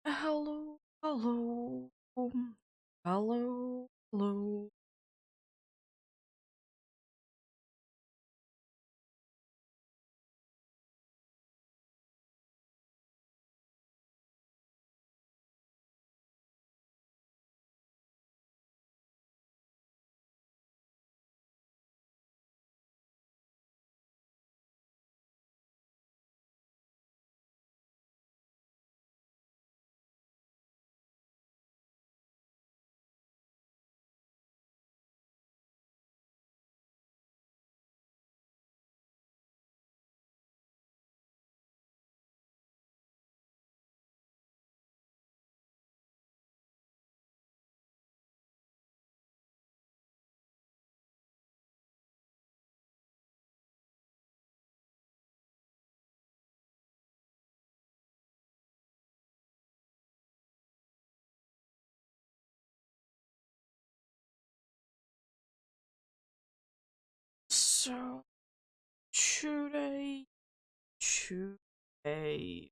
Hello, hello, hello, hello. So today we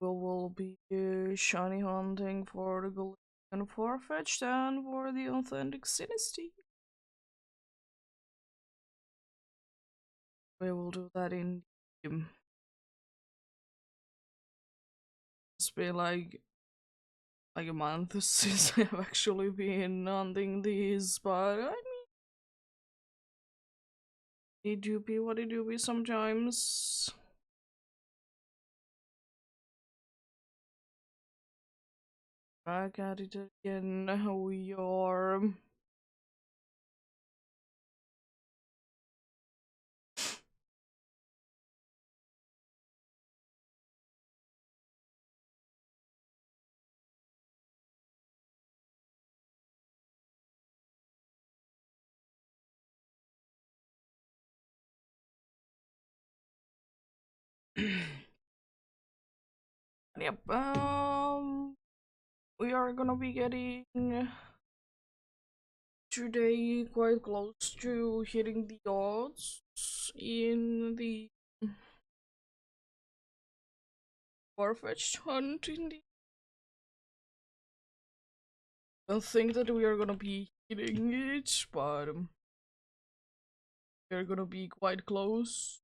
will be shiny hunting for the gold and farfetched and for the authentic Sinisty. We will do that in. It's been like a month since I've actually been hunting these, but I mean, they do be what they do be sometimes. Back at it again. We are. Yep. We are gonna be getting today quite close to hitting the odds in the Farfetched hunt. In the, I don't think that we are gonna be hitting it, but we're gonna be quite close.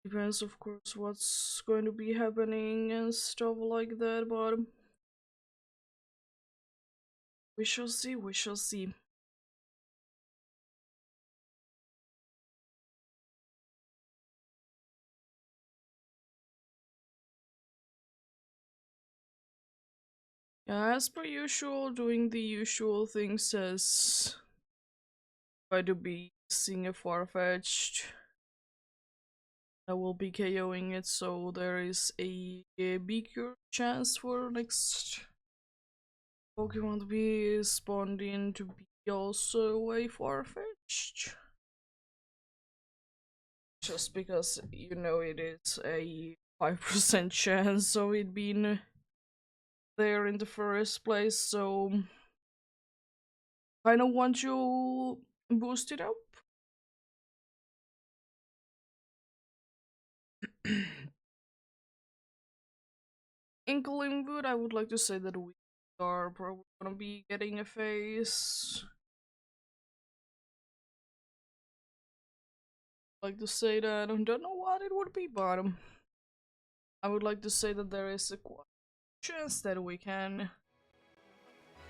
Depends, of course, what's going to be happening and stuff like that, but we shall see, we shall see. Yeah, as per usual, doing the usual things as try to be seeing a Farfetched. I will be KOing it, so there is a bigger chance for next Pokemon to be spawned in to be also a Farfetched. Just because, you know, it is a 5% chance of it being there in the first place, so kinda want to boost it up. In Glimwood, I would like to say that we are probably gonna be getting a face. Like to say that I don't know what it would be, but I would like to say that there is a chance that we can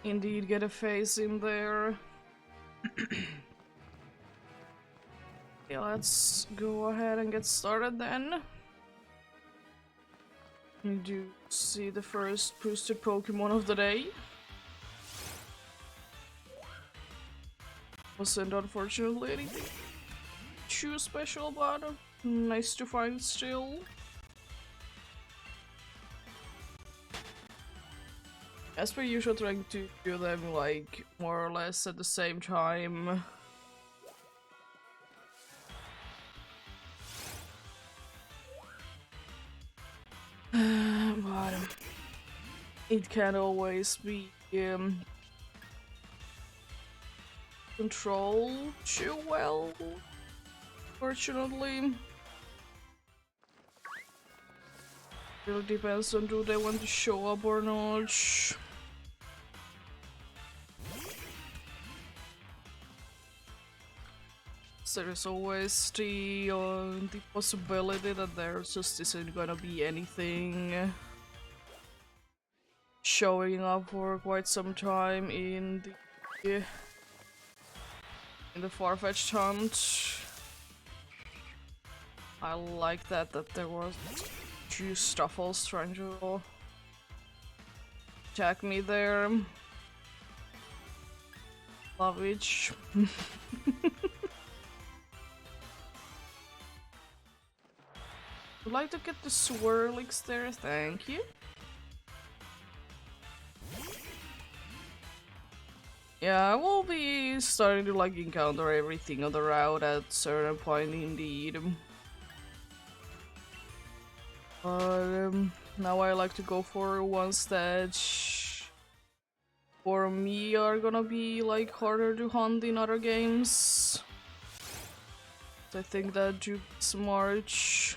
indeed get a face in there. Yeah, let's go ahead and get started then. You do see the first boosted Pokemon of the day. Wasn't unfortunately anything too special, but nice to find still. As per usual, trying to do them like more or less at the same time. But it can always be control too well, fortunately. Really depends on do they want to show up or not. So there's always the possibility that there just isn't gonna be anything showing up for quite some time in the Farfetch'd hunt. I like that there was two Stuffles trying to attack me there. Love each. Would like to get the Swirlix there, thank you. Yeah, I will be starting to like encounter everything on the route at a certain point indeed. But now I like to go for ones that for me are gonna be like harder to hunt in other games. I think that Duke's March.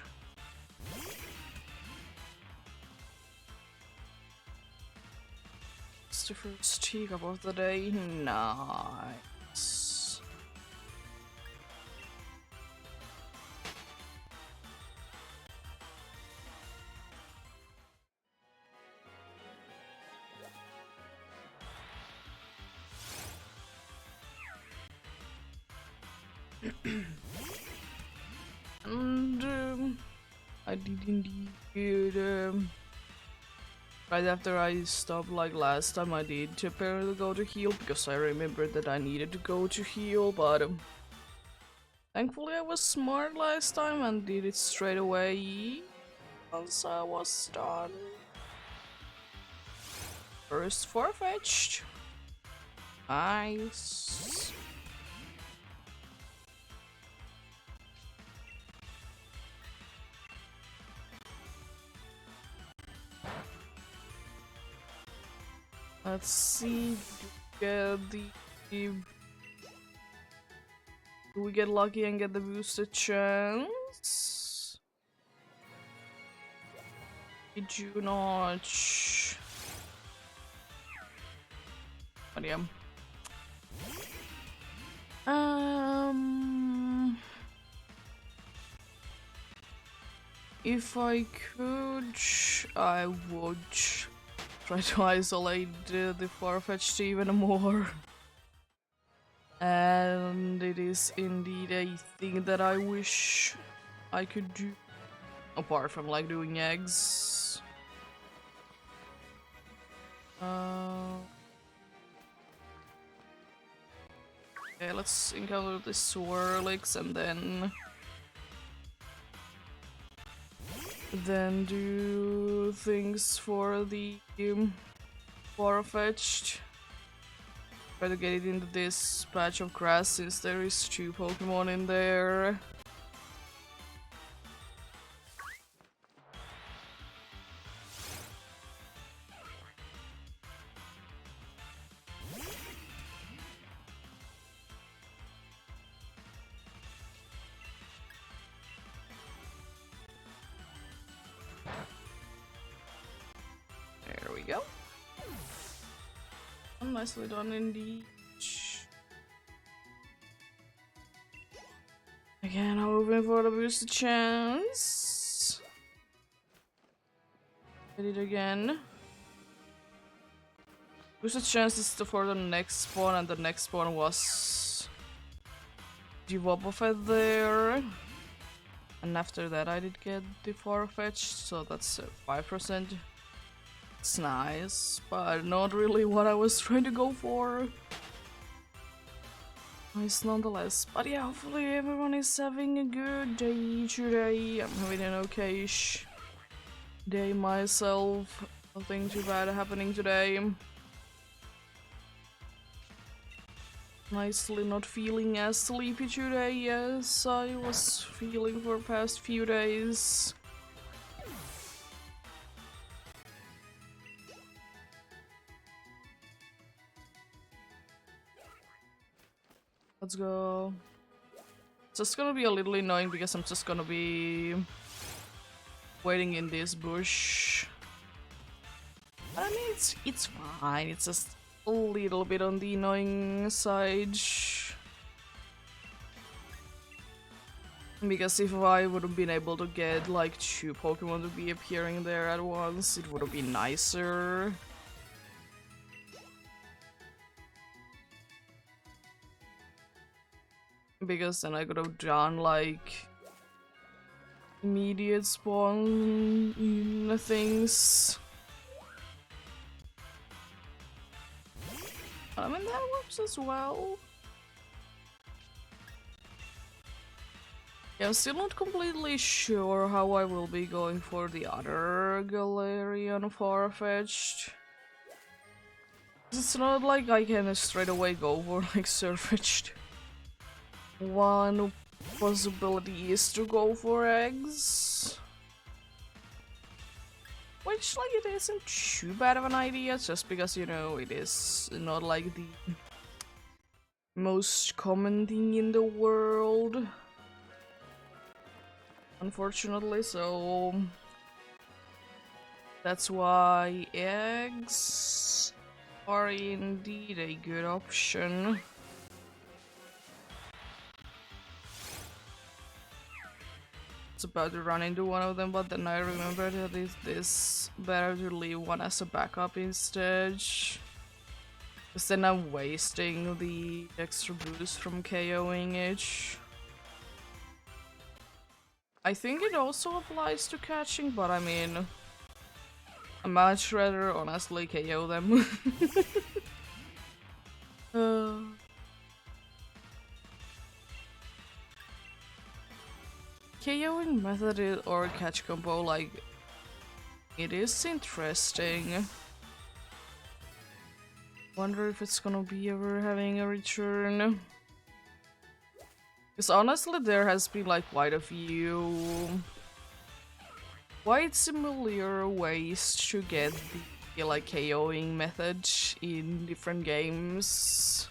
It's the first teacup of the day. Nice. And I did indeed. Right after I stopped, like last time, I did apparently go to heal because I remembered that I needed to go to heal, but thankfully I was smart last time and did it straight away once I was done. First Farfetch'd. Nice. Let's see. Do we get lucky and get the boosted chance? We do not. But yeah. If I could, I would try to isolate the Farfetch'd even more. And it is indeed a thing that I wish I could do. Apart from like doing eggs. Okay, let's encounter the Swirlix and then do things for the Farfetch'd. Try to get it into this patch of grass since there is two Pokemon in there. There we go. Nicely done indeed. Again, I'm hoping for the boosted chance. Did it again. Boosted chance is for the next spawn, and the next spawn was the Wobbuffet there. And after that I did get the Farfetch'd, so that's 5%. It's nice, but not really what I was trying to go for. Nice nonetheless. But yeah, hopefully everyone is having a good day today. I'm having an okay-ish day myself. Nothing too bad happening today. Nicely not feeling as sleepy today as I was feeling for past few days. Let's go. It's just gonna be a little annoying because I'm just gonna be waiting in this bush. I mean, it's fine. It's just a little bit on the annoying side. Because if I would have been able to get like 2 Pokemon to be appearing there at once, it would have been nicer. Because then I could have done like immediate spawn things. I mean, that works as well. Yeah, I'm still not completely sure how I will be going for the other Galarian Farfetch'd. It's not like I can straight away go for like Surfetch'd. One possibility is to go for eggs. Which, like, it isn't too bad of an idea, just because, you know, it is not like the most common thing in the world. Unfortunately, so that's why eggs are indeed a good option. It's about to run into one of them, but then I remembered that it's better to leave one as a backup instead. Because then I'm wasting the extra boost from KOing it. I think it also applies to catching, but I mean, I'd much rather honestly KO them. KOing method or catch combo, like, it is interesting. Wonder if it's gonna be ever having a return. Because honestly, there has been like quite a few quite similar ways to get the like KOing method in different games.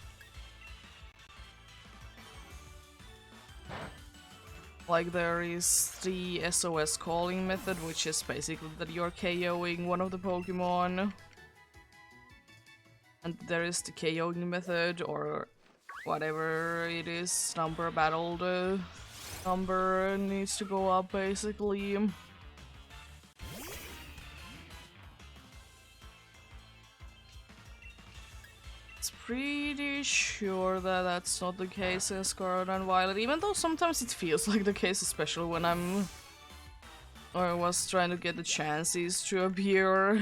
Like there is the SOS calling method, which is basically that you're KOing one of the Pokemon. And there is the KOing method, or whatever it is, number battled, number needs to go up basically. It's pretty sure that that's not the case in Scarlet and Violet, even though sometimes it feels like the case, especially when I was trying to get the chances to appear.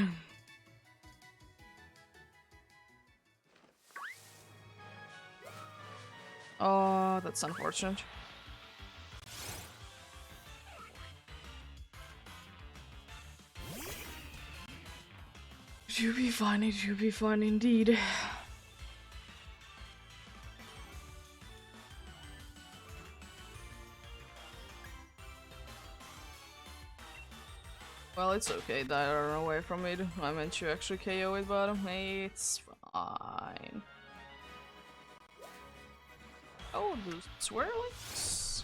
Oh, that's unfortunate. You'll be fine, you'll be fine indeed. Well, it's okay that I ran away from it. I meant to actually KO it, but it's fine. Oh, the swirlings.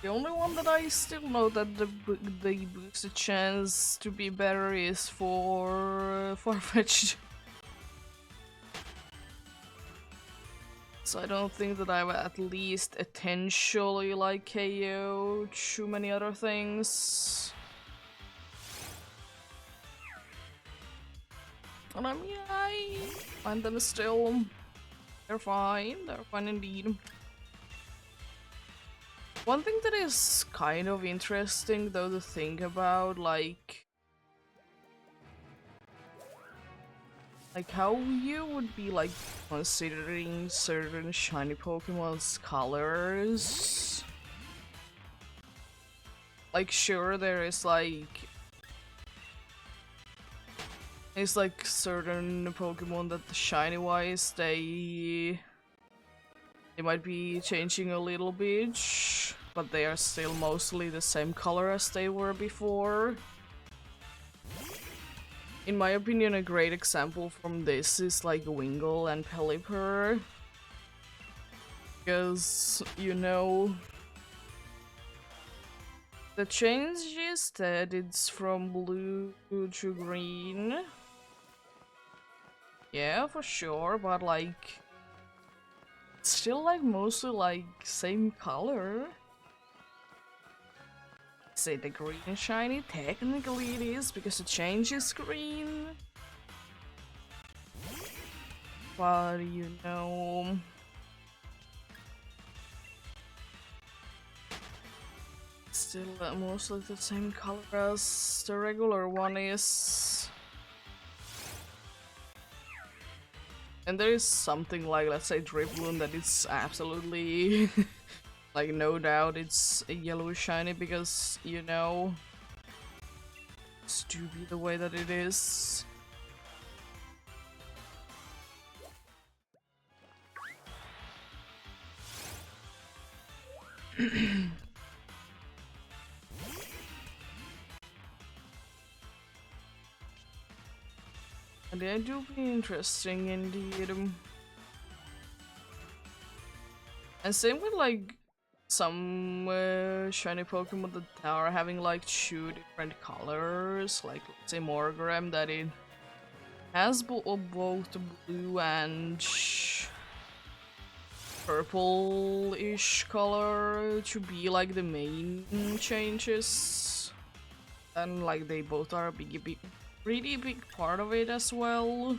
The only one that I still know that the boosted chance to be better is for Farfetch'd. So I don't think that I've at least potentially like KO too many other things. And I mean, I find them still. They're fine indeed. One thing that is kind of interesting though to think about, like how you would be like considering certain shiny Pokemon's colors. Like sure there is like it's like certain Pokemon that shiny wise they might be changing a little bit, but they are still mostly the same color as they were before. in my opinion, a great example from this is like Wingull and Pelipper. Because, you know, the change is that it's from blue to green. Yeah, for sure, but like, it's still like mostly like same color. Say the green shiny, technically it is because the change is green. But you know, still mostly the same color as the regular one is. And there is something like, let's say, Driploon that is absolutely, like, no doubt it's a yellow shiny because, you know, it's to be the way that it is. And they do be interesting indeed. And same with like some shiny Pokemon that are having like 2 different colors, like let's say Morgrem, that it has both blue and purple-ish color to be like the main changes, and like they both are a pretty big part of it as well.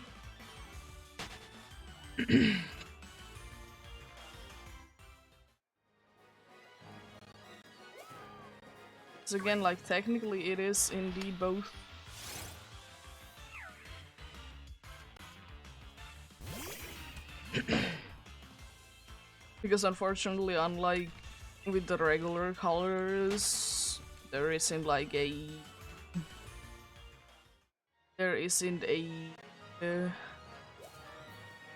So again, like technically it is indeed both. Because unfortunately, unlike with the regular colors, there isn't like a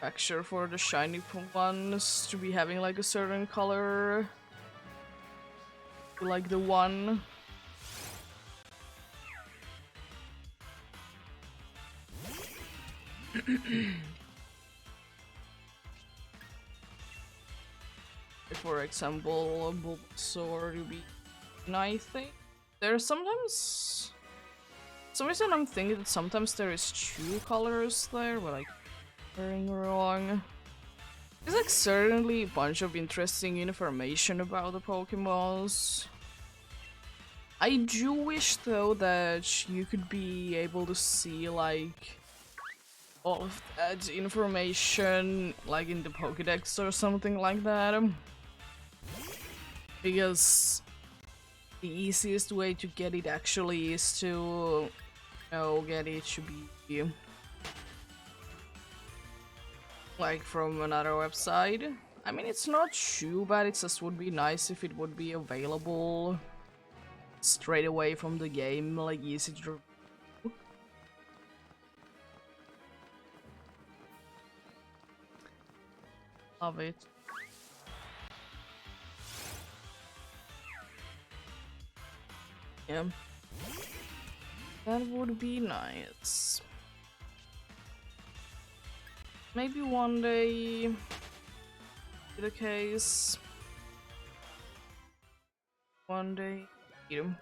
texture for the shiny ones to be having like a certain color, like the one. For example, Bulbasaur to be, I think there's sometimes. For some reason I'm thinking that sometimes there is 2 colors there, but like going wrong. There's like certainly a bunch of interesting information about the Pokemons. I do wish though that you could be able to see like all of that information like in the Pokédex or something like that. Because the easiest way to get it actually is to, you know, get it to be like from another website. I mean, it's not too bad, it just would be nice if it would be available straight away from the game, like easy to. Love it. Yeah. That would be nice. Maybe one day be the case. One day. Eat 'em.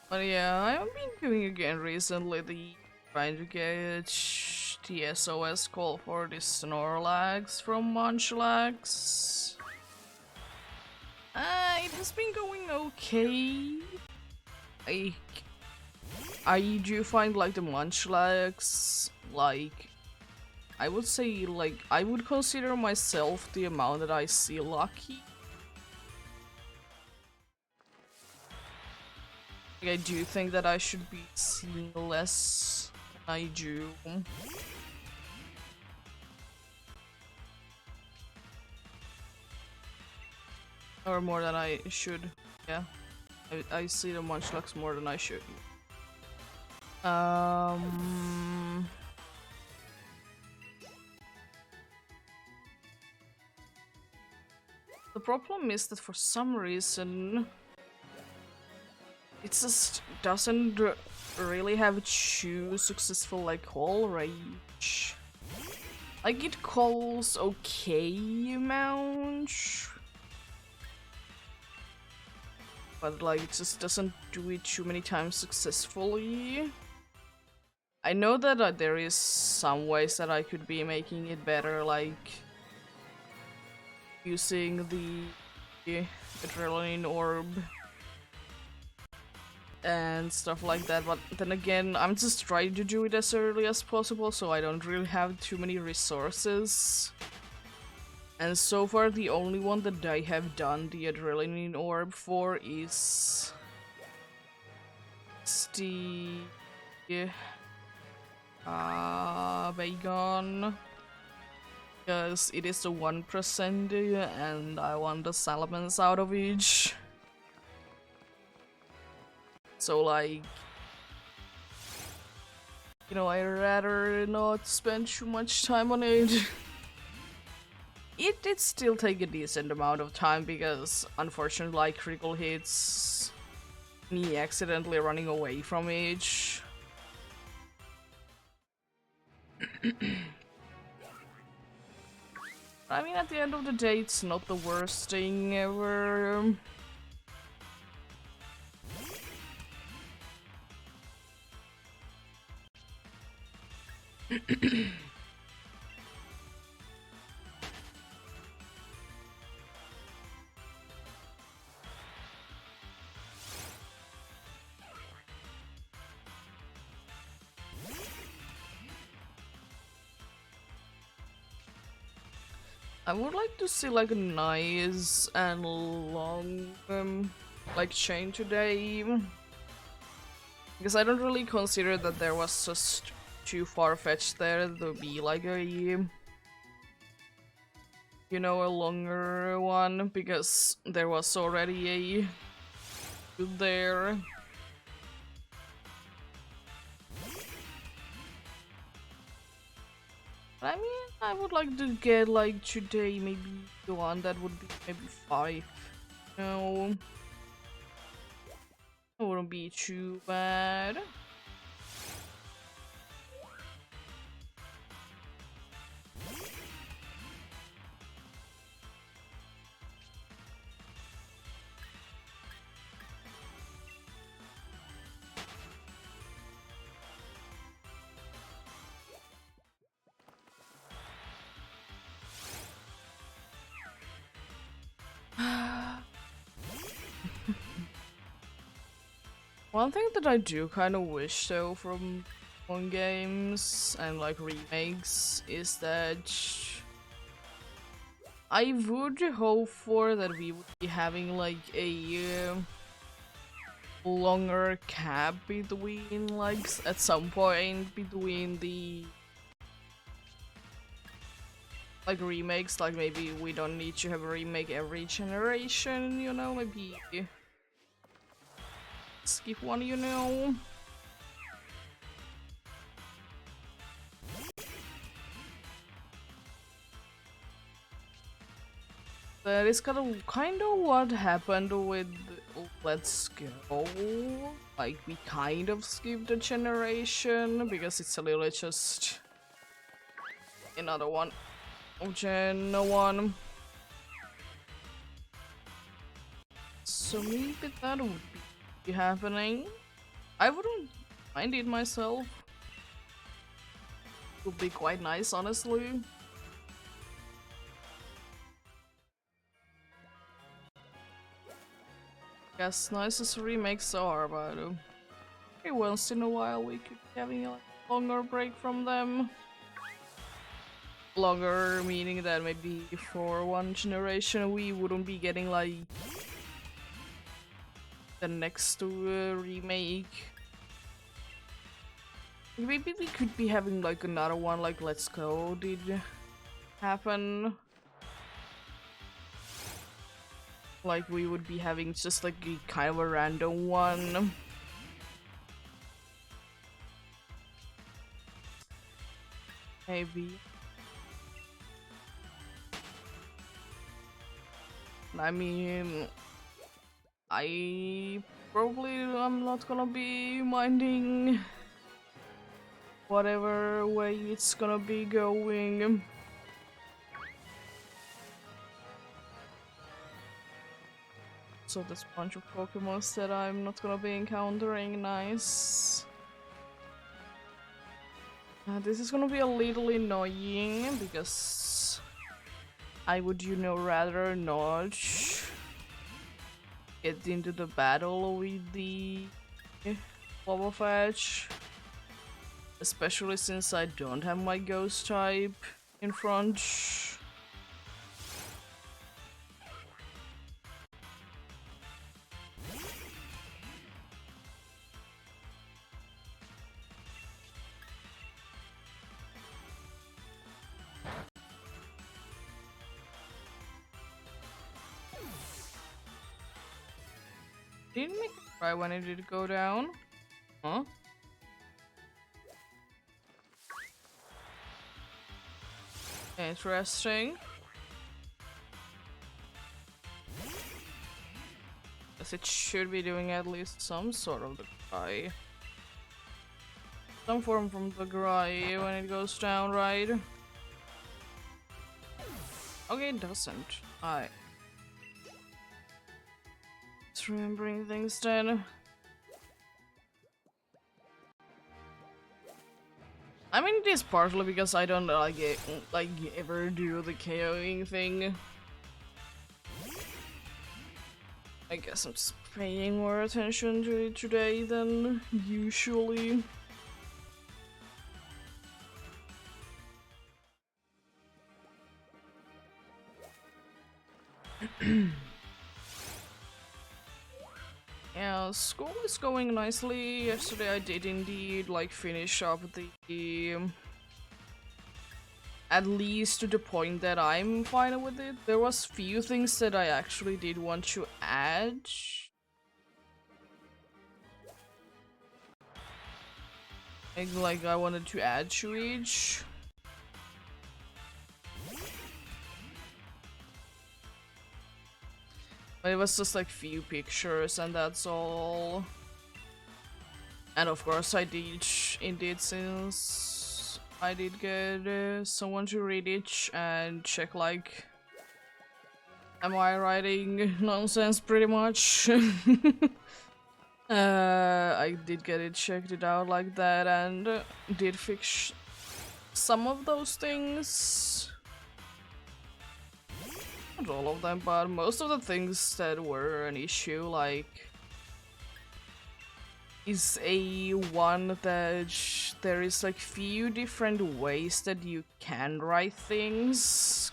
But yeah, I've been doing again recently trying to get the SOS call for the Snorlax from Munchlax. It has been going okay. I I do find like the Munchlax, like I would say like I would consider myself the amount that I see lucky. I do think that I should be seeing less than I do. Or more than I should. Yeah. I see the Munchlax more than I should. The problem is that for some reason it just doesn't really have too successful like call range. Like it calls okay amount, but like it just doesn't do it too many times successfully. I know that there is some ways that I could be making it better, like using the adrenaline orb and stuff like that, but then again, I'm just trying to do it as early as possible, so I don't really have too many resources. And so far, the only one that I have done the adrenaline orb for is the Bagon, because it is the 1% and I want the salamence out of each. So like, you know, I'd rather not spend too much time on it. It did still take a decent amount of time because unfortunately like critical hits, me accidentally running away from each. I mean, at the end of the day, it's not the worst thing ever. I would like to see like a nice and long like chain today, because I don't really consider that there was just too far-fetched there to be like a, you know, a longer one, because there was already a good there. I mean, I would like to get like today maybe the one that would be maybe 5. No, it wouldn't be too bad. One thing that I do kind of wish though from Pokemon games and like remakes is that I would hope for that we would be having like a longer gap between like at some point between the like remakes, like maybe we don't need to have a remake every generation, you know, maybe skip one, you know. That is kind of what happened with Let's Go. Like we kind of skipped a generation because it's a little just another one of Gen 1. So maybe that would be happening. I wouldn't mind it myself. It would be quite nice, honestly. As nice as remakes are, but every once in a while we could be having a longer break from them. Longer meaning that maybe for one generation we wouldn't be getting like the next remake. Maybe we could be having like another one like Let's Go did happen. like we would be having just like a kind of a random one. Maybe. I mean, I probably am not gonna be minding whatever way it's gonna be going. So there's a bunch of Pokemons that I'm not gonna be encountering. Nice. This is gonna be a little annoying because I would, rather not get into the battle with the Wobbuffet. Especially since I don't have my ghost type in front. Didn't make it cry when it did go down. Huh? Interesting. Guess it should be doing at least some sort of the cry. Some form from the cry when it goes down, right? Okay, it doesn't. Alright. Just remembering things then. I mean, it is partly because I don't ever do the KOing thing. I guess I'm just paying more attention to it today than usually. Yeah, school is going nicely. Yesterday I did indeed finish up the at least to the point that I'm fine with it. There was few things that I actually did want to add. Like I wanted to add to each. But it was just few pictures and that's all. And of course I did indeed, since I did get someone to read it and check am I writing nonsense pretty much. I did get it checked it out like that and did fix some of those things. Not all of them, but most of the things that were an issue, is a one that there is few different ways that you can write things.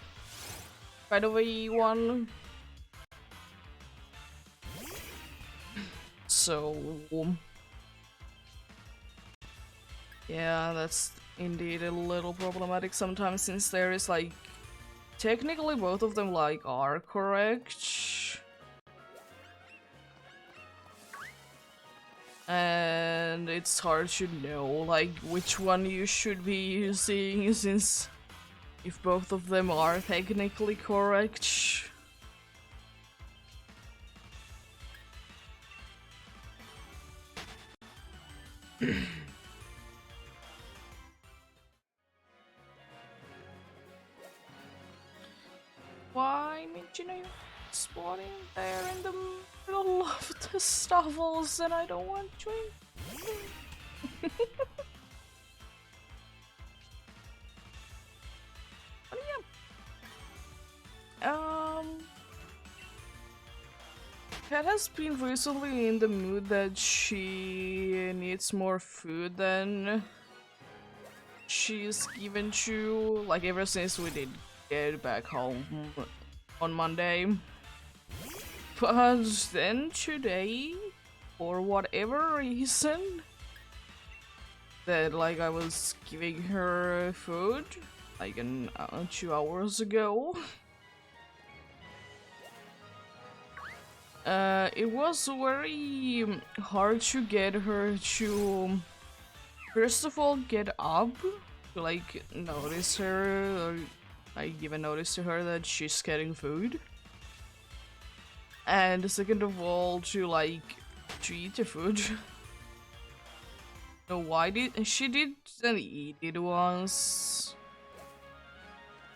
Kind of a one. So yeah, that's indeed a little problematic sometimes, since there is technically both of them are correct. And it's hard to know which one you should be using, since if both of them are technically correct. Why, Michino, you're spawning there in the middle of the stuffles and I don't want to. But yeah. Kat has been recently in the mood that she needs more food than she's given to, ever since we did get back home on Monday. But then today, for whatever reason, that I was giving her food 2 hours ago. It was very hard to get her to, first of all, get up, to like notice her, or I give a notice to her that she's getting food. And second of all, to eat the food. No, why did she didn't eat it once?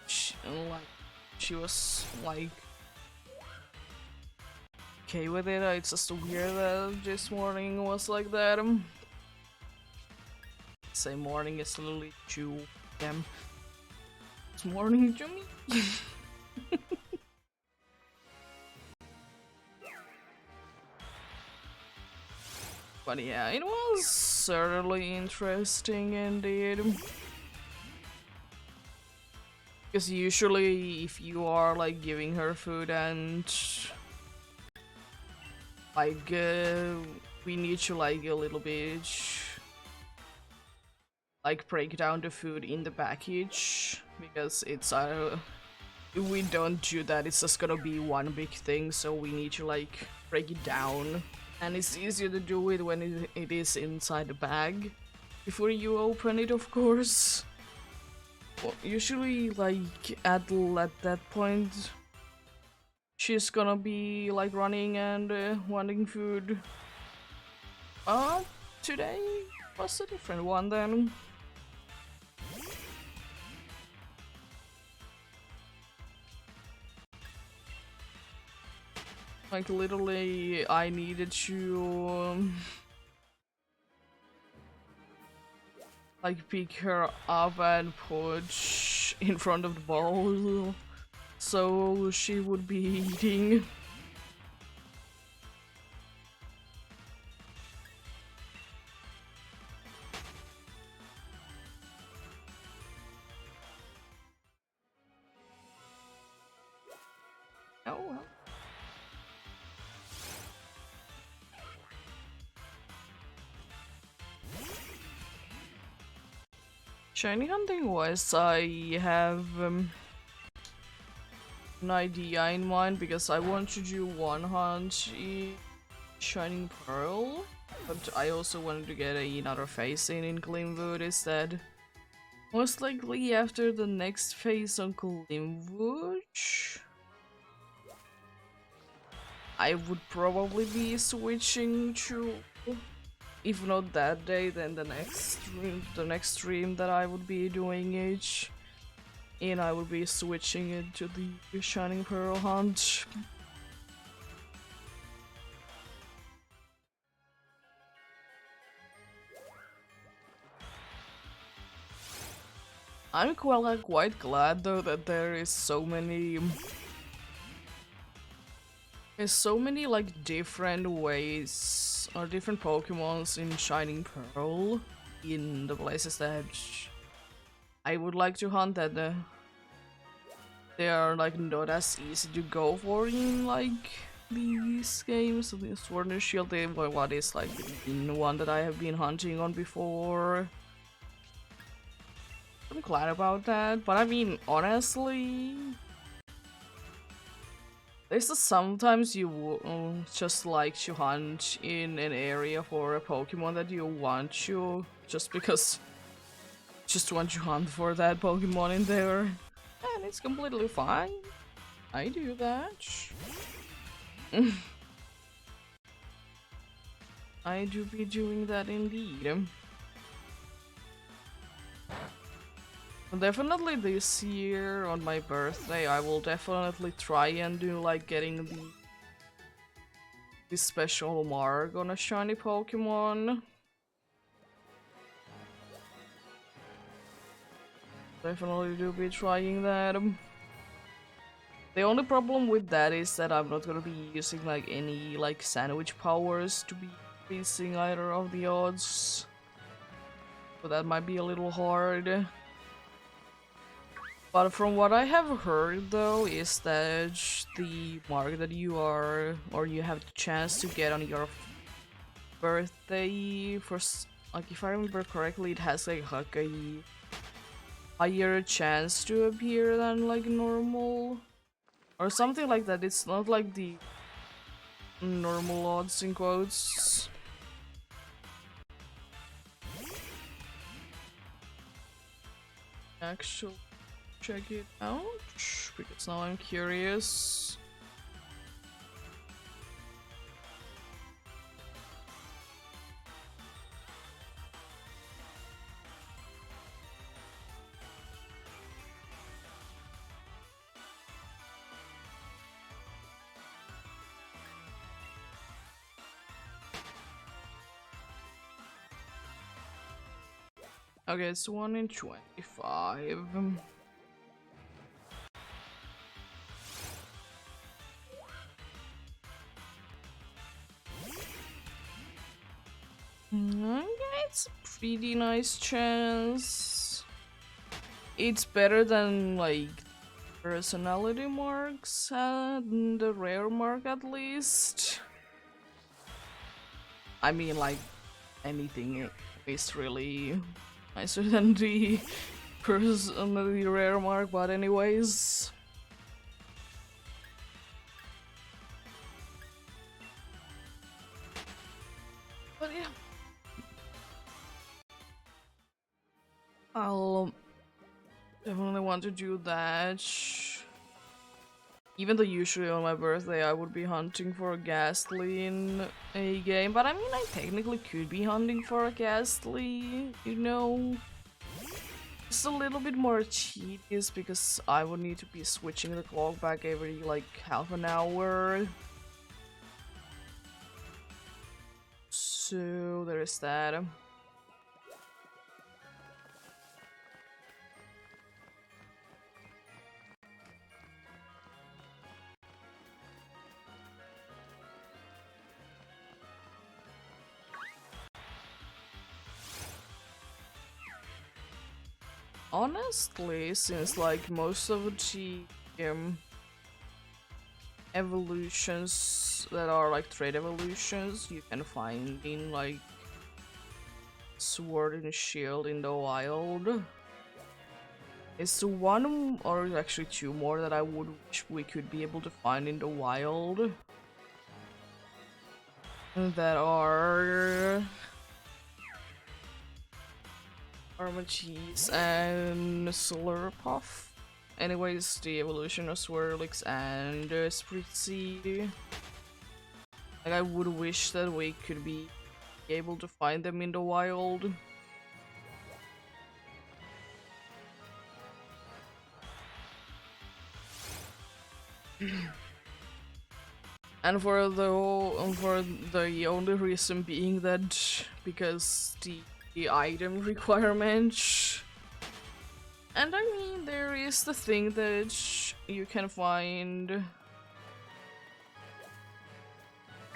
She was like okay with it. It's just weird that this morning was like that. Say morning is literally 2 p.m. It's morning to me. But yeah, it was certainly interesting indeed. Because usually if you are like giving her food and like we need to like a little bit like break down the food in the package, because it's if we don't do that it's just gonna be one big thing, so we need to like break it down, and it's easier to do it when it is inside the bag before you open it, of course. Well, usually like at that point she's gonna be like running and wanting food. Today was a different one then. Like literally I needed to like pick her up and put in front of the bowl so she would be eating. Oh well. Shiny hunting wise, I have an idea in mind, because I want to do one hunt in Shining Pearl, but I also wanted to get another phase in Glimwood instead. Most likely after the next phase on Glimwood, I would probably be switching to, if not that day, then the next stream that I would be doing it, and I would be switching it to the Shining Pearl hunt. I'm quite glad though that there is so many there's so many like different ways or different Pokemons in Shining Pearl in the places that I would like to hunt, that they are like not as easy to go for in like these games. So the Sword and Shield, what is like the one that I have been hunting on before. I'm glad about that, but I mean honestly, there's just sometimes you just like to hunt in an area for a Pokemon that you want to, just because just want to hunt for that Pokemon in there, and it's completely fine. I do that. I do be doing that indeed. Definitely this year on my birthday I will definitely try and do like getting the special mark on a shiny Pokemon. Definitely do be trying that. The only problem with that is that I'm not gonna be using like any like sandwich powers to be increasing either of the odds. So that might be a little hard. But from what I have heard though is that the mark that you are, or you have the chance to get on your birthday, like if I remember correctly, it has like a higher chance to appear than like normal or something like that. It's not like normal odds in quotes. Actually, check it out because now I'm curious. Okay, it's 1 in 25. Okay, it's a pretty nice chance. It's better than like personality marks and the rare mark at least. I mean, like anything is really nicer than the personality rare mark, but anyways. But yeah, I'll definitely want to do that. Even though usually on my birthday I would be hunting for a ghastly in a game, but I mean I technically could be hunting for a ghastly, you know. It's a little bit more tedious because I would need to be switching the clock back every like half an hour. So there is that. Honestly, since like most of the evolutions that are like trade evolutions you can find in like Sword and Shield in the wild. It's one or actually two more that I would wish we could be able to find in the wild. That are Armageddon and Slurpuff. Anyways, the evolution of Swirlix and Spritzy. Like I would wish that we could be able to find them in the wild. And for the only reason being that because the item requirement. And I mean there is the thing that you can find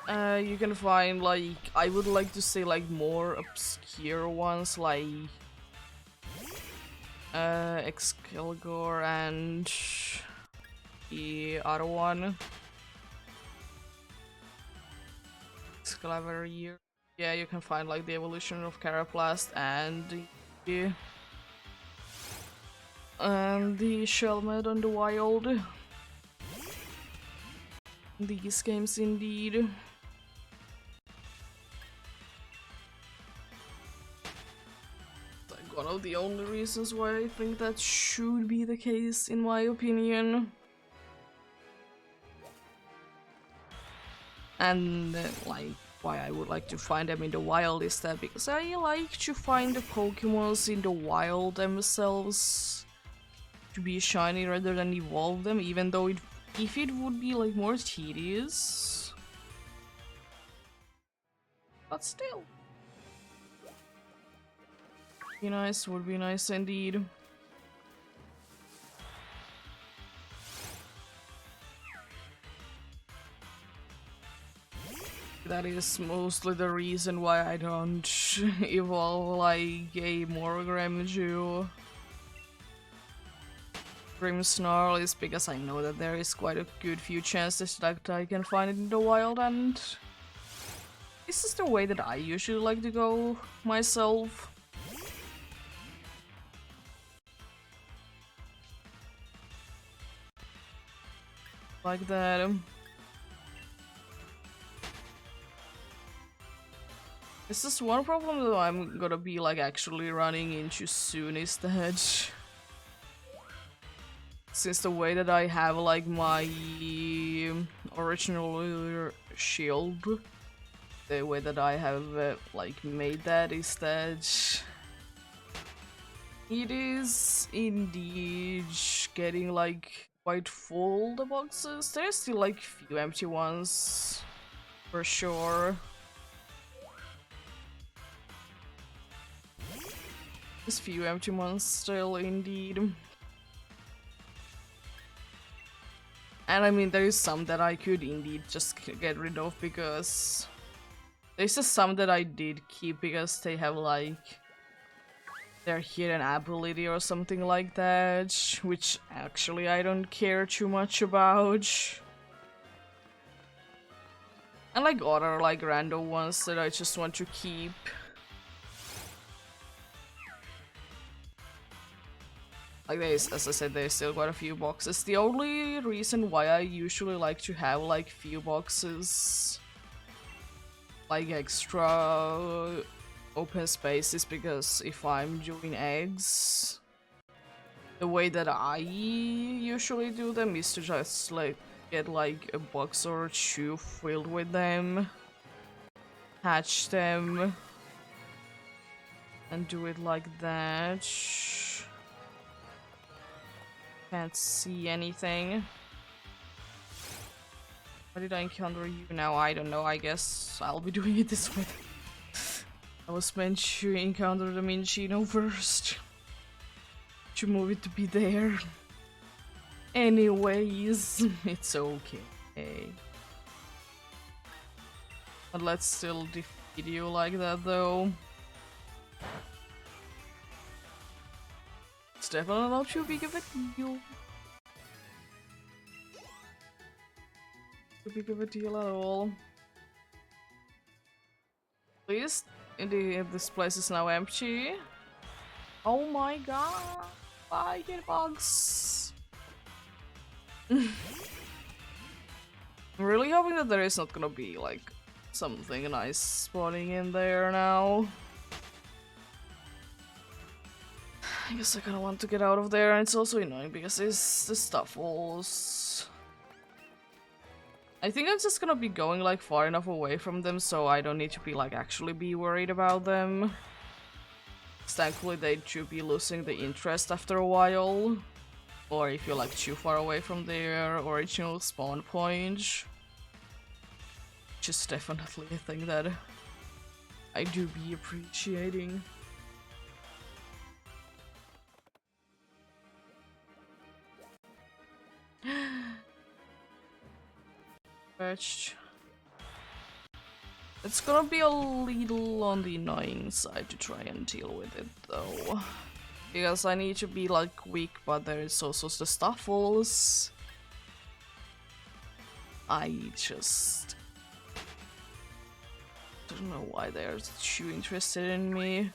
like I would like to say like more obscure ones like Excalibur and the other one. Excalibur year. Yeah, you can find like the evolution of Caraplast and the Shelmet on the wild. These games indeed. Like one of the only reasons why I think that should be the case in my opinion. And like why I would like to find them in the wild is that because I like to find the Pokemons in the wild themselves to be shiny rather than evolve them, even though if it would be like more tedious. But still. Be nice, would be nice indeed. That is mostly the reason why I don't evolve like a Morgrimju. Grimmsnarl is because I know that there is quite a good few chances that I can find it in the wild, and this is the way that I usually like to go myself. Like that. This is one problem that I'm gonna be like actually running into soon is that since the way that I have like my original shield, the way that I have like made that is that it is indeed getting like quite full, the boxes. There's still like few empty ones for sure. There's few empty ones still indeed. And I mean, there is some that I could indeed just get rid of because there's just some that I did keep because they have like their hidden ability or something like that, which actually I don't care too much about. And like other like random ones that I just want to keep. Like there's, as I said, there's still quite a few boxes. The only reason why I usually like to have like few boxes, like extra open space, is because if I'm doing eggs, the way that I usually do them is to just like get like a box or two filled with them, hatch them, and do it like that. Can't see anything. Why did I encounter you now? I don't know. I guess I'll be doing it this way. I was meant to encounter the Minchino first. To move it to be there. Anyways, it's okay. But let's still defeat you like that though. It's definitely not too big of a deal. Too big of a deal at all. Please, this place is now empty. Oh my god! Bye, hitbox! I'm really hoping that there is not gonna be like something nice spawning in there now. I guess I kinda want to get out of there, and it's also annoying because this stuff falls. I think I'm just gonna be going like far enough away from them so I don't need to be like actually be worried about them. Thankfully they should be losing the interest after a while. Or if you're like too far away from their original spawn point. Which is definitely a thing that I do be appreciating. Fetched. It's gonna be a little on the annoying side to try and deal with it though. Because I need to be like weak, but there is also the Stuffles. I just don't know why they're too interested in me.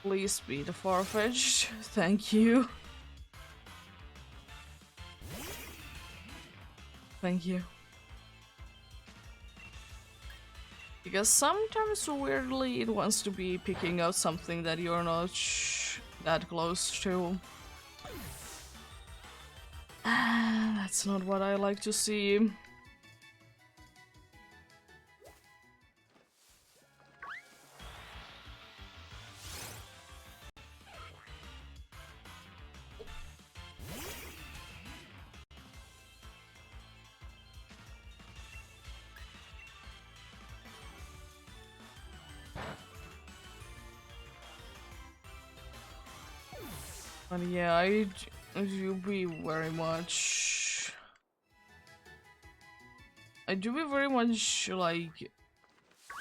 Please be the Farfetch'd. Thank you. Thank you. Because sometimes, weirdly, it wants to be picking out something that you're not that close to. That's not what I like to see. But yeah, I do be very much... I do be very much, like,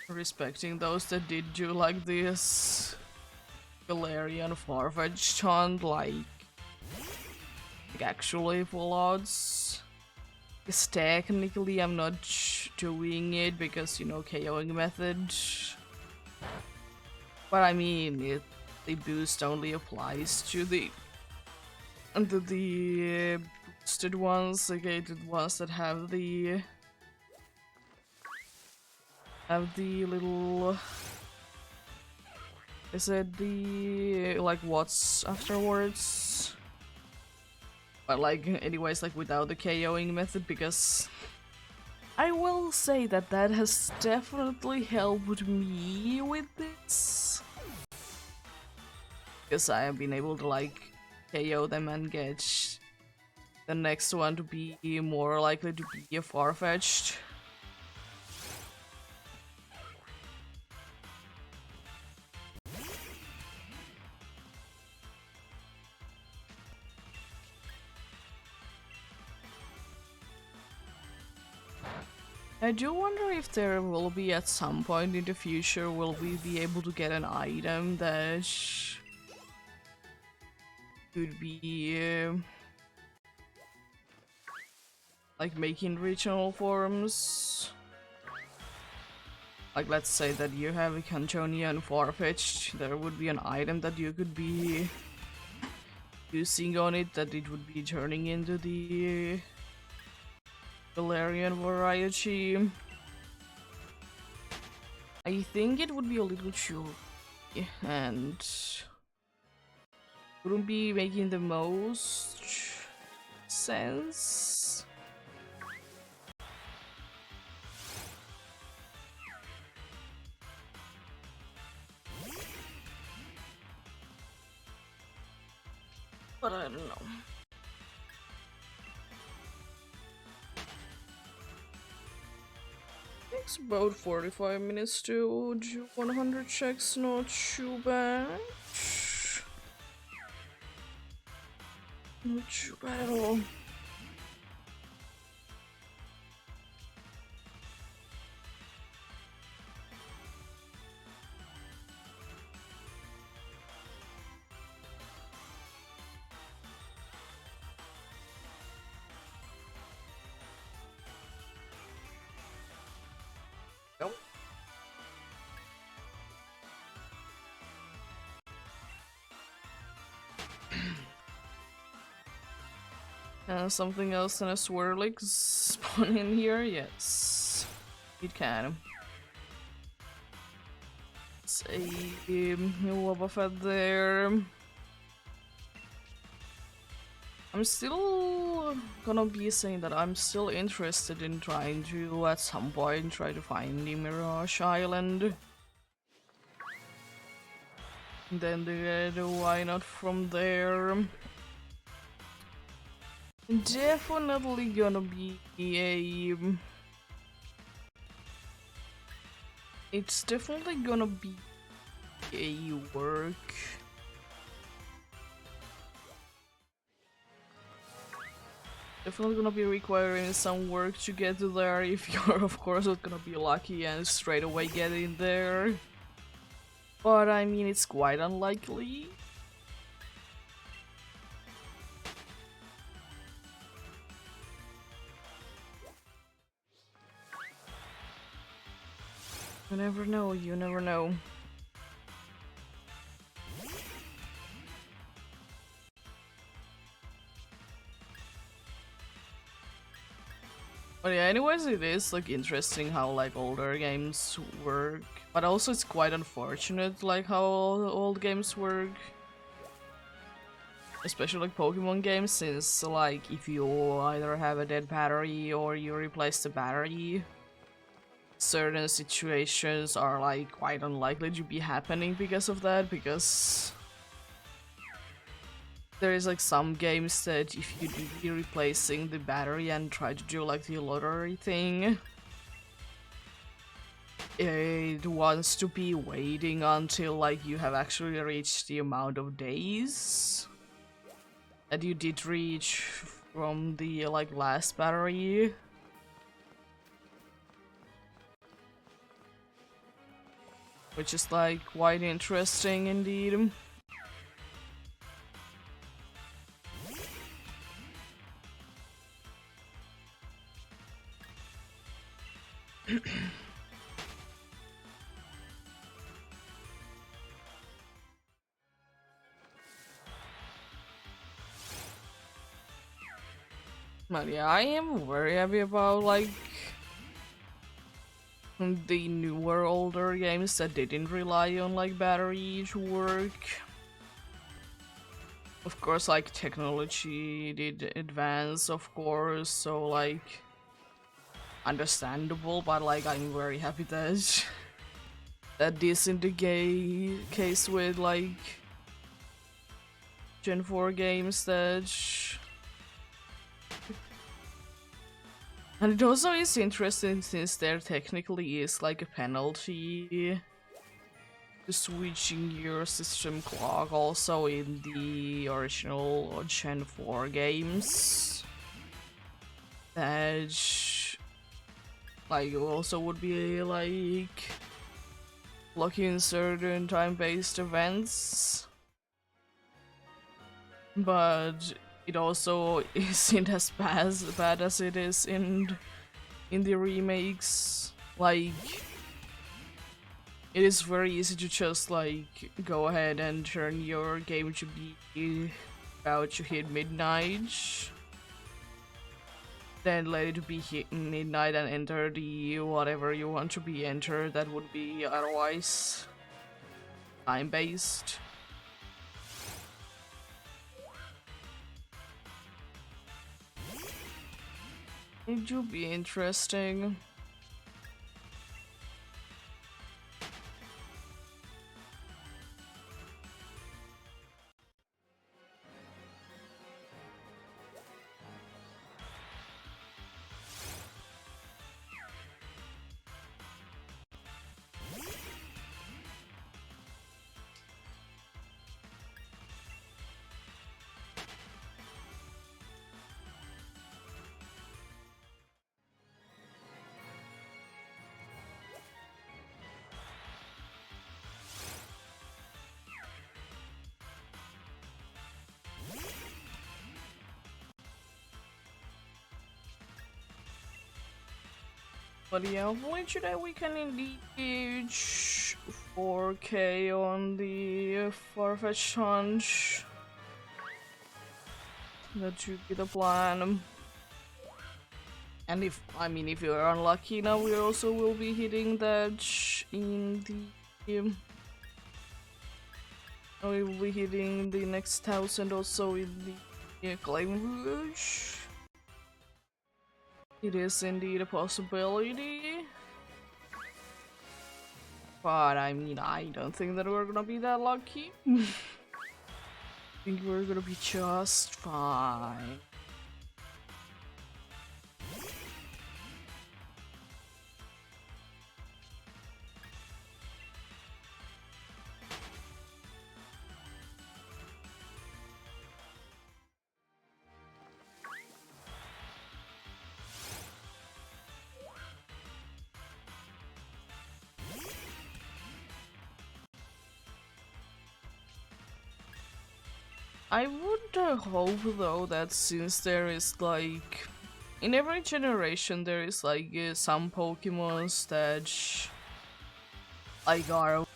respecting those that did do, like, this Galarian Farfetch'd hunt, like actually full odds. Because technically I'm not doing it because, you know, KOing method. But I mean, the boost only applies to the boosted ones, the gated ones that have the have the little... Is it the... like what's afterwards? But like, anyways, like without the KOing method, because I will say that that has definitely helped me with this. Because I have been able to like KO them and get the next one to be more likely to be a far-fetched. I do wonder if there will be at some point in the future will we be able to get an item that could be like making regional forms. Like let's say that you have a Cantonia and Farfetch'd, there would be an item that you could be using on it that it would be turning into the Galarian variety. I think it would be a little tricky and wouldn't be making the most sense. But I don't know. Takes about 45 minutes to do 100 checks, not too bad. Not too bad at all. Nope. Something else than a Swirlix spawn in here? Yes, it can. It's a Wobbuffet there. I'm still gonna be saying that I'm still interested in trying to, at some point, try to find the Mirage Island. And then the why not from there. Definitely gonna be a... It's definitely gonna be a work. Definitely gonna be requiring some work to get to there if you're of course not gonna be lucky and straight away get in there. But I mean, it's quite unlikely. You never know, you never know. But yeah, anyways, it is like interesting how like older games work, but also it's quite unfortunate like how old games work, especially like Pokemon games, since like if you either have a dead battery or you replace the battery, certain situations are like quite unlikely to be happening because of that, because there is like some games that if you do be replacing the battery and try to do like the lottery thing, it wants to be waiting until like you have actually reached the amount of days that you did reach from the like last battery. Which is like quite interesting indeed. But yeah, I am very happy about like the newer, older games that didn't rely on like battery to work. Of course, like technology did advance, of course, so like understandable, but like I'm very happy that that this in the case with like Gen 4 games that. And it also is interesting since there technically is like a penalty to switching your system clock also in the original Gen 4 games. That like also would be like blocking certain time-based events. But it also isn't as bad as it is in the remakes. Like it is very easy to just like go ahead and turn your game to be about to hit midnight, then let it be hit midnight and enter the whatever you want to be entered that would be otherwise time based. It would be interesting. But yeah, hopefully today we can indeed gauge 4K on the Farfetch hunt. That should be the plan. And if you're unlucky now, we also will be hitting that in the... we will be hitting the next 1000 also in the Claim Rouge. It is indeed a possibility. But I mean, I don't think that we're gonna be that lucky. I think we're gonna be just fine. I would hope though that since there is like in every generation there is like some Pokemons that like are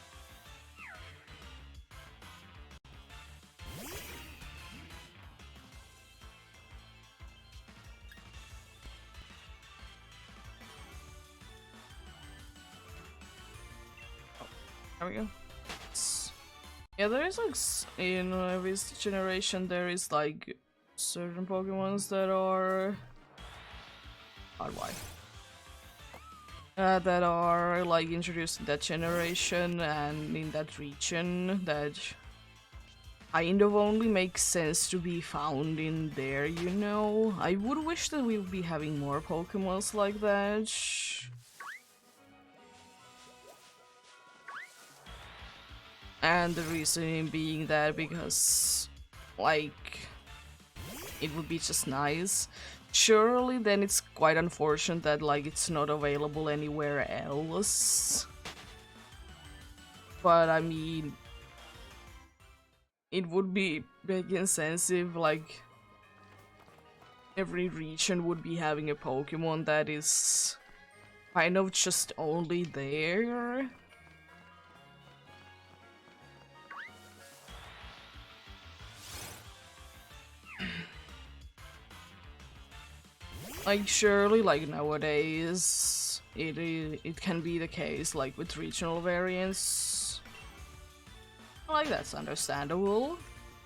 there we go. Yeah, there is like in every generation there is like certain Pokemons that are why that are like introduced in that generation and in that region that kind of only makes sense to be found in there, you know? I would wish that we would be having more Pokemons like that. And the reason being that because, like, it would be just nice. Surely then it's quite unfortunate that, like, it's not available anywhere else. But I mean, it would be making sense if, like, every region would be having a Pokemon that is kind of just only there. Like, surely, like, nowadays, it can be the case like with regional variants. Like that's understandable,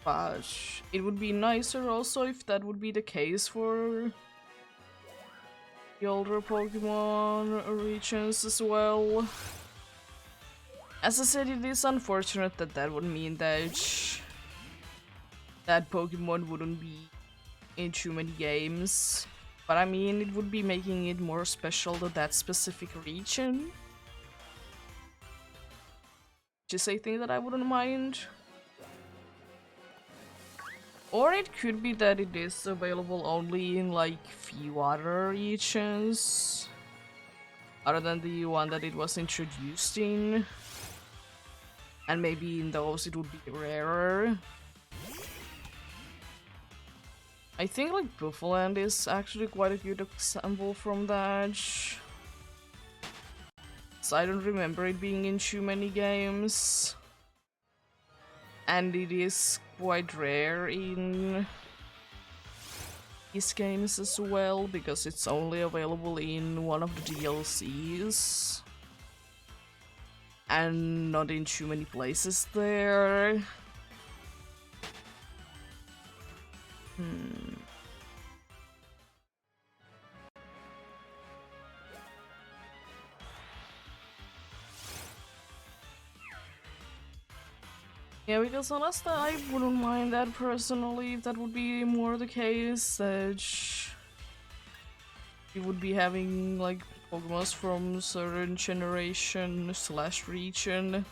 but it would be nicer also if that would be the case for the older Pokemon regions as well. As I said, it is unfortunate that that would mean that that Pokemon wouldn't be in too many games. But I mean, it would be making it more special to that specific region. Just a thing that I wouldn't mind. Or it could be that it is available only in like few other regions. Other than the one that it was introduced in. And maybe in those it would be rarer. I think like Buffalo is actually quite a good example from that. So I don't remember it being in too many games. And it is quite rare in these games as well, because it's only available in one of the DLCs. And not in too many places there. Yeah, because honestly, I wouldn't mind that personally, if that would be more the case, that you would be having like Pokemon from certain generation / region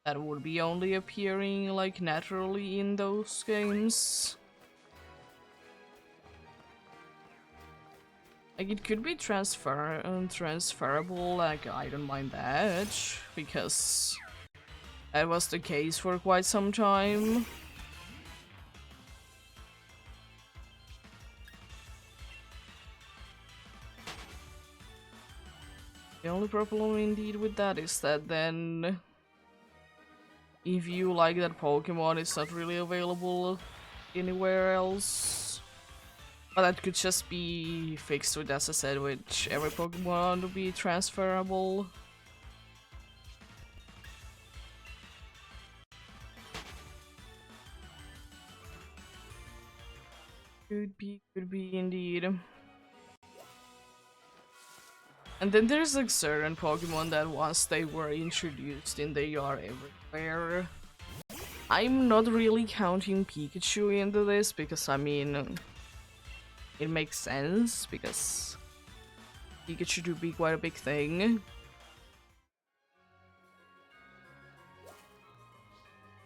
that would be only appearing like naturally in those games. Like it could be transferable, like I don't mind that, because that was the case for quite some time. The only problem indeed with that is that then if you like that Pokemon, it's not really available anywhere else. But that could just be fixed with, as I said, with every Pokemon to be transferable. Could be indeed. And then there's like certain Pokemon that once they were introduced in, they are everywhere. I'm not really counting Pikachu into this because I mean, it makes sense because Pikachu do be quite a big thing.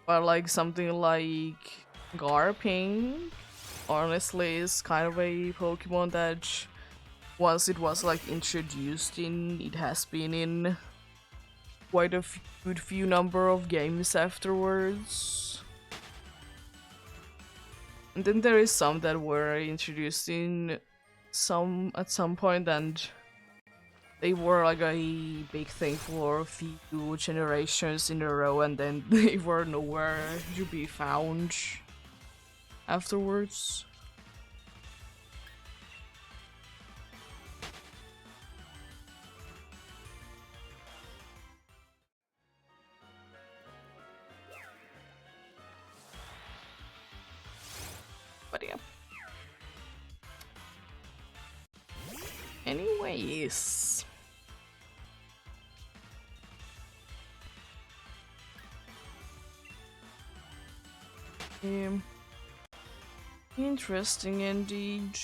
But like something like Garping, honestly, is kind of a Pokemon that once it was like introduced in, it has been in quite a good few number of games afterwards. And then there is some that were introduced in at some point, and they were like a big thing for a few generations in a row, and then they were nowhere to be found afterwards. But yeah. Anyways. Interesting indeed.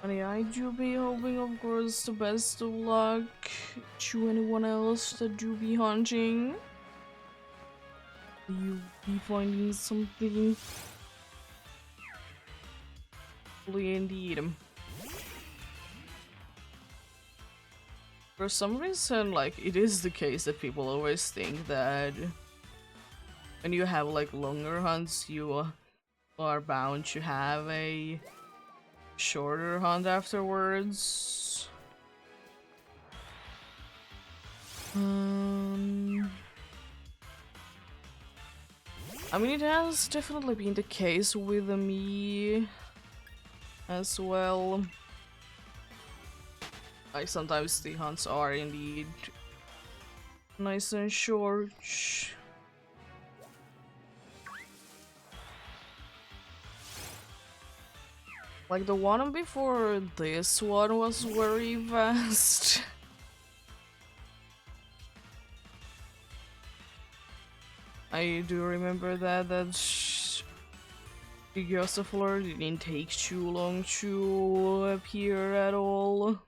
I do be hoping, of course, the best of luck to anyone else that do be hunting. You be finding something. Indeed. For some reason, like, it is the case that people always think that when you have like longer hunts, you are bound to have a shorter hunt afterwards. I mean, it has definitely been the case with me as well. Like, sometimes the hunts are indeed nice and short. Like, the one before this one was very fast. I do remember that the Ghost of Lore didn't take too long to appear at all.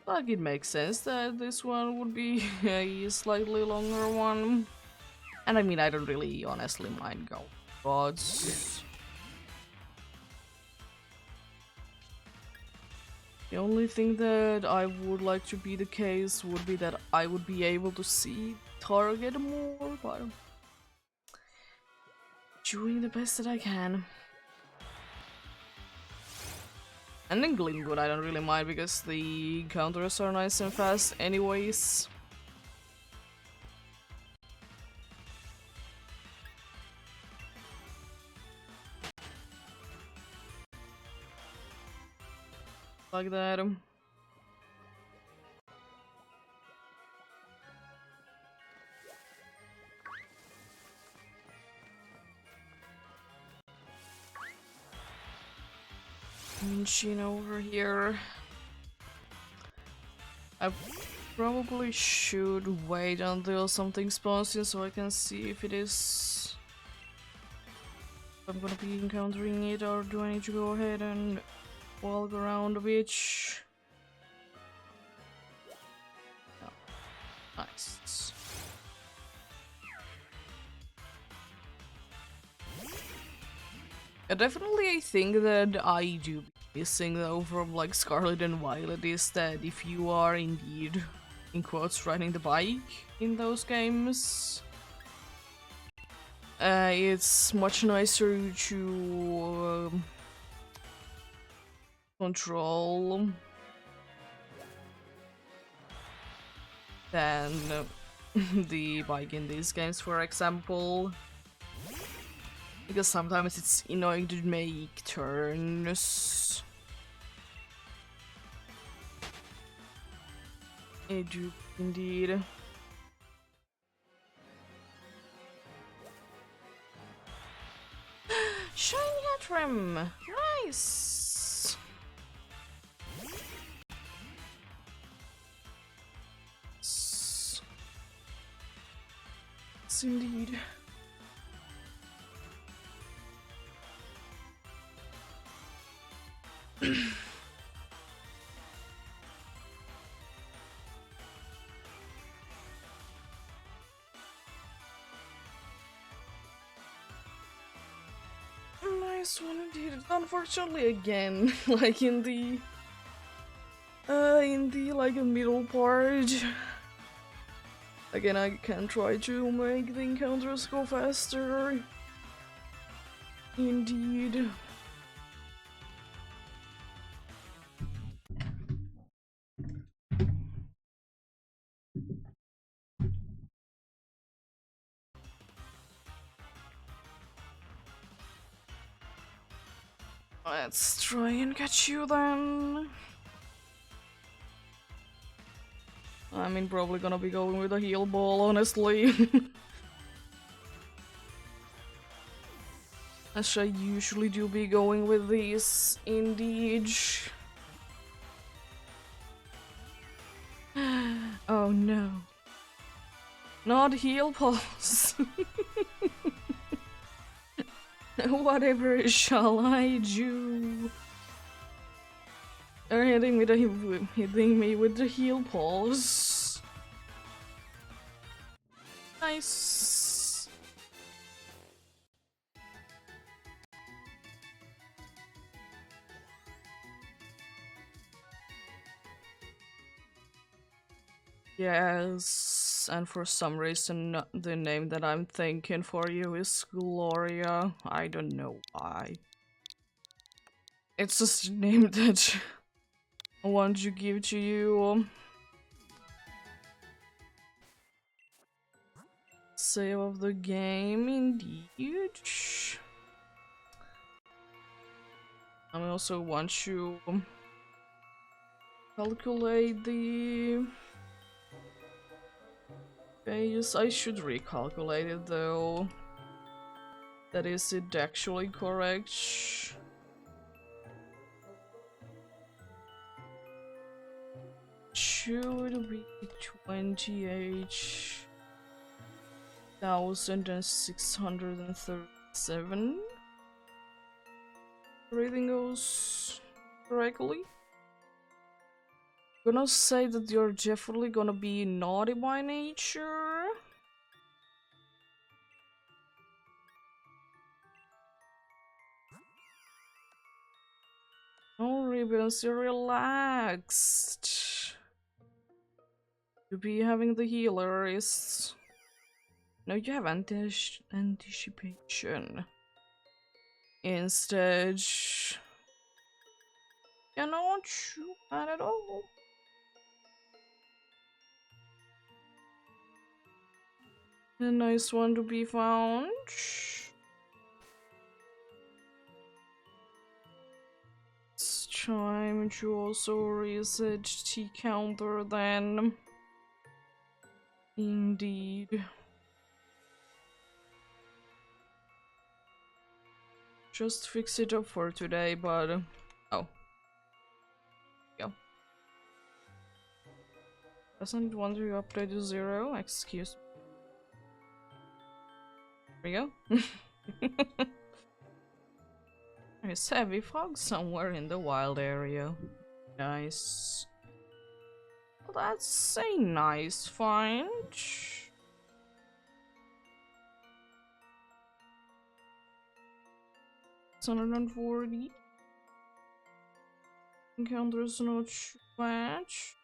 Like, it makes sense that this one would be a slightly longer one. And I mean, I don't really honestly mind gods. The only thing that I would like to be the case would be that I would be able to see target more, but doing the best that I can. And in Glimwood I don't really mind because the counters are nice and fast anyways. Like that. Minchin over here. I probably should wait until something spawns in so I can see if it is. If I'm gonna be encountering it, or do I need to go ahead and walk around a bit? No. Nice. Definitely a thing that I do missing though from like Scarlet and Violet is that if you are indeed, in quotes, riding the bike in those games, it's much nicer to control than the bike in these games, for example. Because sometimes it's annoying to make turns. I do indeed. Shiny Hatrim! Nice! Yes, indeed. Nice one indeed. Unfortunately, again, like in the like middle part, again, I can try to make the encounters go faster. Indeed. Let's try and catch you then. I mean, probably gonna be going with a heal ball, honestly. As I usually do be going with these, indeed. Oh no. Not heal pulse. Whatever shall I do? They're hitting me with the heal pulse. Nice. Yes, and for some reason, the name that I'm thinking for you is Gloria. I don't know why. It's just a name that I want to give to you. Save of the game, indeed. I also want to calculate the base. I should recalculate it though. That is it actually correct? Should be 28,637. Everything goes correctly. I'm gonna say that you're definitely gonna be naughty by nature. No ribbons, you're relaxed. To be having the healer is... No, you have anticipation. Instead, you're not too bad at all. A nice one to be found. It's time to also reset T counter then. Indeed. Just fix it up for today, but... Oh. Yeah. Doesn't it want to update to 0? Excuse me. There we go. There's heavy fog somewhere in the wild area. Nice. Well, that's a nice find. 640. Encounters not match.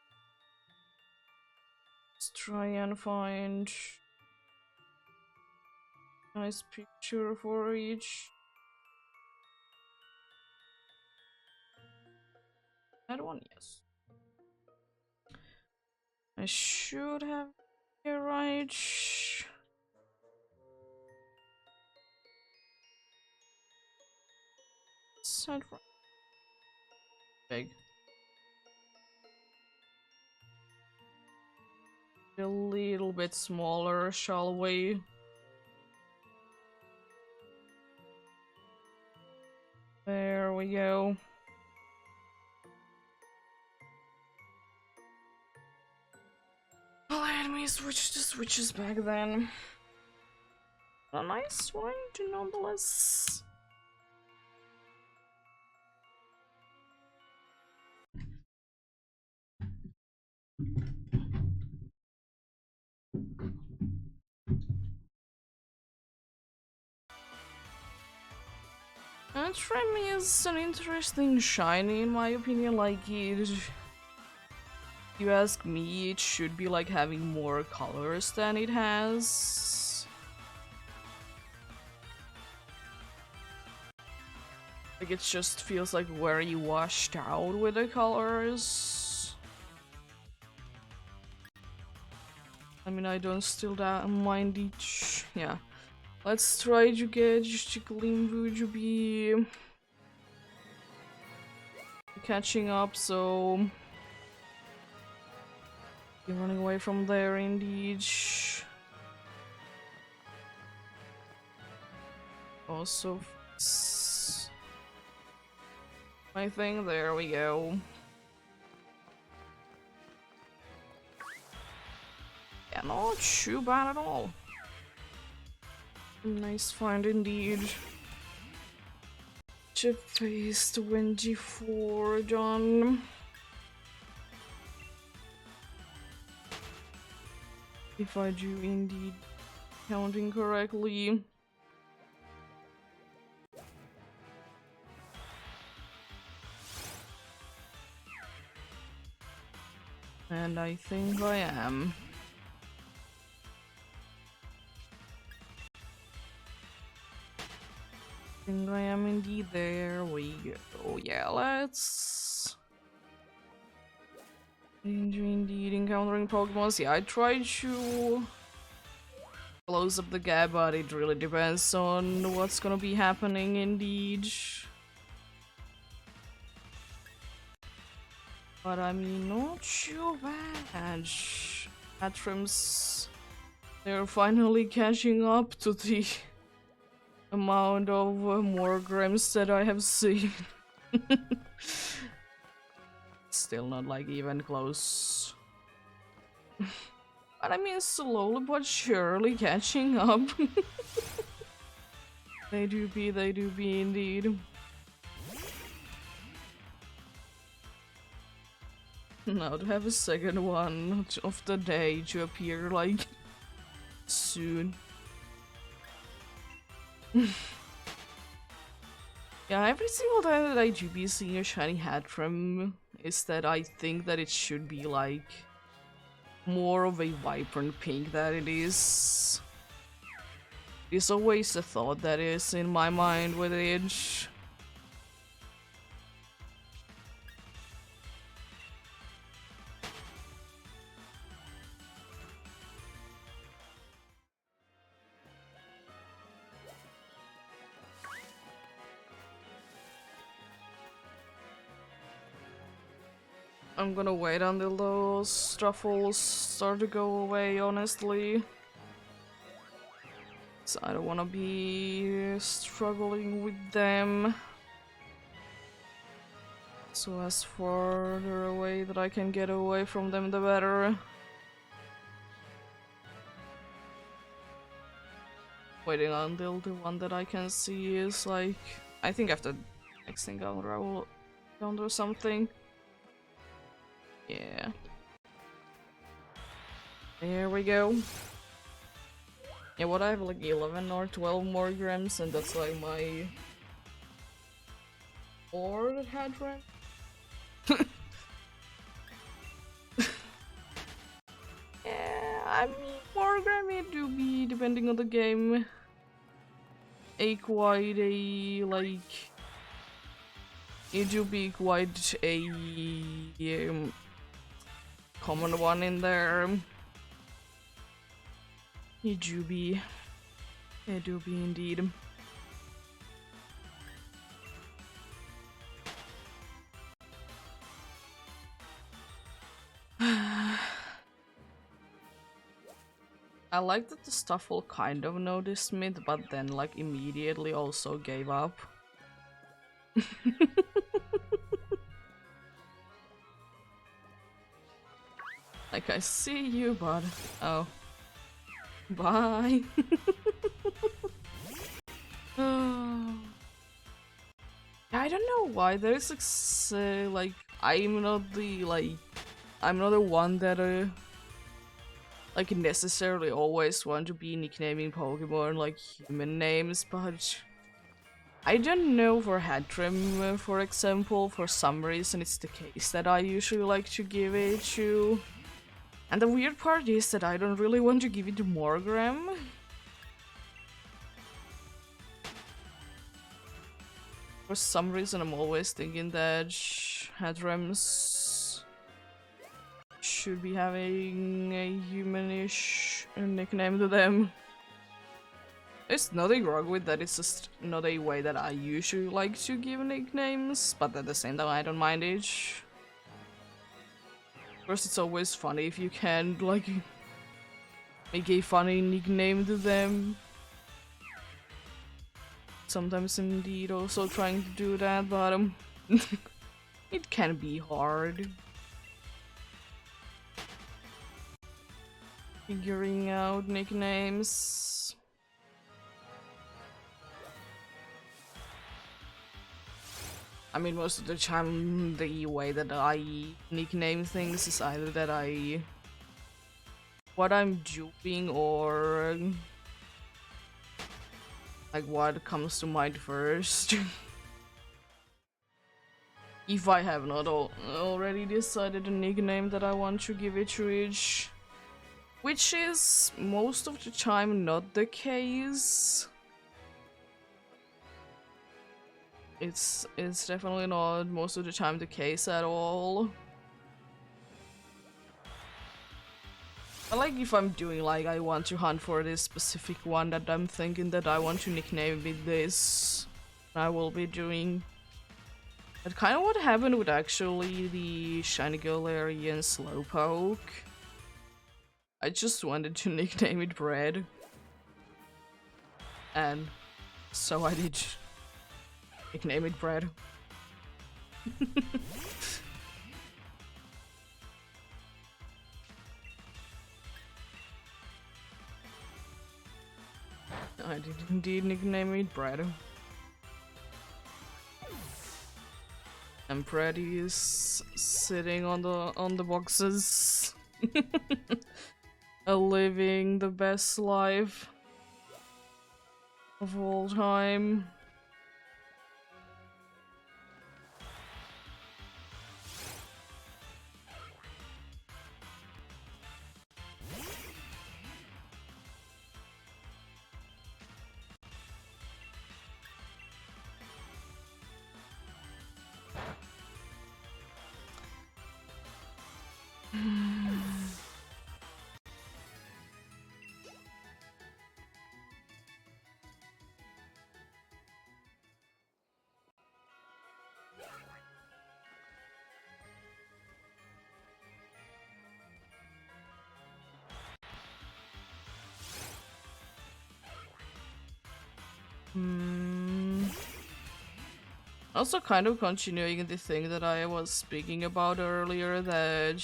Let's try and find nice picture for each. That one, yes. I should have it right. Set for big. A little bit smaller, shall we? There we go. Let me switch the switches back then. A nice one, nonetheless. Trim is an interesting shiny in my opinion. Like, if you ask me, it should be like having more colors than it has. Like, it just feels like very washed out with the colors. I mean, I don't still mind each. Yeah. Let's try to get Chicklimbu to be catching up, so you're running away from there indeed. Also, I think there we go. Yeah, not too bad at all. Nice find indeed. Chip phase 24 done. If I do indeed counting correctly. And I think I am. I think I am indeed. There we go. Yeah, let's... Indeed, encountering Pokemon. Yeah, I tried to close up the gap, but it really depends on what's gonna be happening indeed. But I mean, not too bad. Atrims, they're finally catching up to the amount of more grams that I have seen. Still not like even close. But I mean, slowly but surely catching up. They do be indeed. Now to have a second one of the day to appear like soon. Yeah, every single time that I do be seeing a shiny Hatrim is that I think that it should be like more of a vibrant pink than it is. It's always the thought that is in my mind with it. I'm gonna wait until those truffles start to go away, honestly. So I don't wanna be struggling with them. So as farther away that I can get away from them, the better. Waiting until the one that I can see is like... I think after next encounter I will encounter something. Yeah. There we go. Yeah, what I have like 11 or 12 more grams, and that's like my... 4 Hadron? Yeah, I mean, 4 gram it do be, depending on the game, a quite a, like... It do be quite a... common one in there. It do be indeed. I like that the Stuffle kind of noticed me, but then like immediately also gave up. Like, I see you, but oh. Bye. Oh. I don't know why there's like I'm not the one that like necessarily always want to be nicknaming Pokemon like human names, but I don't know, for Hatrim, for example, for some reason it's the case that I usually like to give it to. And the weird part is that I don't really want to give it to Morgram. For some reason I'm always thinking that Hatrims should be having a humanish nickname to them. There's nothing wrong with that, it's just not a way that I usually like to give nicknames, but at the same time I don't mind it. Of course, it's always funny if you can, like, make a funny nickname to them. Sometimes indeed also trying to do that, but it can be hard. Figuring out nicknames. I mean, most of the time the way that I nickname things is either that what I'm doing or like what comes to mind first. If I have not already decided a nickname that I want to give it to each. Which is most of the time not the case. It's definitely not most of the time the case at all. But like if I'm doing like I want to hunt for this specific one that I'm thinking that I want to nickname it this, I will be doing. That's kind of what happened with actually the Shiny Galarian Slowpoke. I just wanted to nickname it Bread. And so I did nickname it Bread. I did indeed nickname it Bread. And Bread is sitting on the boxes. Living the best life of all time. Also kind of continuing the thing that I was speaking about earlier, that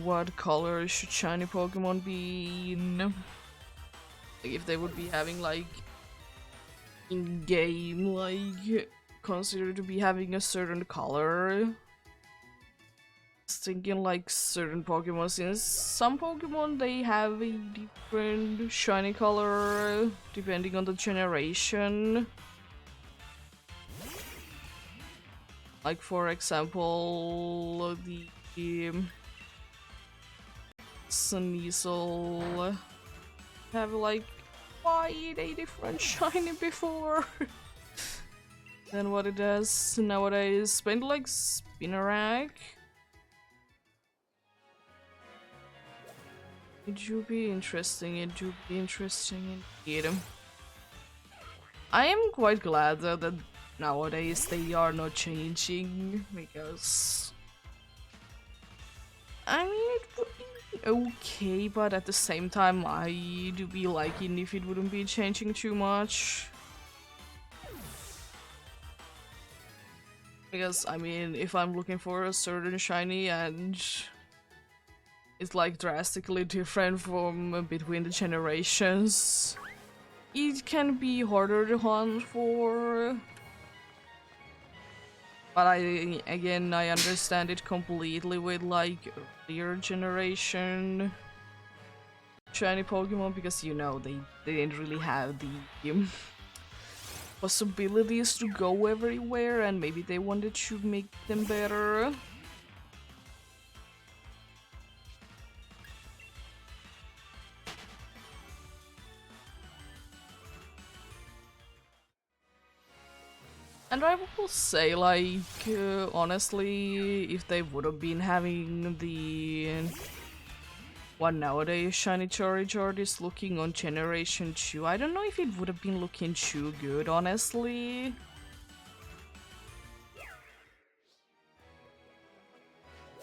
what color should shiny Pokemon be in? Like if they would be having like in-game like considered to be having a certain color. Thinking like certain Pokemon, since some Pokemon they have a different shiny color depending on the generation. Like for example, the Sneasel have like quite a different shiny before than what it does nowadays. Spend like Spinarak. It would be interesting, indeed. I am quite glad though that nowadays they are not changing, because I mean it would be okay, but at the same time I do be liking if it wouldn't be changing too much. Because I mean if I'm looking for a certain shiny and it's like drastically different from between the generations, it can be harder to hunt for. But I understand it completely with like earlier generation shiny Pokemon, because you know they didn't really have the possibilities to go everywhere, and maybe they wanted to make them better. And I will say, like, honestly, if they would have been having the one nowadays shiny Charizard is looking on Generation 2, I don't know if it would have been looking too good, honestly.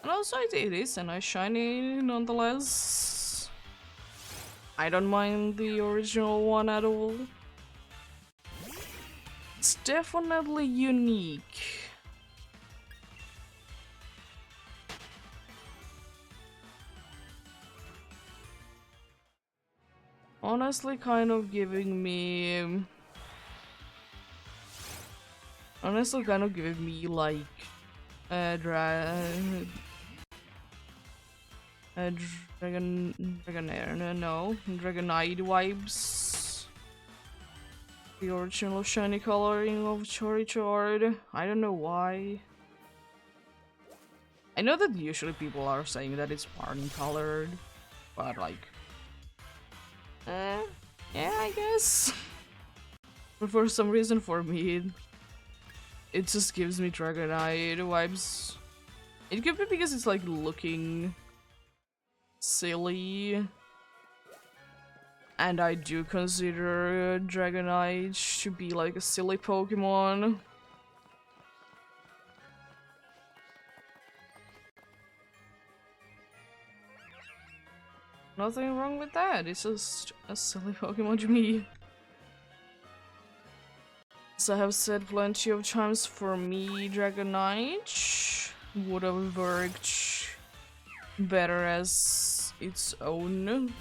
And also it is a nice shiny nonetheless. I don't mind the original one at all. It's definitely unique. Honestly, kind of giving me... like a Dragonair, no, Dragonite vibes. the original shiny coloring of Charizard. I don't know why. I know that usually people are saying that it's party colored, but like, yeah, I guess. But for some reason, for me, it just gives me Dragonite vibes. It could be because it's like looking silly, and I do consider Dragonite to be like a silly Pokemon. Nothing wrong with that, it's just a silly Pokemon to me. As I have said plenty of times, for me, Dragonite would have worked better as its own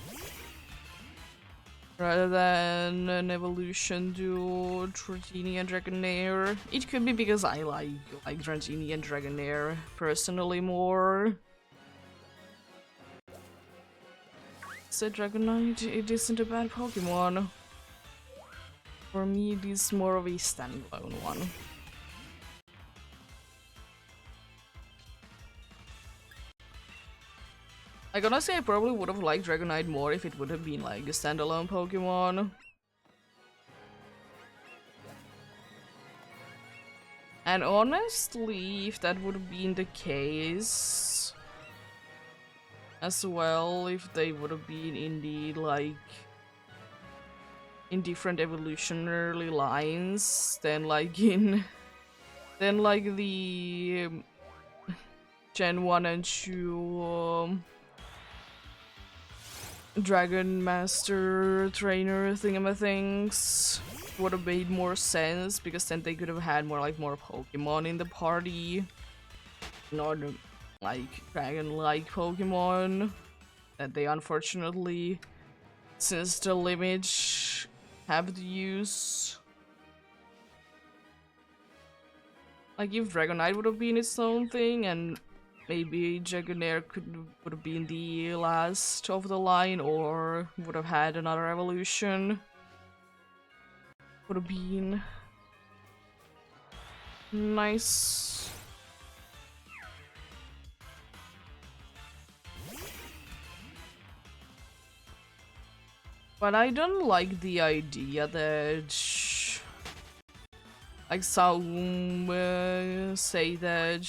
rather than an evolution to Dratini and Dragonair. It could be because I like Dratini and Dragonair personally more. Said Dragonite, it isn't a bad Pokemon. For me, it is more of a standalone one. Like, honestly, I probably would have liked Dragonite more if it would have been like a standalone Pokemon. And honestly, if that would have been the case as well, if they would have been indeed like in different evolutionary lines than like the Gen 1 and 2 Dragon Master Trainer thingamathings would have made more sense, because then they could have had more Pokemon in the party, not like dragon-like Pokemon that they unfortunately, since the limit, have to use. Like, if Dragonite would have been its own thing, and maybe Dragonair would have been the last of the line, or would have had another evolution, would have been nice. But I don't like the idea that, like, some say that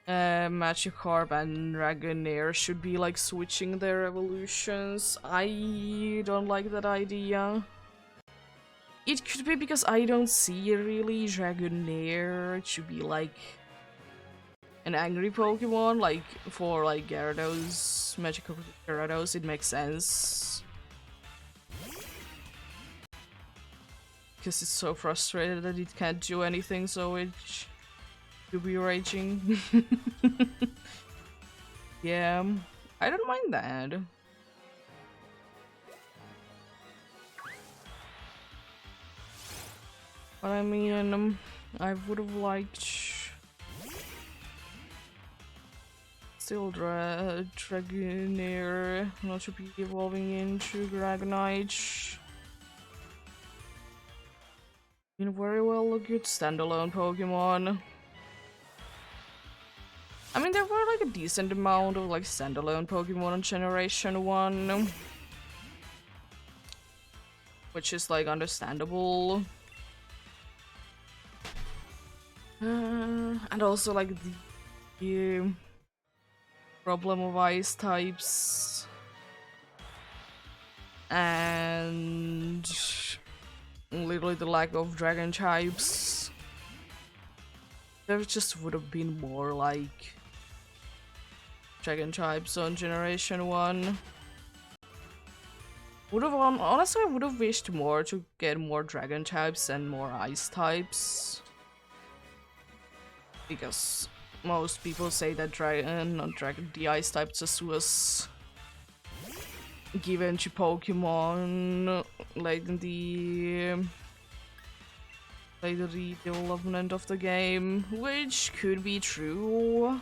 Magikarp and Dragonair should be like switching their evolutions. I don't like that idea. It could be because I don't see really Dragonair to be like an angry Pokemon. Like, for like Gyarados, Magikarp Gyarados, it makes sense. Because it's so frustrated that it can't do anything, so it should be raging. Yeah, I don't mind that. But I mean, I would have liked still Dragonair not to be evolving into Dragonite. Been very well a good standalone Pokemon. I mean, there were like a decent amount of like standalone Pokemon on Generation 1, which is like understandable. And also like the problem of ice types and literally the lack of dragon types. There just would have been more like dragon types on Generation 1. Would have honestly, I would have wished more to get more dragon types and more ice types, because most people say that the ice type just was given to Pokemon late in the development of the game, which could be true.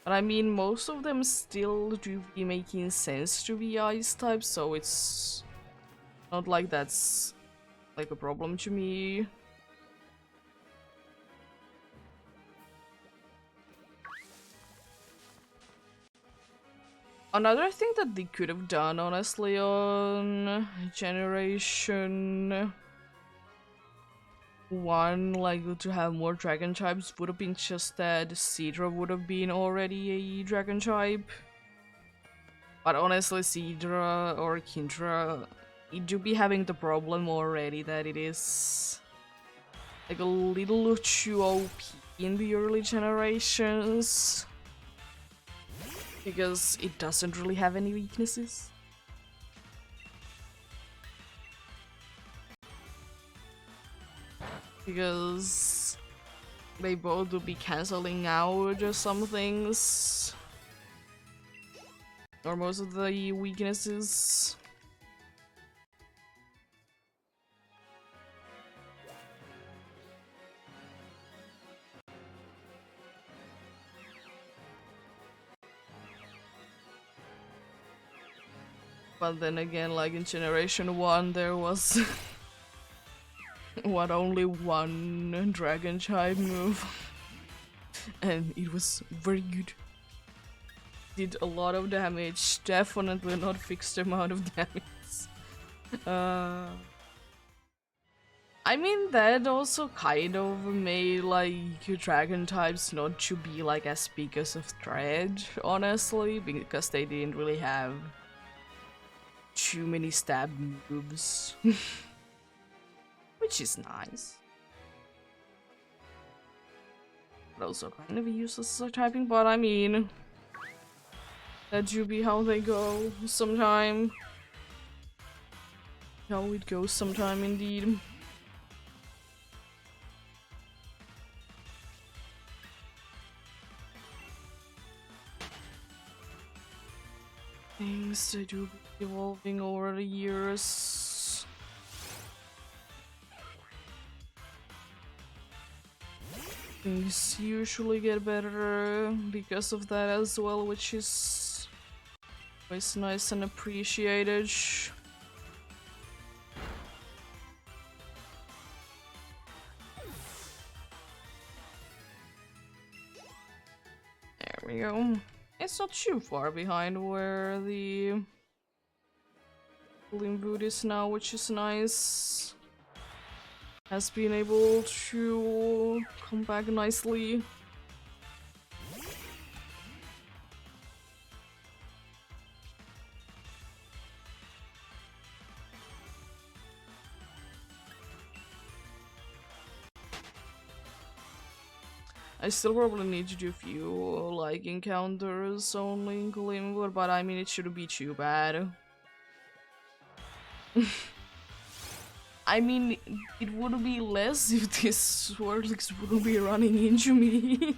But I mean, most of them still do be making sense to be ice types, so it's not like that's like a problem to me. Another thing that they could have done, honestly, on Generation 1, like to have more dragon types, would have been just that Seadra would have been already a dragon type. But honestly, Seadra or Kindra, it do be having the problem already that it is like a little too OP in the early generations. Because it doesn't really have any weaknesses. Because they both will be cancelling out some things. Or most of the weaknesses. But then again, like in Generation 1, there was what, only one dragon type move. And it was very good. Did a lot of damage, definitely not fixed amount of damage. I mean, that also kind of made like dragon types not to be like as big as a threat, honestly, because they didn't really have too many stab moves. Which is nice. But also kind of useless as a typing, but I mean, that do be how they go sometime. How it goes sometime indeed. Things they do be evolving over the years. Things usually get better because of that as well, which is always nice and appreciated. There we go. It's not too far behind where the Limboot is now, which is nice. Has been able to come back nicely. I still probably need to do a few like encounters only in Glimwood, but I mean it shouldn't be too bad. I mean, it would be less if this Swirlix wouldn't be running into me.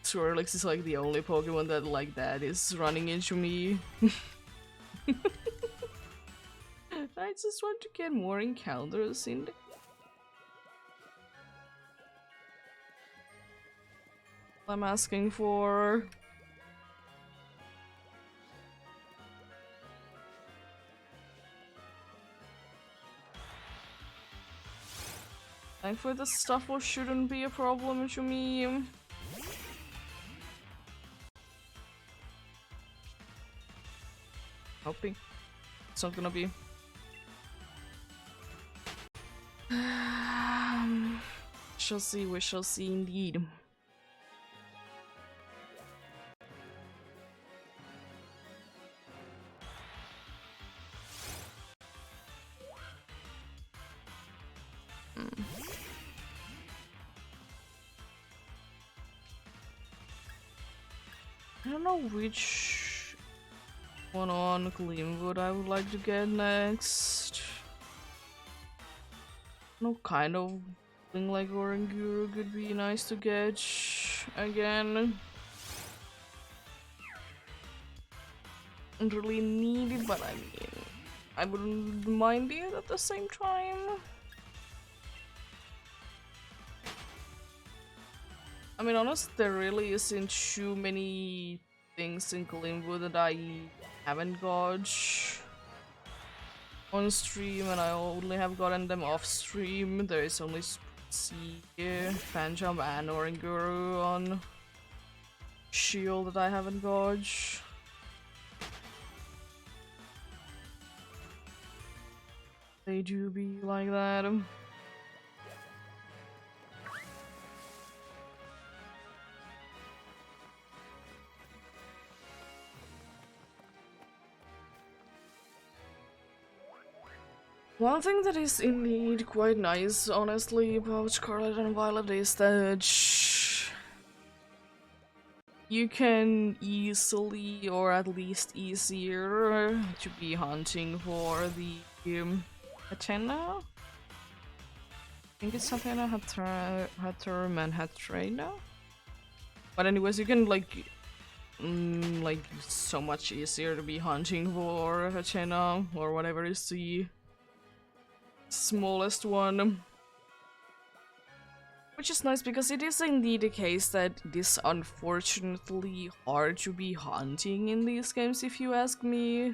Swirlix is like the only Pokemon that like that is running into me. I just want to get more encounters in the I'm asking for. Thankfully the Stuffle shouldn't be a problem to me. Hoping it's not gonna be. Shall see, we shall see indeed. I don't know which one on Gleamwood I would like to get next. No, kind of thing like Oranguru could be nice to get again. Don't really need it, but I mean, I wouldn't mind it at the same time. I'm mean, honestly, there really isn't too many things in Glimwood that I haven't got on stream, and I only have gotten them off stream. There is only Sea, Fanjump, and Oranguru on Shield that I haven't got. They do be like that. One thing that is indeed quite nice, honestly, about Scarlet and Violet is that you can easily, or at least easier, to be hunting for the Athena? I think it's Athena, Hathor, and Hatrena. But anyways, you can like so much easier to be hunting for Athena, or whatever is the smallest one. Which is nice because it is indeed the case that it is unfortunately hard to be hunting in these games, if you ask me.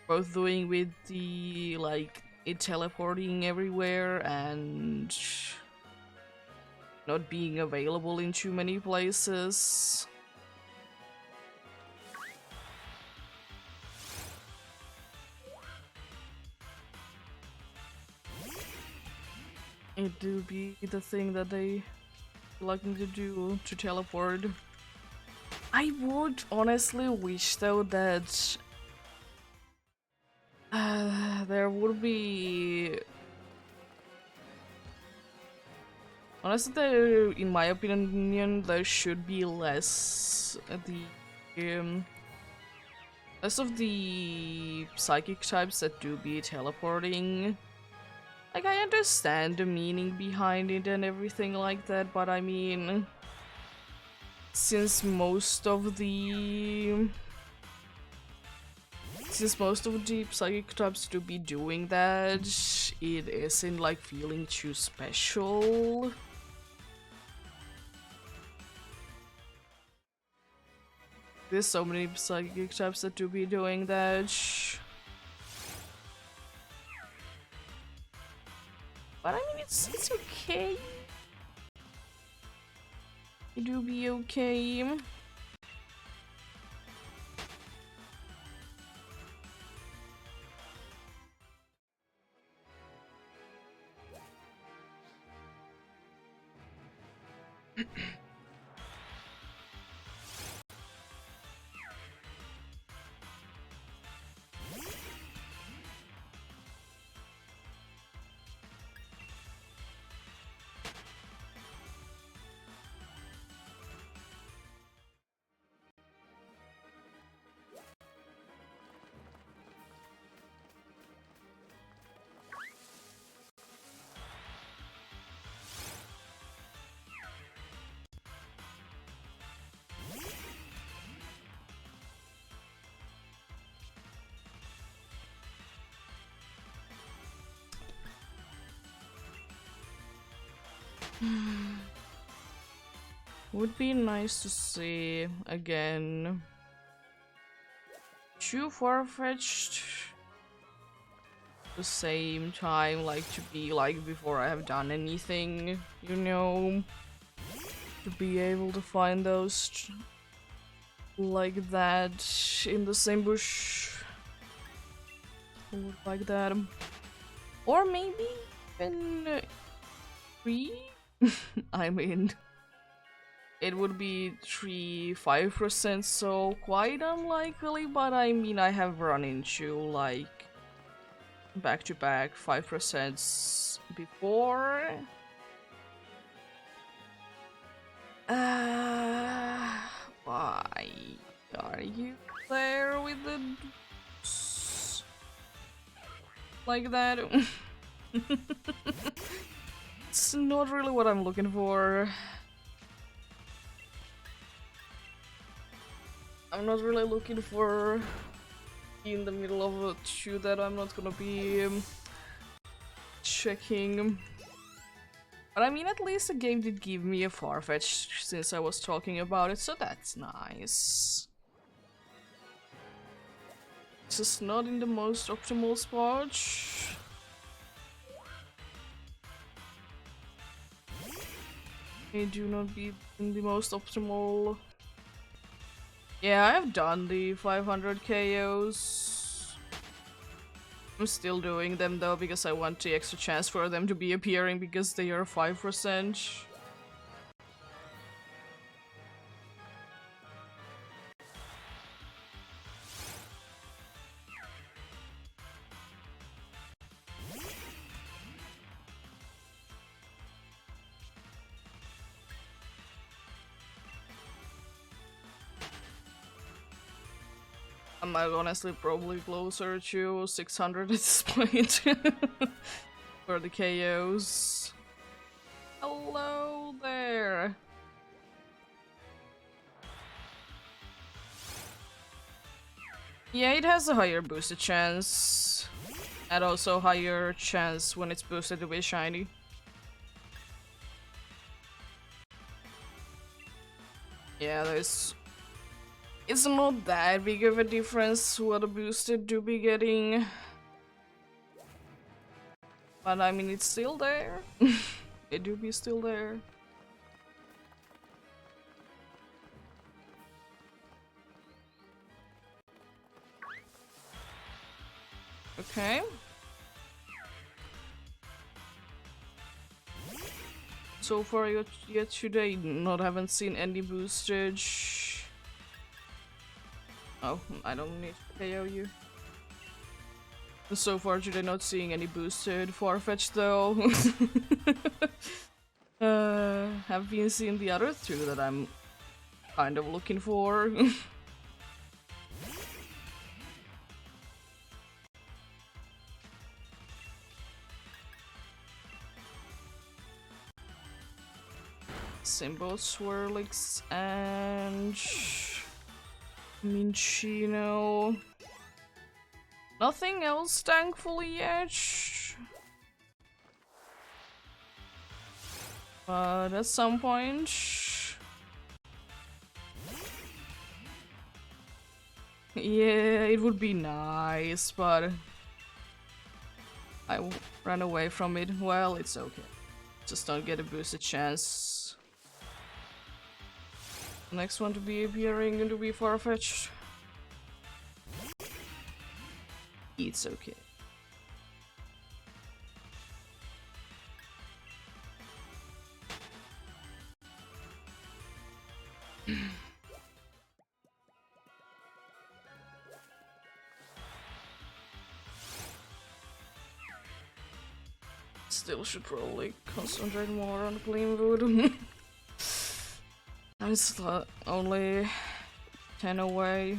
Both doing with the like it teleporting everywhere and not being available in too many places. It do be the thing that they like me to do to teleport. I would honestly wish though that there would be. Honestly, there, in my opinion, there should be less less of the psychic types that do be teleporting. Like, I understand the meaning behind it and everything like that, but I mean, since most of the psychic types do be doing that, it isn't like feeling too special. There's so many psychic types that do be doing that. But I mean, it's okay. It do be okay. Would be nice to see again. Too far-fetched. The same time, like to be like before I have done anything, you know, to be able to find those like that in the same bush. Like that, or maybe even 3. I mean, it would be 5%, so quite unlikely, but I mean, I have run into like back-to-back 5% before. Why are you there with the like that? It's not really what I'm looking for. I'm not really looking for in the middle of a shoot that I'm not gonna be checking. But I mean, at least the game did give me a Farfetch since I was talking about it, so that's nice. This is not in the most optimal spot. They do not be in the most optimal. Yeah, I have done the 500 KOs. I'm still doing them though because I want the extra chance for them to be appearing because they are 5%. I'm honestly probably closer to 600 at this point for the KOs. Hello there. Yeah, it has a higher boosted chance. And also higher chance when it's boosted to be shiny. Yeah, there's... It's not that big of a difference what a boosted do be getting. But I mean, it's still there. It do be still there. Okay. So far yet today, haven't seen any boostage. Oh, I don't need to KO you. So far today, not seeing any boosted Farfetch though. Have been seeing the other two that I'm kind of looking for. Simbo Swirlix and Minchino. Nothing else, thankfully, yet. But at some point... Yeah, it would be nice, but... I ran away from it. Well, it's okay. Just don't get a boosted chance. Next one to be appearing and to be far-fetched. It's okay. Still should probably concentrate more on Gleamwood. I'm still only 10 away.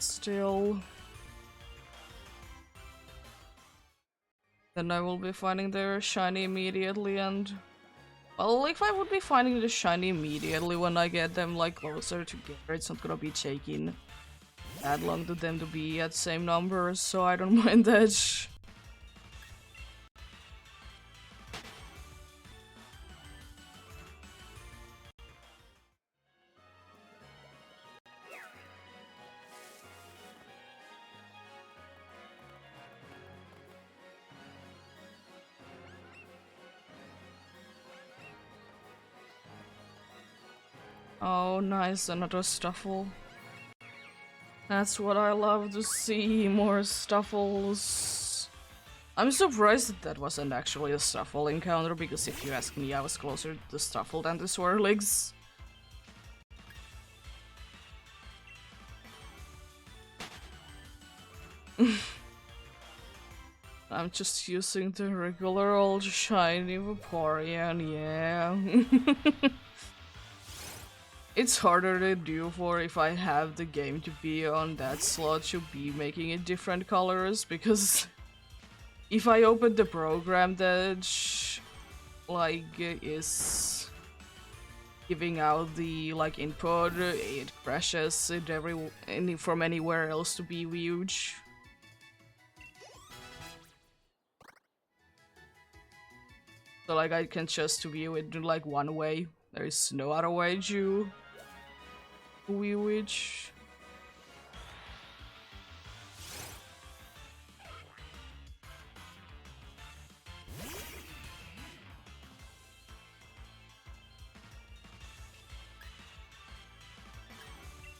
Still. Then I will be finding their shiny immediately and... Well, if I would be finding the shiny immediately when I get them like closer together, it's not gonna be taking that long to them to be at the same numbers, so I don't mind that. Oh, nice, another Stuffle. That's what I love to see, more Stuffles. I'm surprised that that wasn't actually a Stuffle encounter, because if you ask me, I was closer to Stuffle than to Swirlix. I'm just using the regular old shiny Vaporeon, yeah. It's harder to do for if I have the game to be on that slot to be making it different colors, because if I open the program that like is giving out the like input, it crashes it from anywhere else to be huge. So like I can just view it in like one way. There is no other way to view it.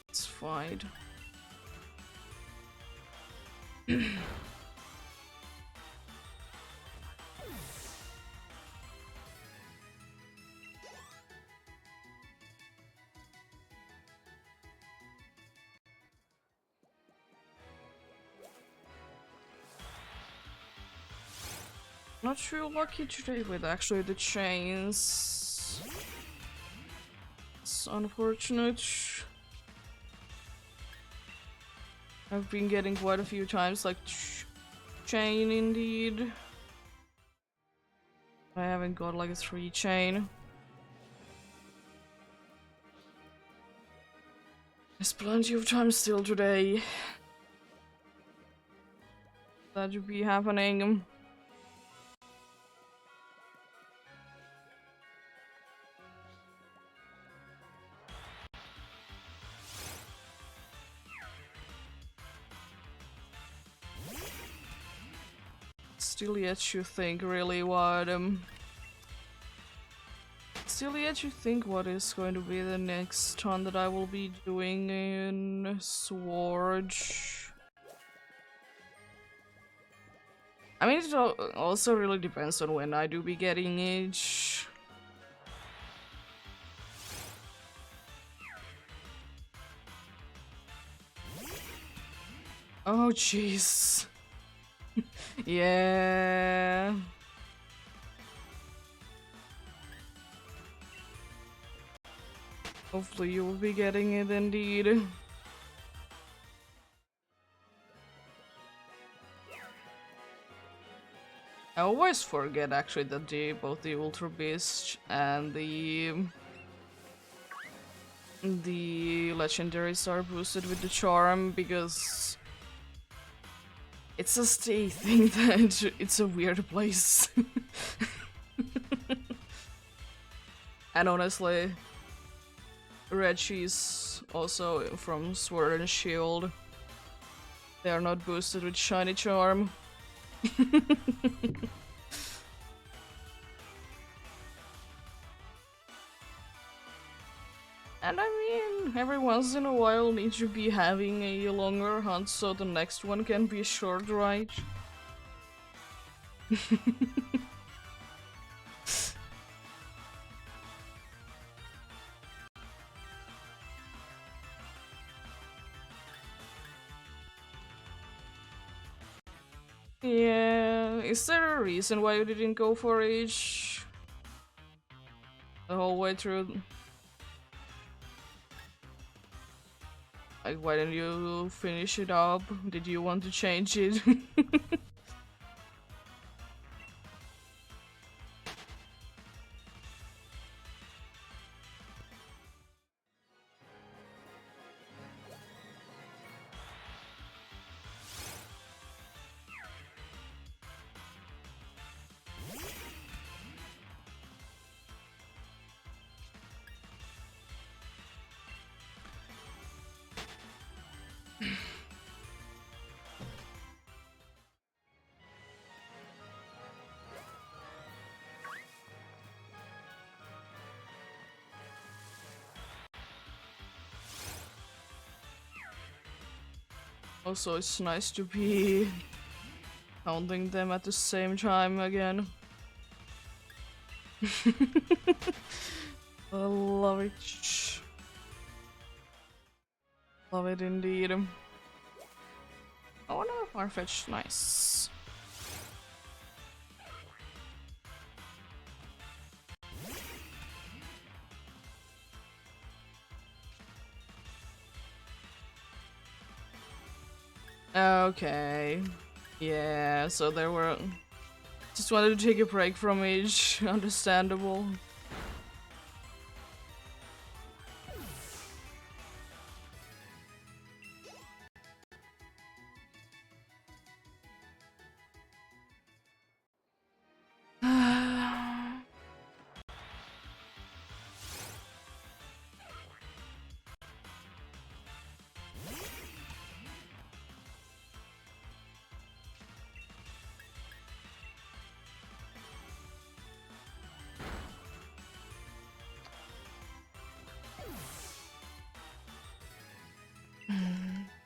It's fine. Not real lucky today with actually the chains. It's unfortunate. I've been getting quite a few times like chain indeed. I haven't got like a 3 chain. There's plenty of time still today. That would be happening. Still yet to think really what still yet to think what is going to be the next ton that I will be doing in Sword. I mean, it also really depends on when I do be getting it. Oh jeez. Yeah. Hopefully you will be getting it indeed. I always forget actually that both the Ultra Beast and the legendaries are boosted with the charm because it's just a thing that it's a weird place. And honestly, Reggie's also from Sword and Shield. They are not boosted with shiny charm. And I mean, every once in a while need to be having a longer hunt so the next one can be short, right? Yeah, is there a reason why you didn't go for each the whole way through? Like, why didn't you finish it up? Did you want to change it? Also, it's nice to be counting them at the same time again. I love it. Love it indeed. Oh, another Farfetch, nice. Okay. Yeah, so there were... Just wanted to take a break from each. Understandable.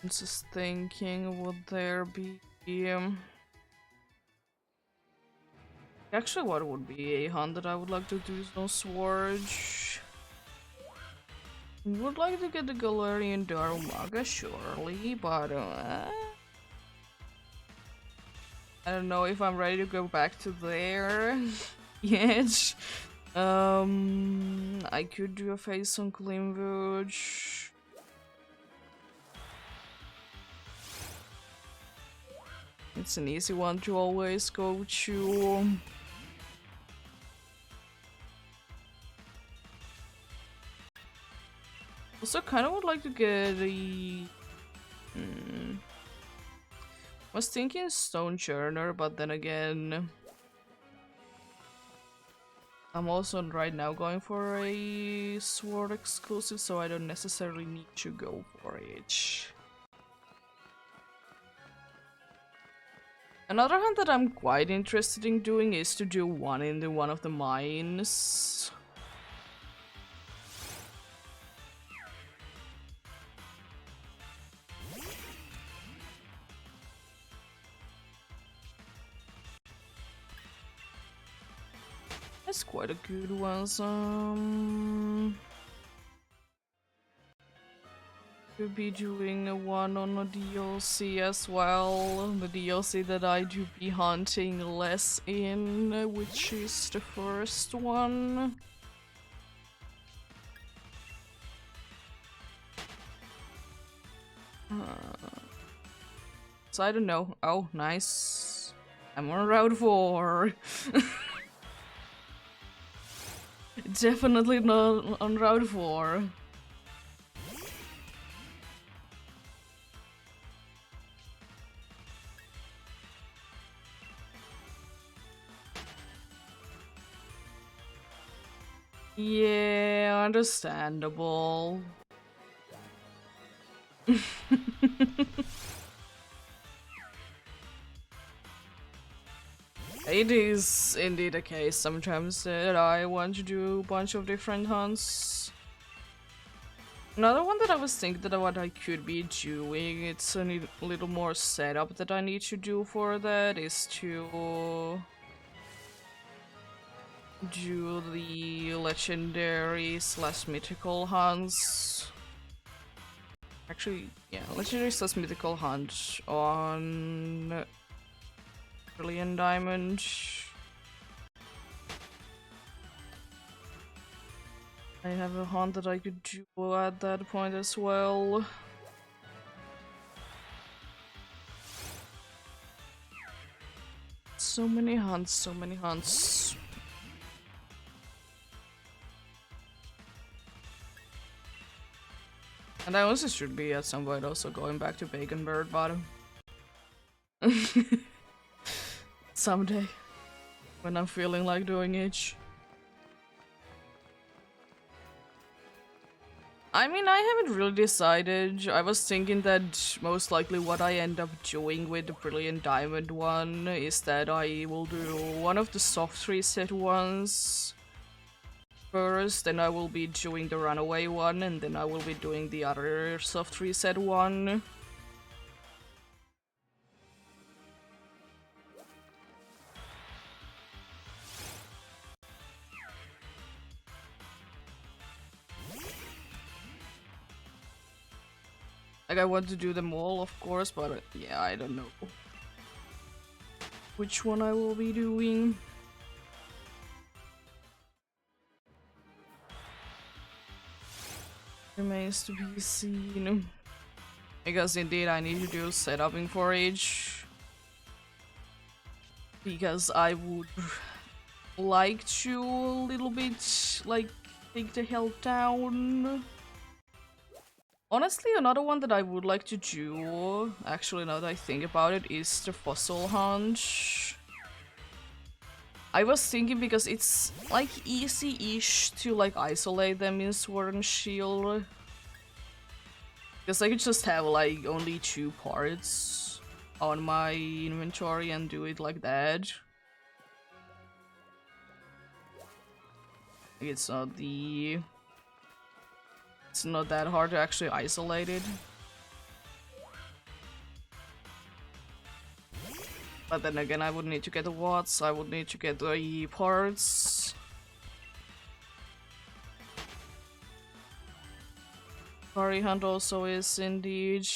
I'm just thinking, would there be... Actually, what would be a hunt that I would like to do some Sworge? Would like to get the Galarian Darumaka, surely, but I don't know if I'm ready to go back to there yet. I could do a face on Glimwood. It's an easy one to always go to. Also, kind of would like to get a. Was thinking Stone Churner, but then again, I'm also right now going for a Sword exclusive, so I don't necessarily need to go for it. Another hunt that I'm quite interested in doing is to do one in one of the mines. That's quite a good one. Could be doing a one on a DLC as well. The DLC that I do be hunting less in, which is the first one. So I don't know. Oh, nice. I'm on Route 4. Definitely not on Route 4. Yeah, understandable. It is indeed a case sometimes that I want to do a bunch of different hunts. Another one that I was thinking that what I could be doing, it's a little more setup that I need to do for that, is to do the legendary / mythical hunts. Actually, yeah, legendary / mythical hunt on Brilliant Diamond. I have a hunt that I could do at that point as well. So many hunts, so many hunts. And I also should be at some point also going back to Bacon Bird Bottom. Someday. When I'm feeling like doing it. I mean, I haven't really decided. I was thinking that most likely what I end up doing with the Brilliant Diamond one is that I will do one of the soft reset ones first, then I will be doing the runaway one, and then I will be doing the other soft reset one. Like, I want to do them all, of course, but yeah, I don't know which one I will be doing. Remains to be seen. Because indeed I need to do setuping for each. Because I would like to a little bit, like, take the health down. Honestly, another one that I would like to do, actually now that I think about it, is the fossil hunt. I was thinking because it's like easy-ish to like isolate them in Sword and Shield. Because I could just have like only 2 parts on my inventory and do it like that. It's not that hard to actually isolate it. But then again, I would need to get the watts, I would need to get the parts. Curry Hunt also is indeed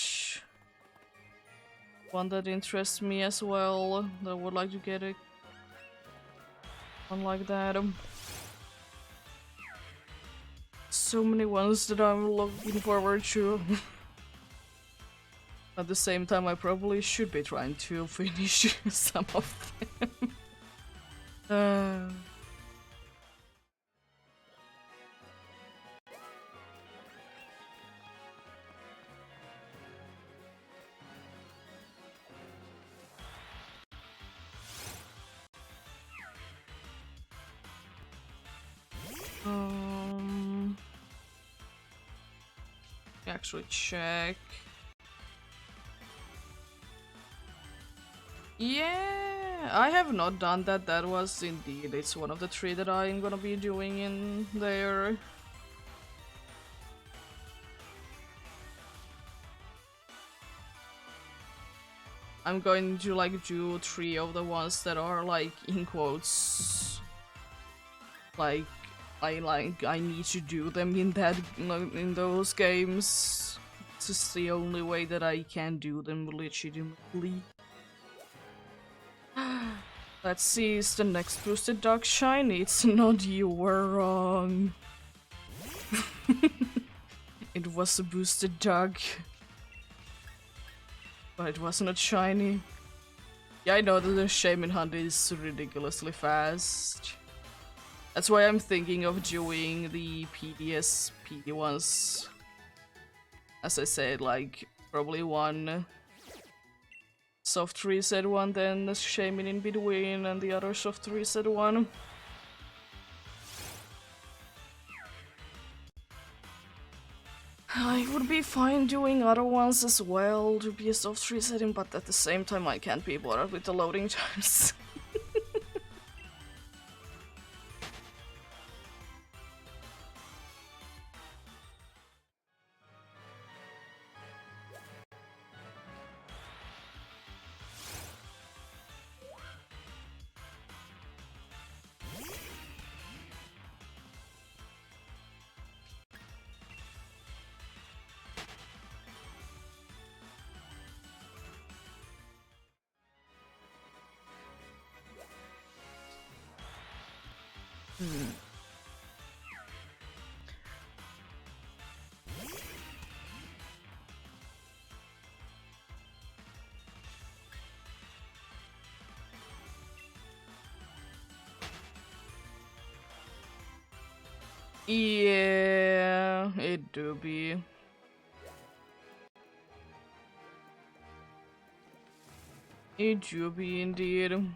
one that interests me as well. I would like to get it one like that. So many ones that I'm looking forward to. At the same time, I probably should be trying to finish some of them. Actually check. Yeah, I have not done that. That was indeed, it's one of the 3 that I'm gonna be doing in there. I'm going to like do 3 of the ones that are like in quotes. Like I need to do them in that in those games. It's just the only way that I can do them legitimately. Let's see, is the next boosted dog shiny? It's not, you were wrong. It was a boosted dog. But it was not shiny. Yeah, I know that the Shaman Hunt is ridiculously fast. That's why I'm thinking of doing the PDS PD ones. As I said, like, probably one soft reset one, then the Shaman in between, and the other soft reset one. I would be fine doing other ones as well to be a soft resetting, but at the same time I can't be bothered with the loading times. Yeah, it do be. It do be indeed.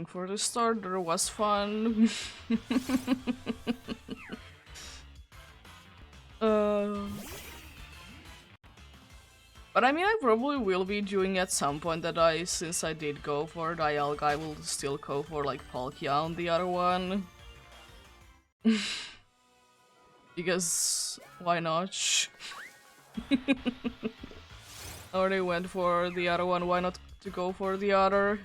For the starter was fun. But I mean, I probably will be doing at some point that since I did go for Dialga, I will still go for like Palkia on the other one. Because why not? I already went for the other one, why not to go for the other?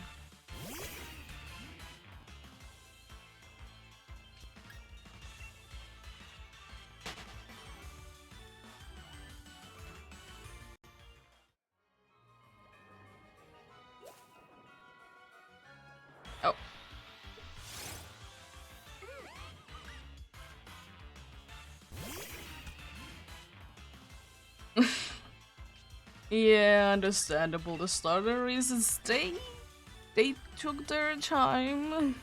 Oh. Yeah, understandable. The starter reasons, they took their time.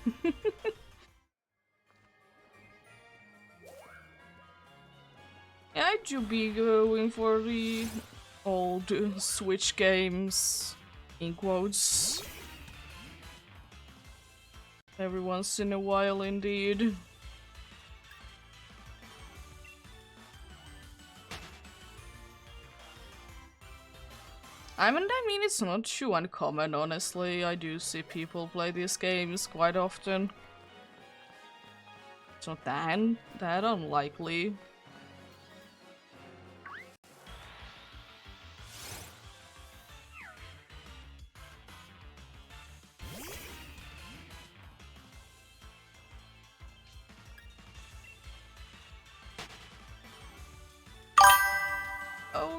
Yeah, I do be going for the old Switch games, in quotes. Every once in a while, indeed. I mean, it's not too uncommon, honestly. I do see people play these games quite often. It's not that unlikely.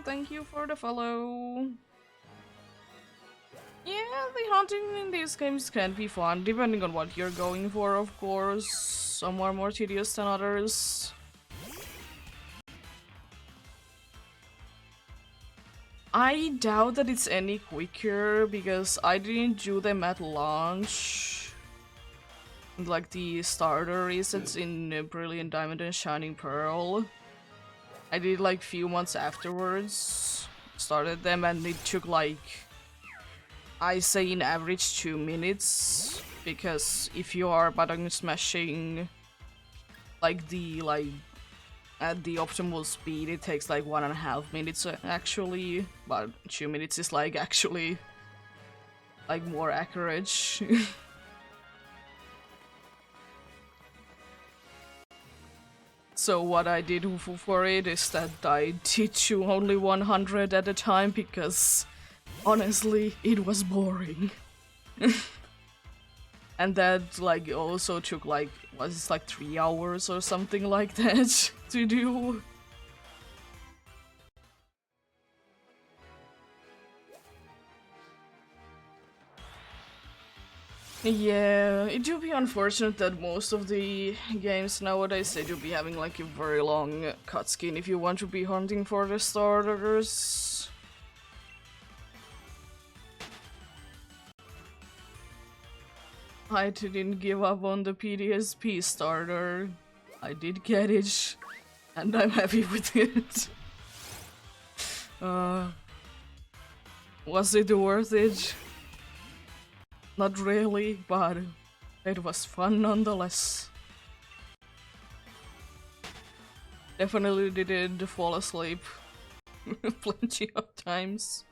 thank you for the follow. Yeah, the hunting in these games can be fun, depending on what you're going for, of course. Some are more tedious than others. I doubt that it's any quicker, because I didn't do them at launch. Like the starter resets in Brilliant Diamond and Shining Pearl. I did like few months afterwards. Started them and it took like, I say in average 2 minutes, because if you are button smashing like at the optimal speed, it takes like 1.5 minutes actually, but 2 minutes is like actually like more accurate. So what I did for it is that I did do only 100 at a time, because honestly it was boring. And that like also took like, was it like 3 hours or something like that to do. Yeah, it do be unfortunate that most of the games nowadays, they do be having like a very long cutscene if you want to be hunting for the starters. I didn't give up on the PDSP starter. I did get it, and I'm happy with it. Was it worth it? Not really, but it was fun nonetheless. Definitely did fall asleep plenty of times.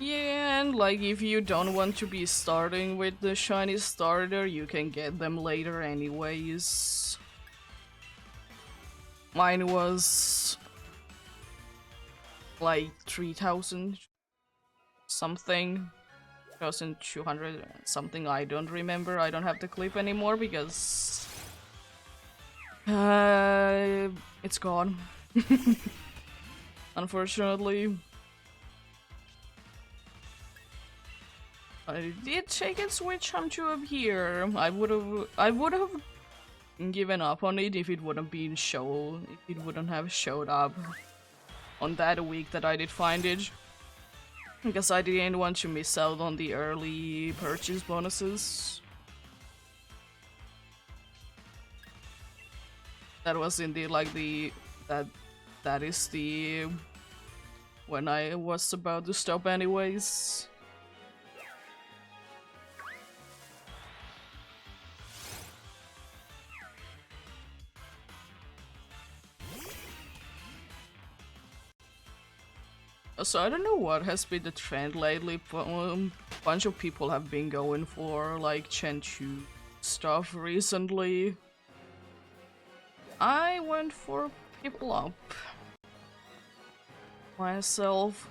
Yeah, and like if you don't want to be starting with the shiny starter, you can get them later anyways. Mine was like 3,000 something, 1,200 something, I don't remember. I don't have the clip anymore because it's gone. Unfortunately. I did take and switch onto up here. I would have given up on it if it wouldn't have showed up on that week that I did find it. Because I didn't want to miss out on the early purchase bonuses. That was indeed like that is the when I was about to stop anyways. So I don't know what has been the trend lately, but bunch of people have been going for like Gen 2 stuff recently. I went for People Up myself.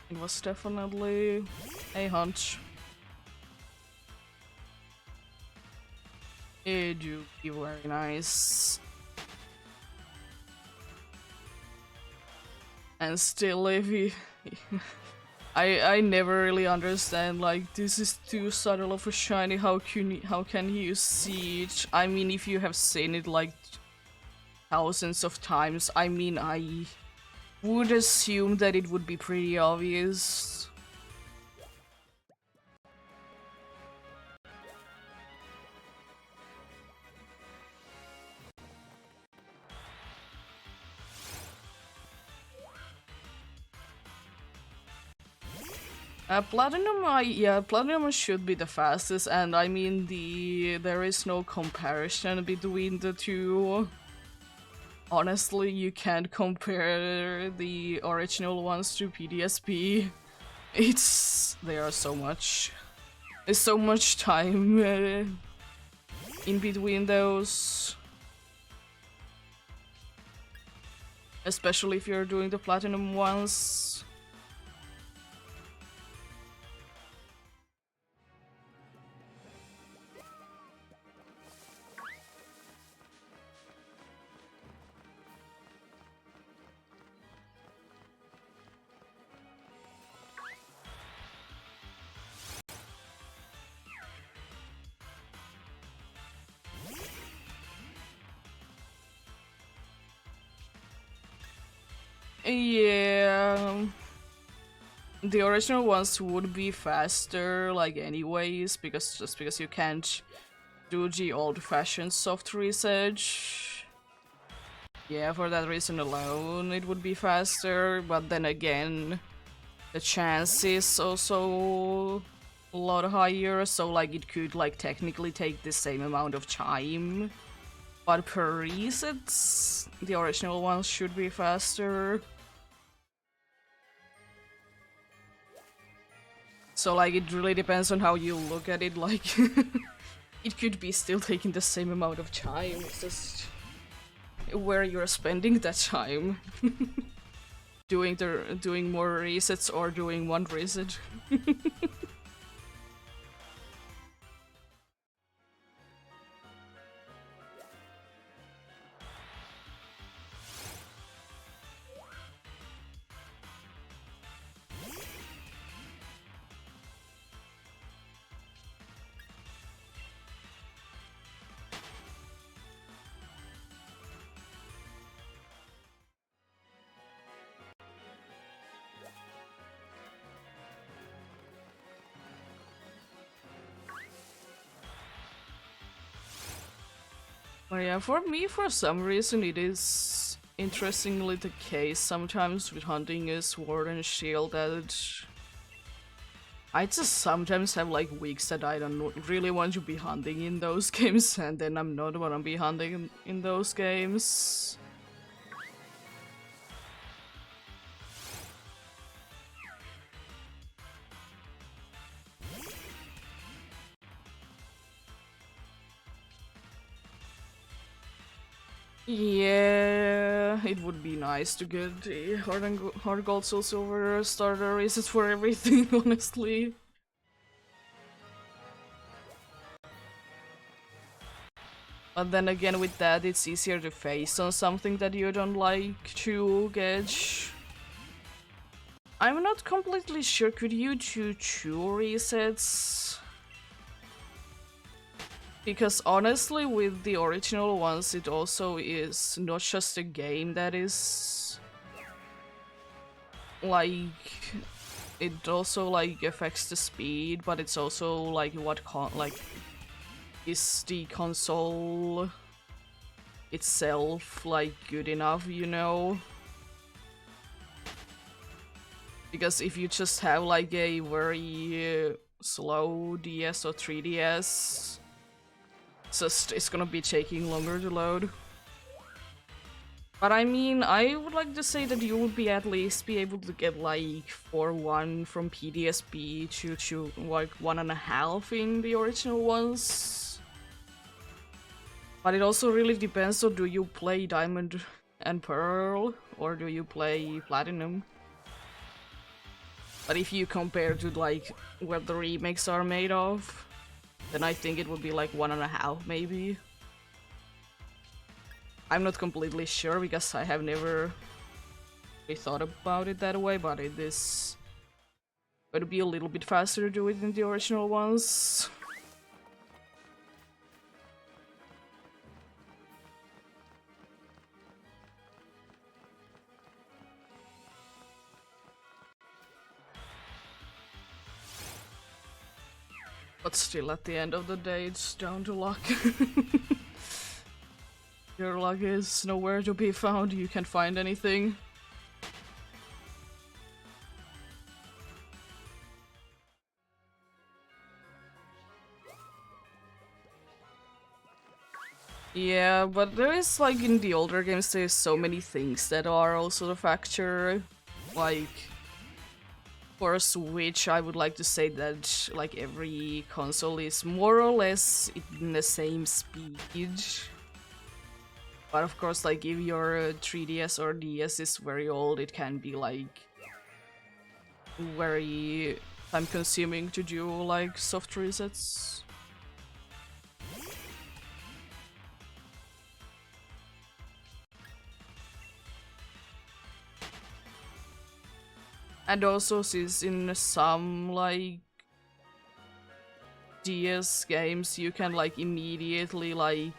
It was definitely a hunch. It do be very nice. And still, if you... I never really understand, like, this is too subtle of a shiny, how can you see it? I mean, if you have seen it, like, thousands of times, I mean, I would assume that it would be pretty obvious. Platinum, yeah, Platinum should be the fastest, and I mean there is no comparison between the two. Honestly, you can't compare the original ones to PDSP. There are so much. There's so much time in between those. Especially if you're doing the Platinum ones. Yeah. The original ones would be faster, like anyways, because you can't do the old-fashioned soft reset. Yeah, for that reason alone, it would be faster. But then again, the chance is also a lot higher, so like it could like technically take the same amount of time. But per resets, the original ones should be faster. So like it really depends on how you look at it, like it could be still taking the same amount of time, it's just where you're spending that time. doing more resets or doing one reset. But yeah, for me, for some reason, it is interestingly the case sometimes with hunting a sword and shield that I just sometimes have like weeks that I don't really want to be hunting in those games, and then I'm not gonna be hunting in those games. Yeah, it would be nice to get the hard gold, soul silver starter races for everything, honestly. But then again, with that, it's easier to face on something that you don't like to get. I'm not completely sure. Could you do 2 resets? Because honestly, with the original ones, it also is not just a game that is like it also like affects the speed, but it's also like is the console itself like good enough, you know? Because if you just have like a very slow DS or 3DS, it's gonna be taking longer to load. But I mean, I would like to say that you would be at least be able to get like 4-1 from PDSP to like 1.5 in the original ones. But it also really depends on do you play Diamond and Pearl or do you play Platinum. But if you compare to like what the remakes are made of, then I think it would be like 1.5 maybe. I'm not completely sure because I have never really thought about it that way, but it is going to be a little bit faster to do it than the original ones. But still, at the end of the day, it's down to luck. Your luck is nowhere to be found, you can't find anything. Yeah, but there is like in the older games there's so many things that are also the factor. Like for a Switch, I would like to say that like every console is more or less in the same speed. But of course, like if your 3DS or DS is very old, it can be like very time consuming to do like soft resets. And also since in some like DS games you can like immediately like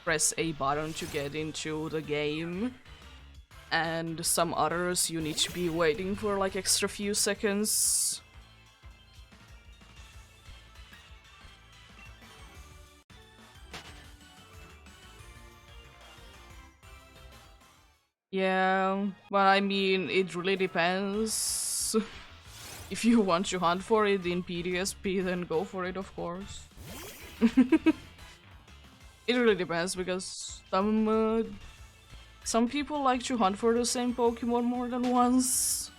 press a button to get into the game, and some others you need to be waiting for like extra few seconds. Yeah, but I mean, it really depends. If you want to hunt for it in PDSP, then go for it, of course. It really depends because some people like to hunt for the same Pokemon more than once.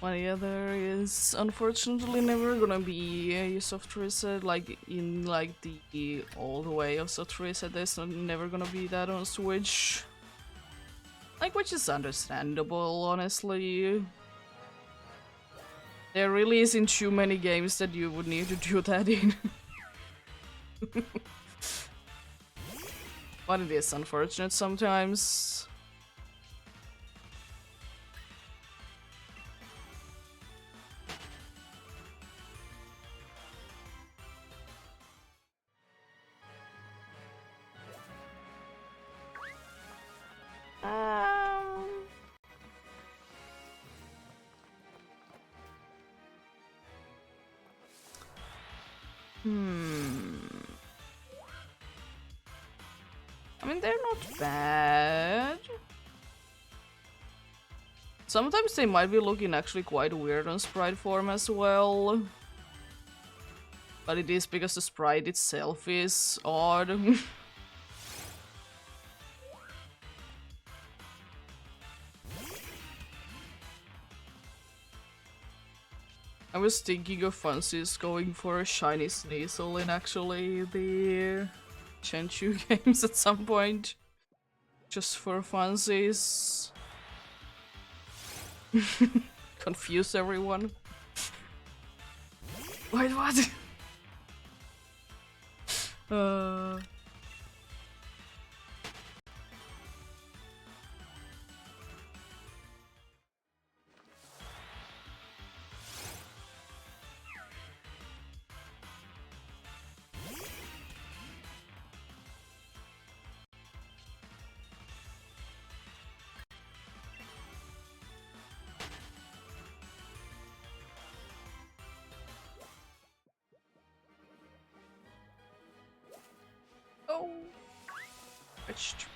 My other is unfortunately never gonna be a soft reset, like in like the old way of soft reset. There's never gonna be that on Switch. Like, which is understandable, honestly. There really isn't too many games that you would need to do that in. But it is unfortunate sometimes. Um, hmm. I mean, they're not bad. Sometimes they might be looking actually quite weird on sprite form as well. But it is because the sprite itself is odd. I was thinking of Fancy's going for a shiny Sneasel in actually the Chenchu games at some point. Just for funsies. Confuse everyone. Wait, what? uh... Oh. Fetched.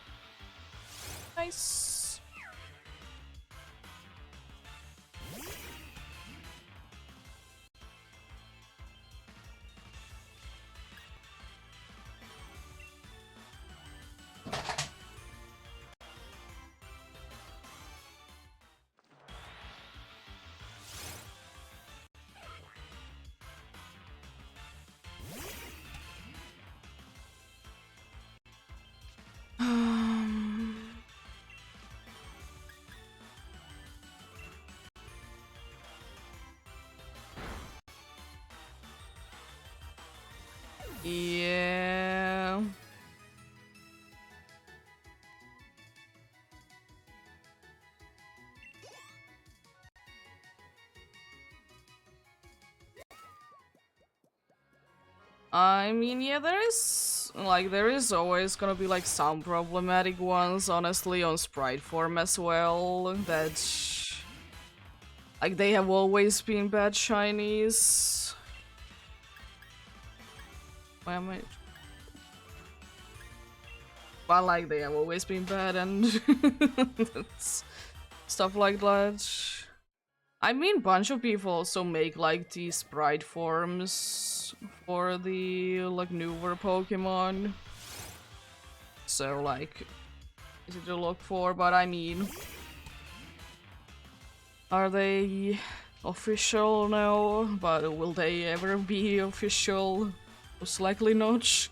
Nice. Yeah. I mean, yeah, there is like there is always gonna be like some problematic ones, honestly, on sprite form as well. That like they have always been bad shinies. Why am I? Well, like they have always been bad and stuff like that. I mean, bunch of people also make like the sprite forms for the like newer Pokemon. So like, easy to look for, but I mean, are they official now? But will they ever be official? Most likely not.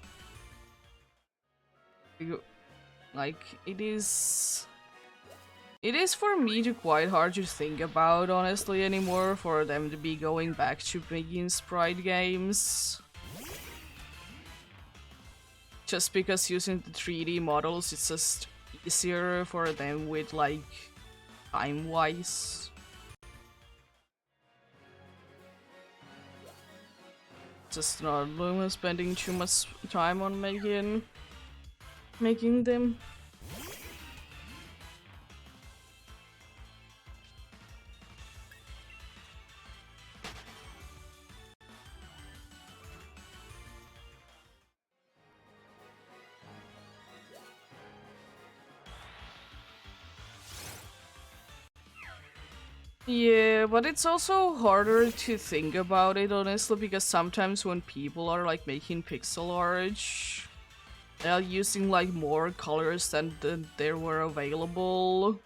Like, it is for me to quite hard to think about, honestly, anymore, for them to be going back to making sprite games. Just because using the 3D models, it's just easier for them with, like, time-wise. Just not spending too much time on making them. Yeah, but it's also harder to think about it, honestly, because sometimes when people are like making pixel art, they're using like more colors than there were available.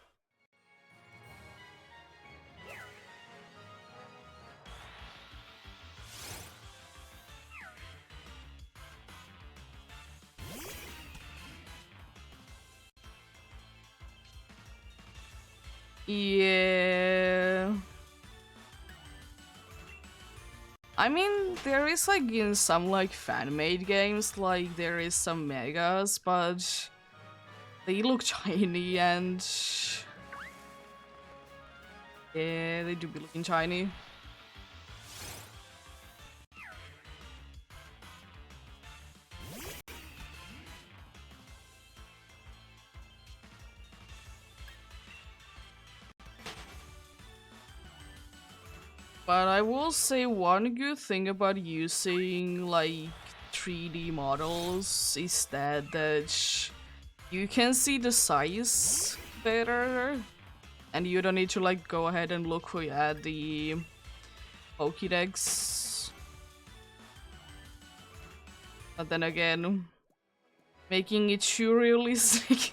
Yeah. I mean, there is like in some like fan-made games, like there is some megas, but they look tiny and yeah, they do be looking tiny. But I will say one good thing about using like 3D models is that you can see the size better, and you don't need to like go ahead and look for the Pokédex. But then again, making it too realistic.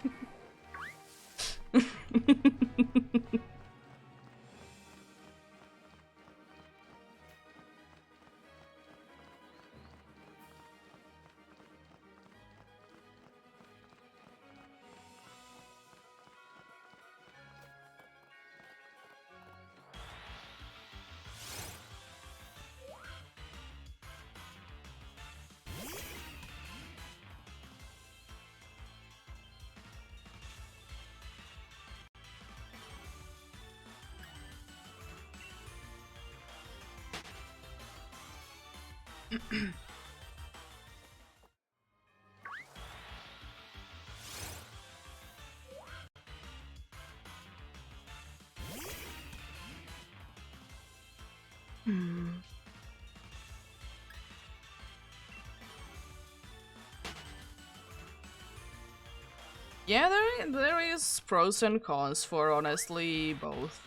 Yeah, there is pros and cons for honestly both.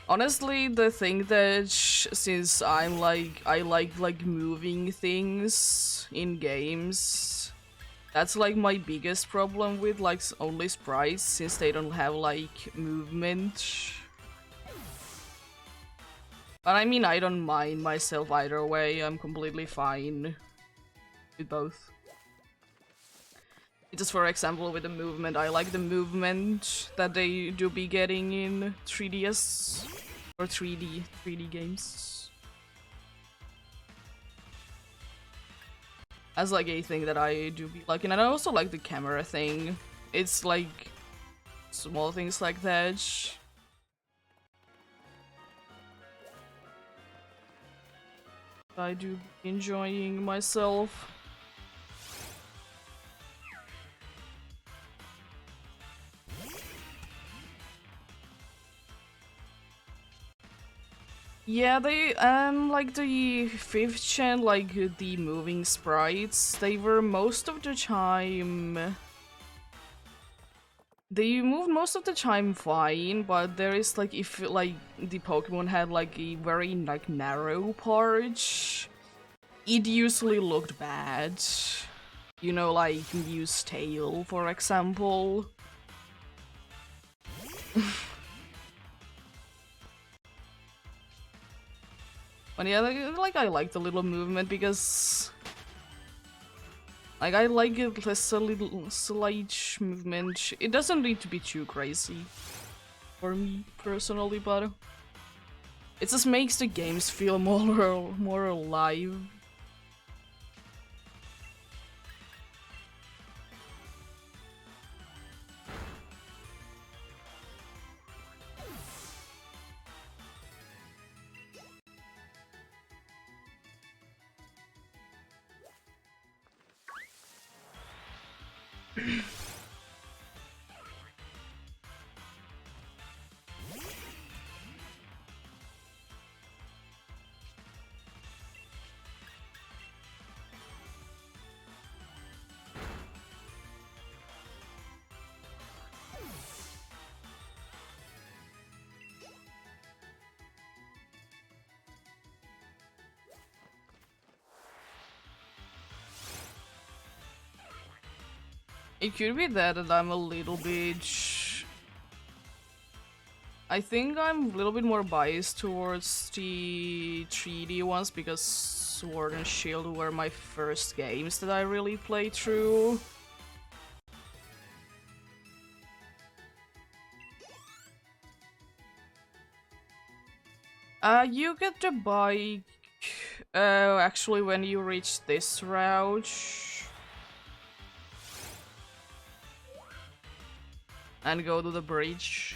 Honestly, the thing that since I like moving things in games, that's like my biggest problem with like only sprites, since they don't have like movement. But I mean, I don't mind myself either way. I'm completely fine with both. Just for example, with the movement, I like the movement that they do be getting in 3DS or 3D games. As like a thing that I do be liking, and I also like the camera thing. It's like small things like that. I do be enjoying myself. Yeah, they like the 5th gen, like the moving sprites, they were most of the time. They moved most of the time fine, but there is like if like the Pokemon had like a very like narrow part, it usually looked bad. You know, like Mew's tail, for example. But yeah, like I like the little movement because like I like it as a little slight movement. It doesn't need to be too crazy for me personally, but it just makes the games feel more alive. It could be that I'm a little bit. I think I'm a little bit more biased towards the 3D ones because Sword and Shield were my first games that I really played through. You get the bike actually when you reach this route. And go to the bridge.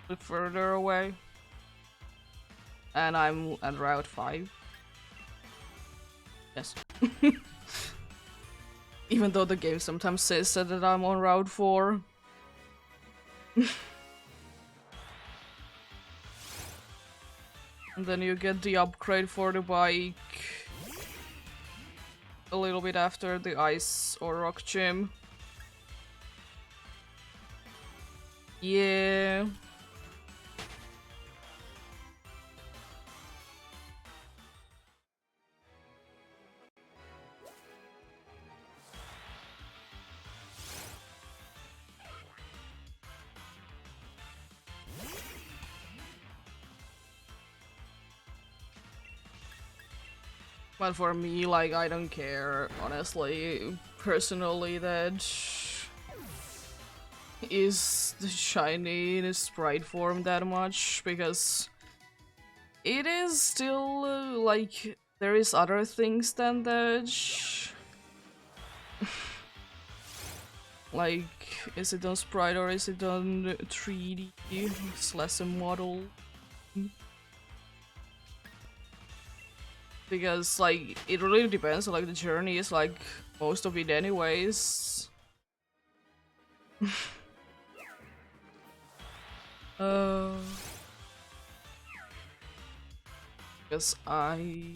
A bit further away. And I'm at Route 5. Yes. Even though the game sometimes says that I'm on Route 4. And then you get the upgrade for the bike a little bit after the ice or rock gym. Yeah. But for me, like, I don't care, honestly, personally, that is the shiny in its sprite form that much, because it is still, like, there is other things than that. Like, is it on sprite or is it on 3D slash a model? Because like it really depends on like the journey is like most of it anyways. uh because I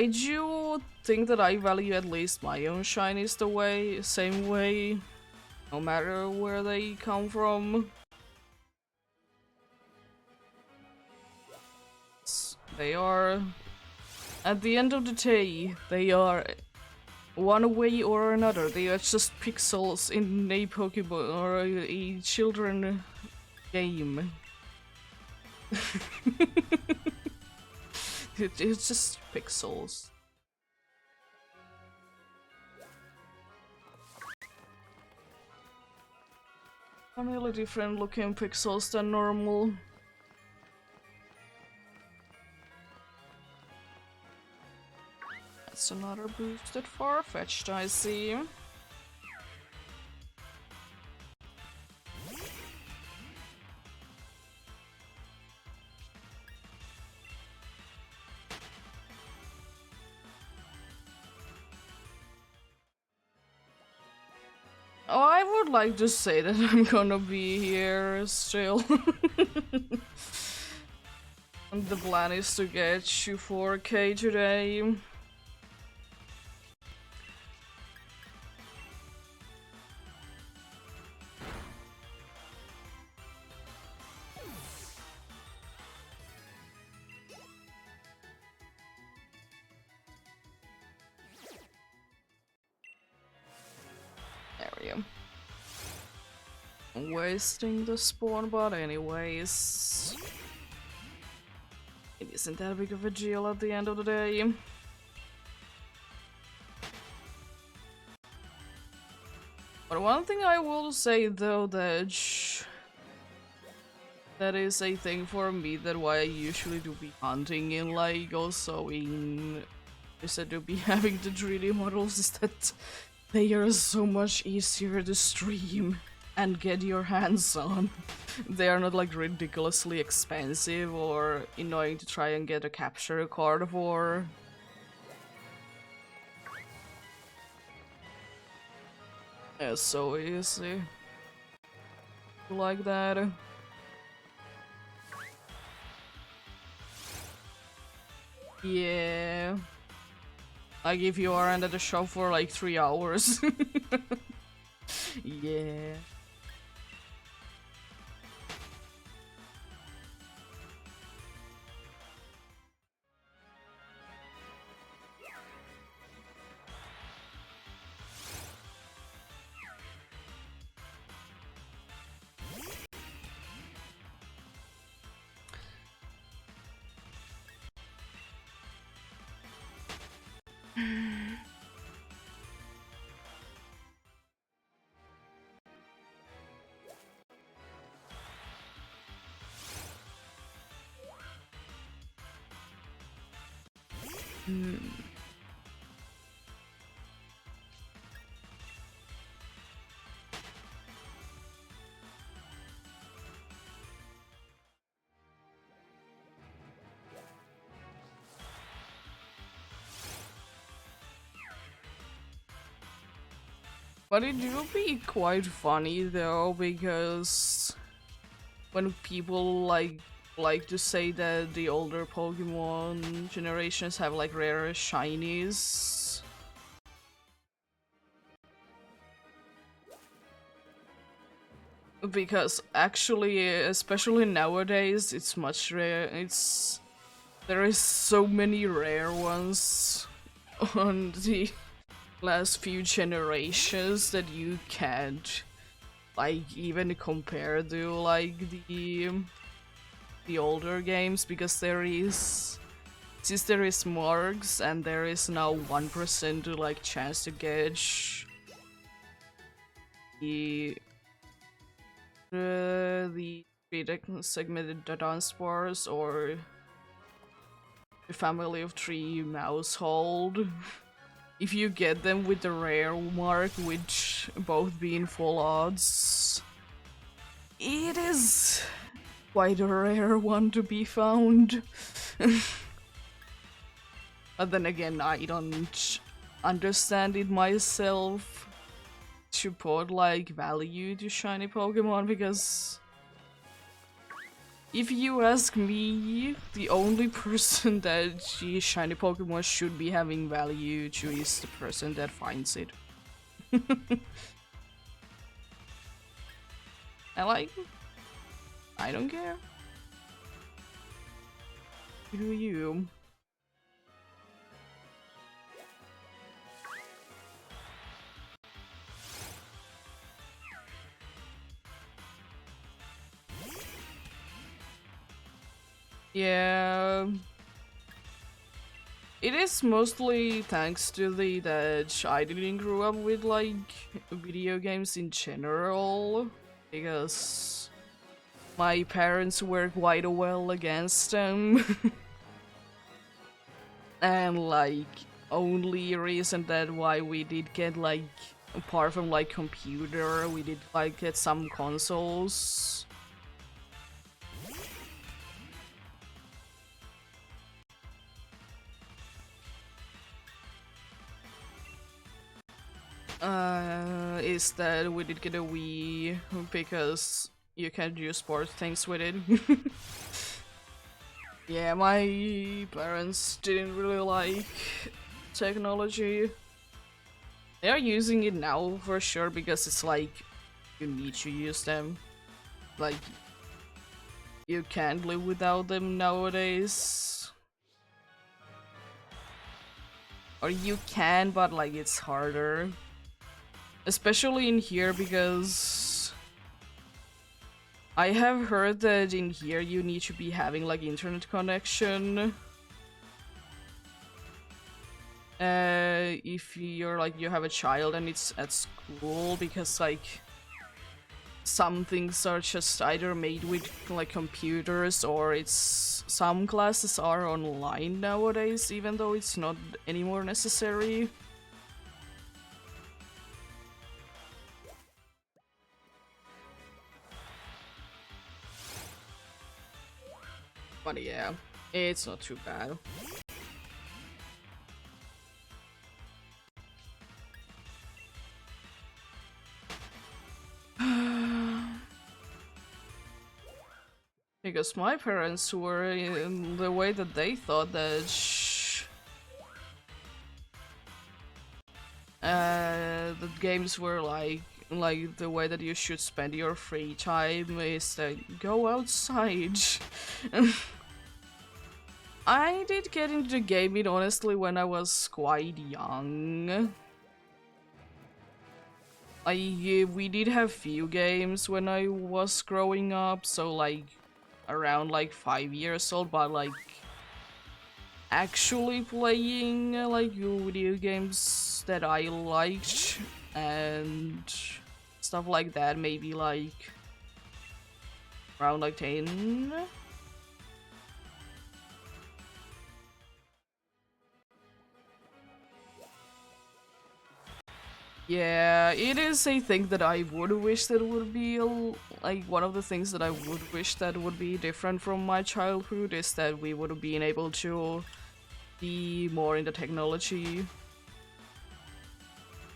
do think that I value at least my own shinies the same way, no matter where they come from. They are, at the end of the day, they are one way or another. They are just pixels in a Pokemon or a children game. It's just pixels. Really different looking pixels than normal. That's another boosted Farfetch'd, I see. Oh, I would like to say that I'm gonna be here still. And the plan is to get you 4K today. There we go. Wasting the spawn, but anyways. It isn't that big of a deal at the end of the day. But one thing I will say though that is a thing for me that why I usually do be hunting in like also in instead to be having the 3D models is that they are so much easier to stream and get your hands on. They are not like ridiculously expensive or annoying to try and get a capture card for. It's so easy. Like that. Yeah. Like if you aren't at the shop for like 3 hours. Yeah. But it do be quite funny though, because when people like to say that the older Pokemon generations have like rarer shinies. Because actually, especially nowadays, it's much rare. There is so many rare ones on the last few generations that you can't like even compare to like the older games, because since there is marks and there is now 1% to like chance to gauge the the segmented dance bars or the family of 3 mouse hold. If you get them with the rare mark, which both being full odds, it is quite a rare one to be found. But then again, I don't understand it myself to put like value to shiny Pokemon, because if you ask me, the only person that the shiny Pokemon should be having value to is the person that finds it. And like, I don't care. Do you? Yeah. It is mostly thanks to the that I didn't grow up with like video games in general, because my parents were quite well against them. And like only reason that why we did get like, apart from like computer, we did like get some consoles. is that we did get a Wii because you can do sport things with it. Yeah, my parents didn't really like technology. They are using it now for sure because it's like you need to use them. Like you can't live without them nowadays. Or you can, but like it's harder. Especially in here because I have heard that in here you need to be having like internet connection. If you're like you have a child and it's at school because like some things are just either made with like computers or it's some classes are online nowadays even though it's not anymore necessary. But yeah, it's not too bad. Because my parents were in the way that they thought that the games were like the way that you should spend your free time is that go outside. I did get into gaming honestly when I was quite young. We did have few games when I was growing up, so like around like 5 years old, but like actually playing like video games that I liked and stuff like that, maybe like around like 10. Yeah, it is a thing that I would wish that would be like one of the things that I would wish that would be different from my childhood is that we would have been able to be more into technology.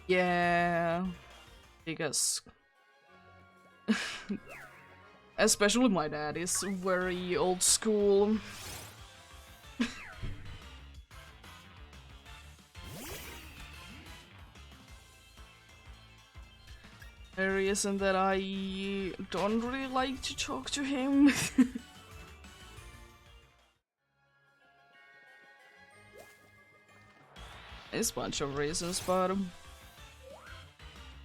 Yeah, because especially my dad is very old school. The reason that I don't really like to talk to him. There's a bunch of reasons, but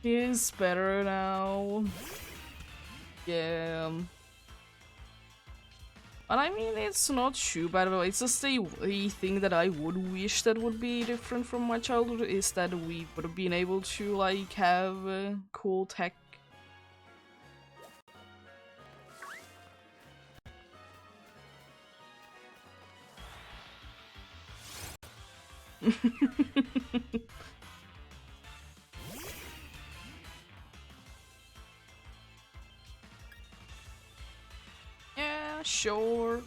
he is better now. Yeah. But I mean, it's not too bad. It's just a thing that I would wish that would be different from my childhood is that we would have been able to like have cool tech. Yeah, sure.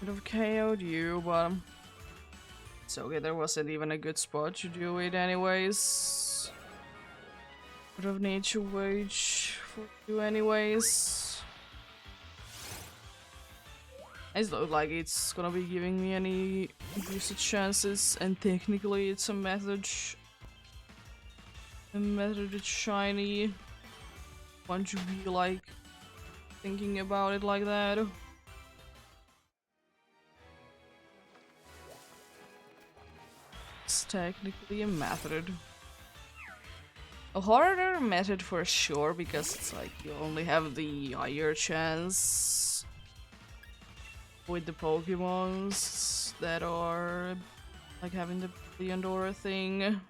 Would have KO'd you, but it's okay, there wasn't even a good spot to do it anyways. Out of nature wage for you anyways. It's not like it's gonna be giving me any boosted chances, and technically it's a method. A method that's shiny. Want you be like thinking about it like that? It's technically a method. A harder method for sure, because it's like you only have the higher chance with the Pokemons that are like having the Leondora thing.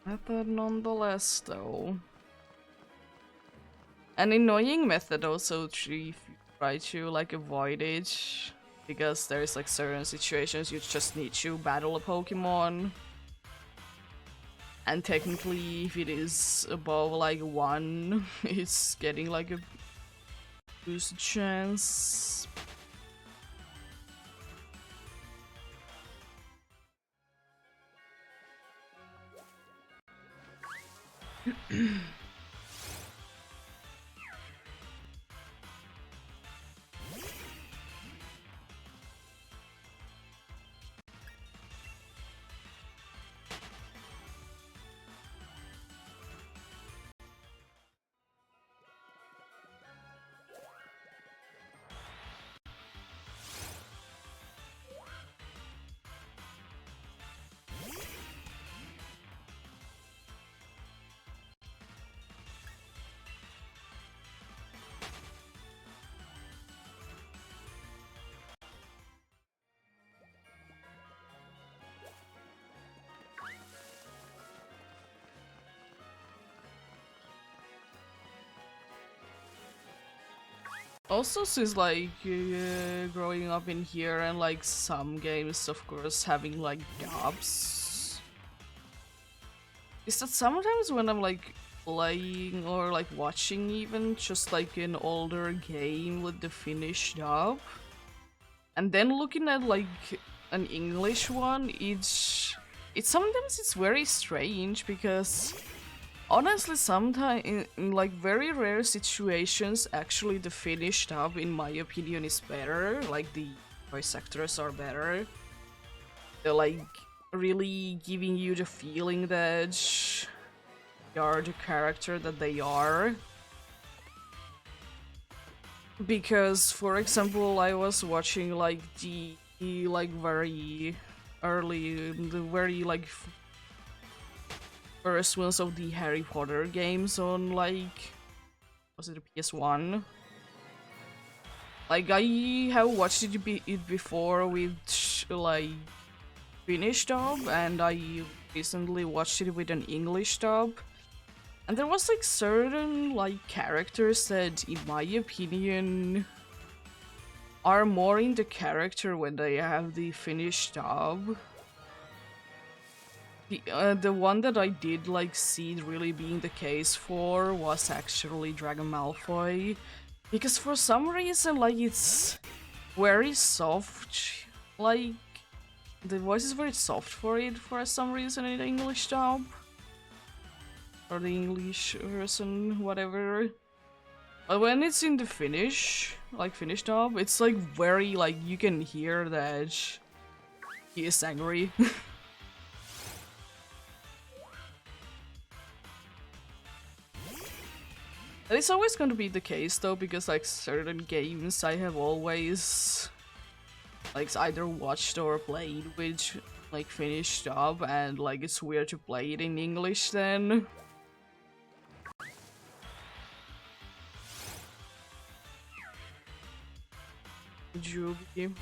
Method nonetheless, though. An annoying method also if you try to like avoid it, because there's like certain situations you just need to battle a Pokemon. And technically if it is above like 1, it's getting like a boosted chance. Also, since like growing up in here and like some games, of course, having like dubs, is that sometimes when I'm like playing or like watching even just like an older game with the Finnish dub, and then looking at like an English one, it's sometimes it's very strange, because honestly, sometimes in like very rare situations, actually the Finnish dub, in my opinion, is better. Like the voice actors are better. They're like really giving you the feeling that they are the character that they are. Because, for example, I was watching like the like very early, the very like first ones of the Harry Potter games on like, was it a PS1? Like I have watched it before with like Finnish dub, and I recently watched it with an English dub. And there was like certain like characters that, in my opinion, are more in the character when they have the Finnish dub. The one that I did like see it really being the case for was actually Dragon Malfoy, because for some reason like it's very soft, like the voice is very soft for it for some reason in the English dub, or the English version, whatever. But when it's in the Finnish, like Finnish dub, it's like very like you can hear that he is angry. That is always going to be the case though, because like certain games I have always like either watched or played with like Finnish dub, and like it's weird to play it in English then. Juby.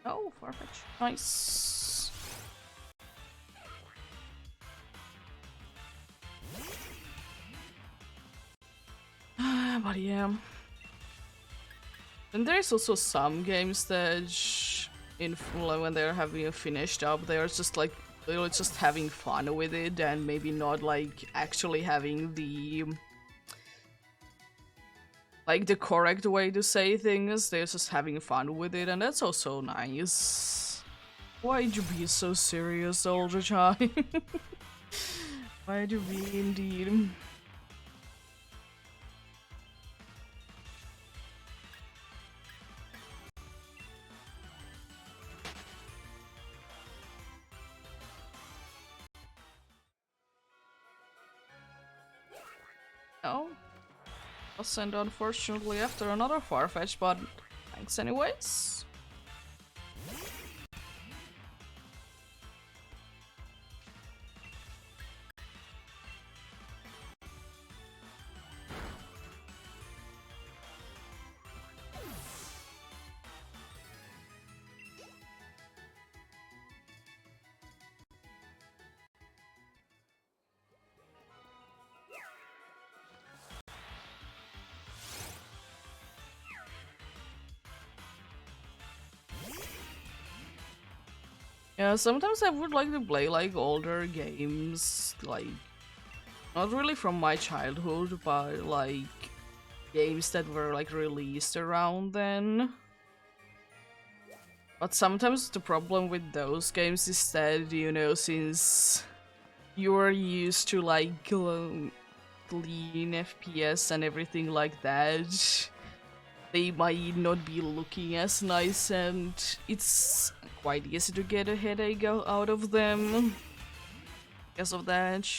Oh, Farfetch. Nice. But yeah. And there's also some games that, when they're having a finished up, they're just like literally just having fun with it and maybe not like actually having the correct way to say things. They're just having fun with it, and that's also nice. Why'd you be so serious all the time? Why'd you be indeed? Oh. I'll send unfortunately after another Farfetch, but thanks anyways. Yeah, sometimes I would like to play like older games, like not really from my childhood, but like games that were like released around then. But sometimes the problem with those games is that, you know, since you're used to like clean FPS and everything like that, they might not be looking as nice, and it's quite easy to get a headache out of them because of that.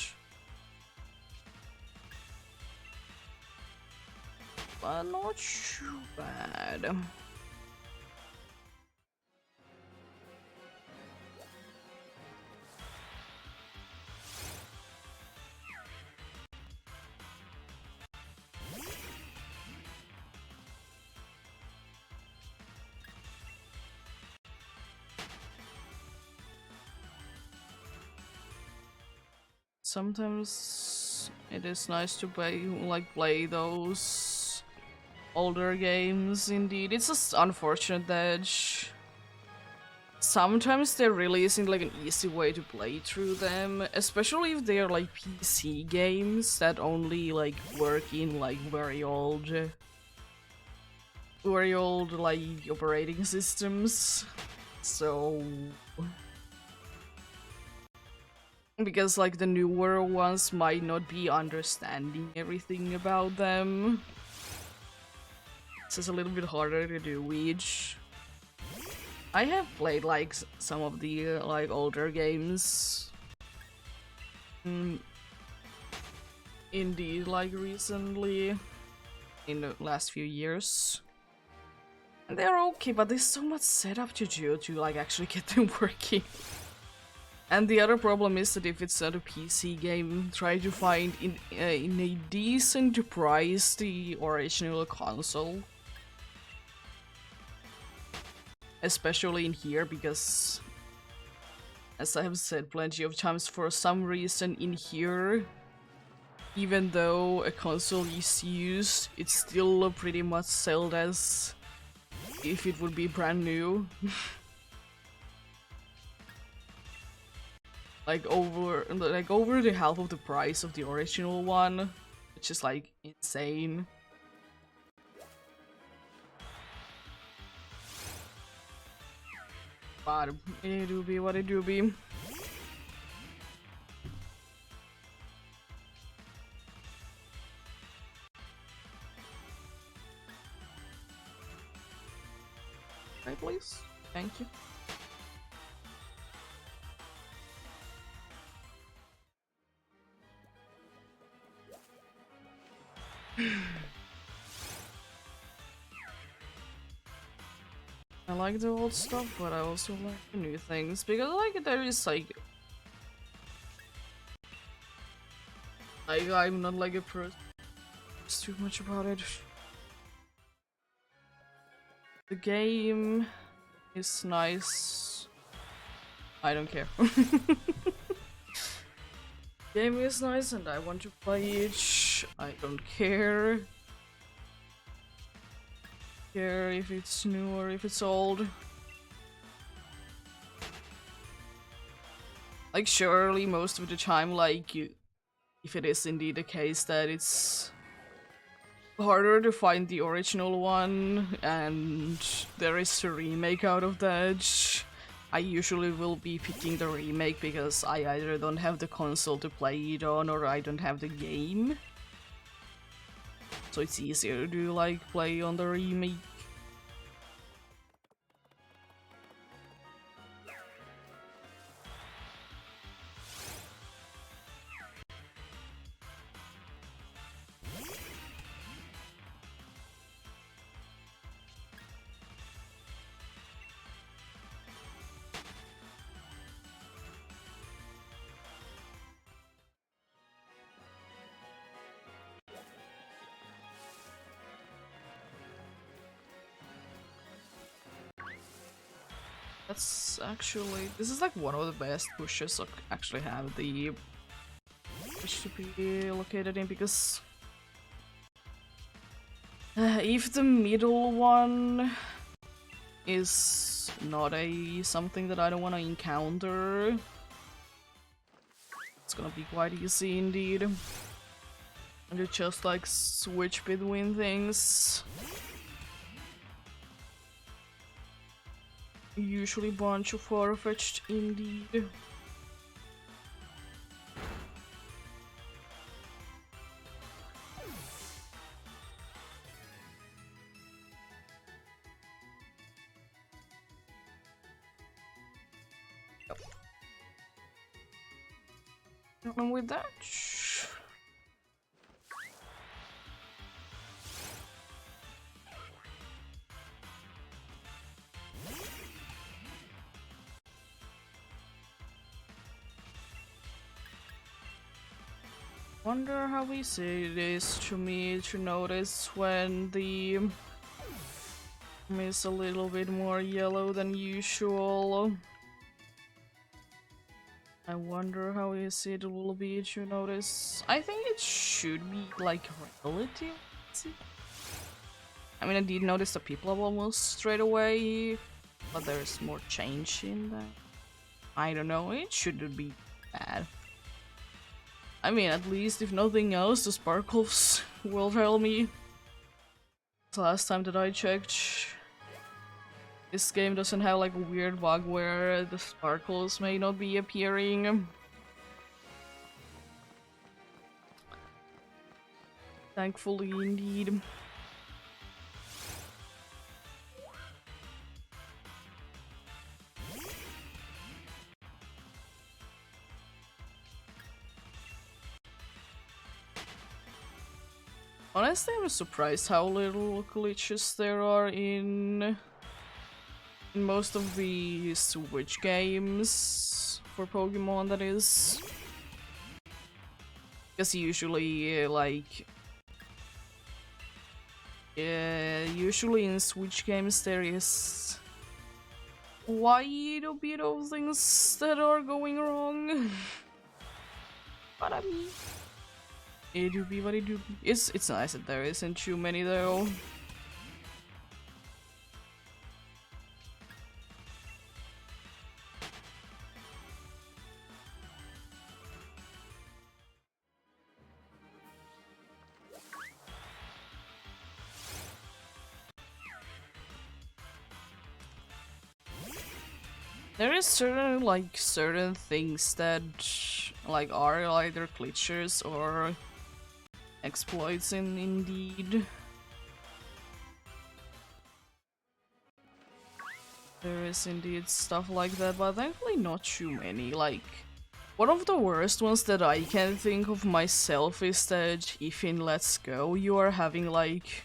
But not too bad. Sometimes it is nice to play those older games. Indeed, it's just unfortunate that sometimes there really isn't like an easy way to play through them, especially if they're like PC games that only like work in like very old like operating systems. So because like the newer ones might not be understanding everything about them. It's just a little bit harder to do, which I have played like some of the like older games. Indeed, like recently, in the last few years. And they're okay, but there's so much setup to do to like actually get them working. And the other problem is that if it's not a PC game, try to find in a decent price the original console. Especially in here, because as I have said plenty of times, for some reason in here, even though a console is used, it's still pretty much sold as if it would be brand new. like over the half of the price of the original one, which is like insane. But it do be what it do be. Right, please. Thank you. I like the old stuff, but I also like the new things, because like there is like I'm not like a person who's too much about it. The game is nice. I don't care. Game is nice and I want to play it. I don't care. Care if it's new or if it's old. Like, surely most of the time, like, if it is indeed the case that it's harder to find the original one and there is a remake out of that, I usually will be picking the remake because I either don't have the console to play it on or I don't have the game. So it's easier to like play on the remake. That's actually, this is like one of the best pushes I actually have the push to be located in, because if the middle one is not a something that I don't want to encounter, it's gonna be quite easy indeed. And you just like switch between things. Usually bunch of far-fetched indeed. And with that, wonder how easy it is to me to notice when the is a little bit more yellow than usual. I wonder how easy it will be to notice. I think it should be like relative easy. I mean, I did notice the people almost straight away, but there's more change in that. I don't know, it shouldn't be bad. I mean, at least if nothing else, the sparkles will tell me. The last time that I checked, this game doesn't have like a weird bug where the sparkles may not be appearing. Thankfully, indeed. Honestly, I'm surprised how little glitches there are in most of the Switch games for Pokemon, that is. Because usually, like, usually in Switch games there is quite a bit of things that are going wrong. But I mean, it do be what it do. It's nice that there isn't too many though. There is certain things that like are either glitches or exploits in indeed. There is indeed stuff like that, but thankfully not too many. Like, one of the worst ones that I can think of myself is that if in Let's Go you are having like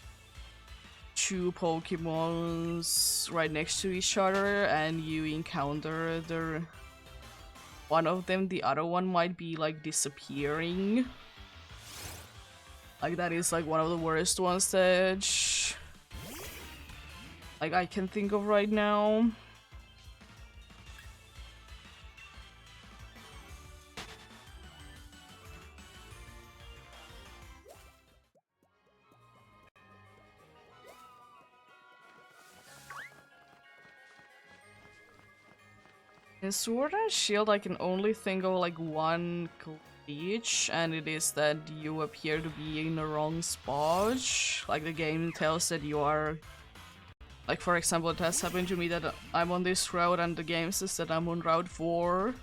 two Pokemons right next to each other and you encounter the one of them, the other one might be like disappearing. Like, that is like one of the worst ones that like I can think of right now. In Sword and Shield, I can only think of like one glitch, and it is that you appear to be in the wrong spot. Like the game tells that you are. Like for example, it has happened to me that I'm on this route and the game says that I'm on Route 4.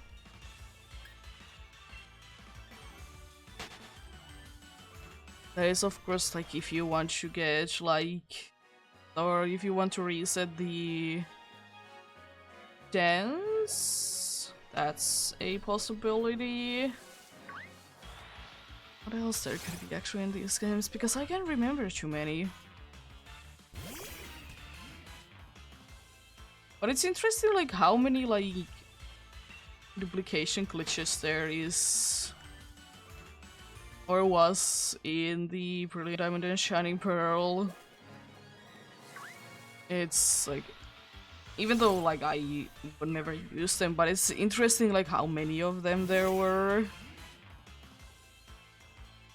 That is of course like if you want to get like, or if you want to reset the dance, that's a possibility. What else there could be actually in these games? Because I can't remember too many. But it's interesting like how many like duplication glitches there is or was in the Brilliant Diamond and Shining Pearl. It's like, even though like I would never use them, but it's interesting like how many of them there were.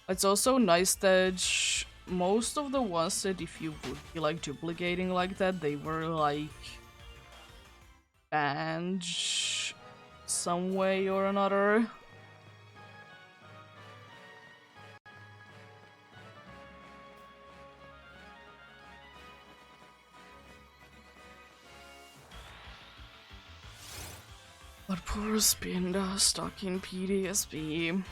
It's also nice that most of the ones that if you would be like duplicating like that, they were like banned some way or another. But poor Spinda stuck in PTSD.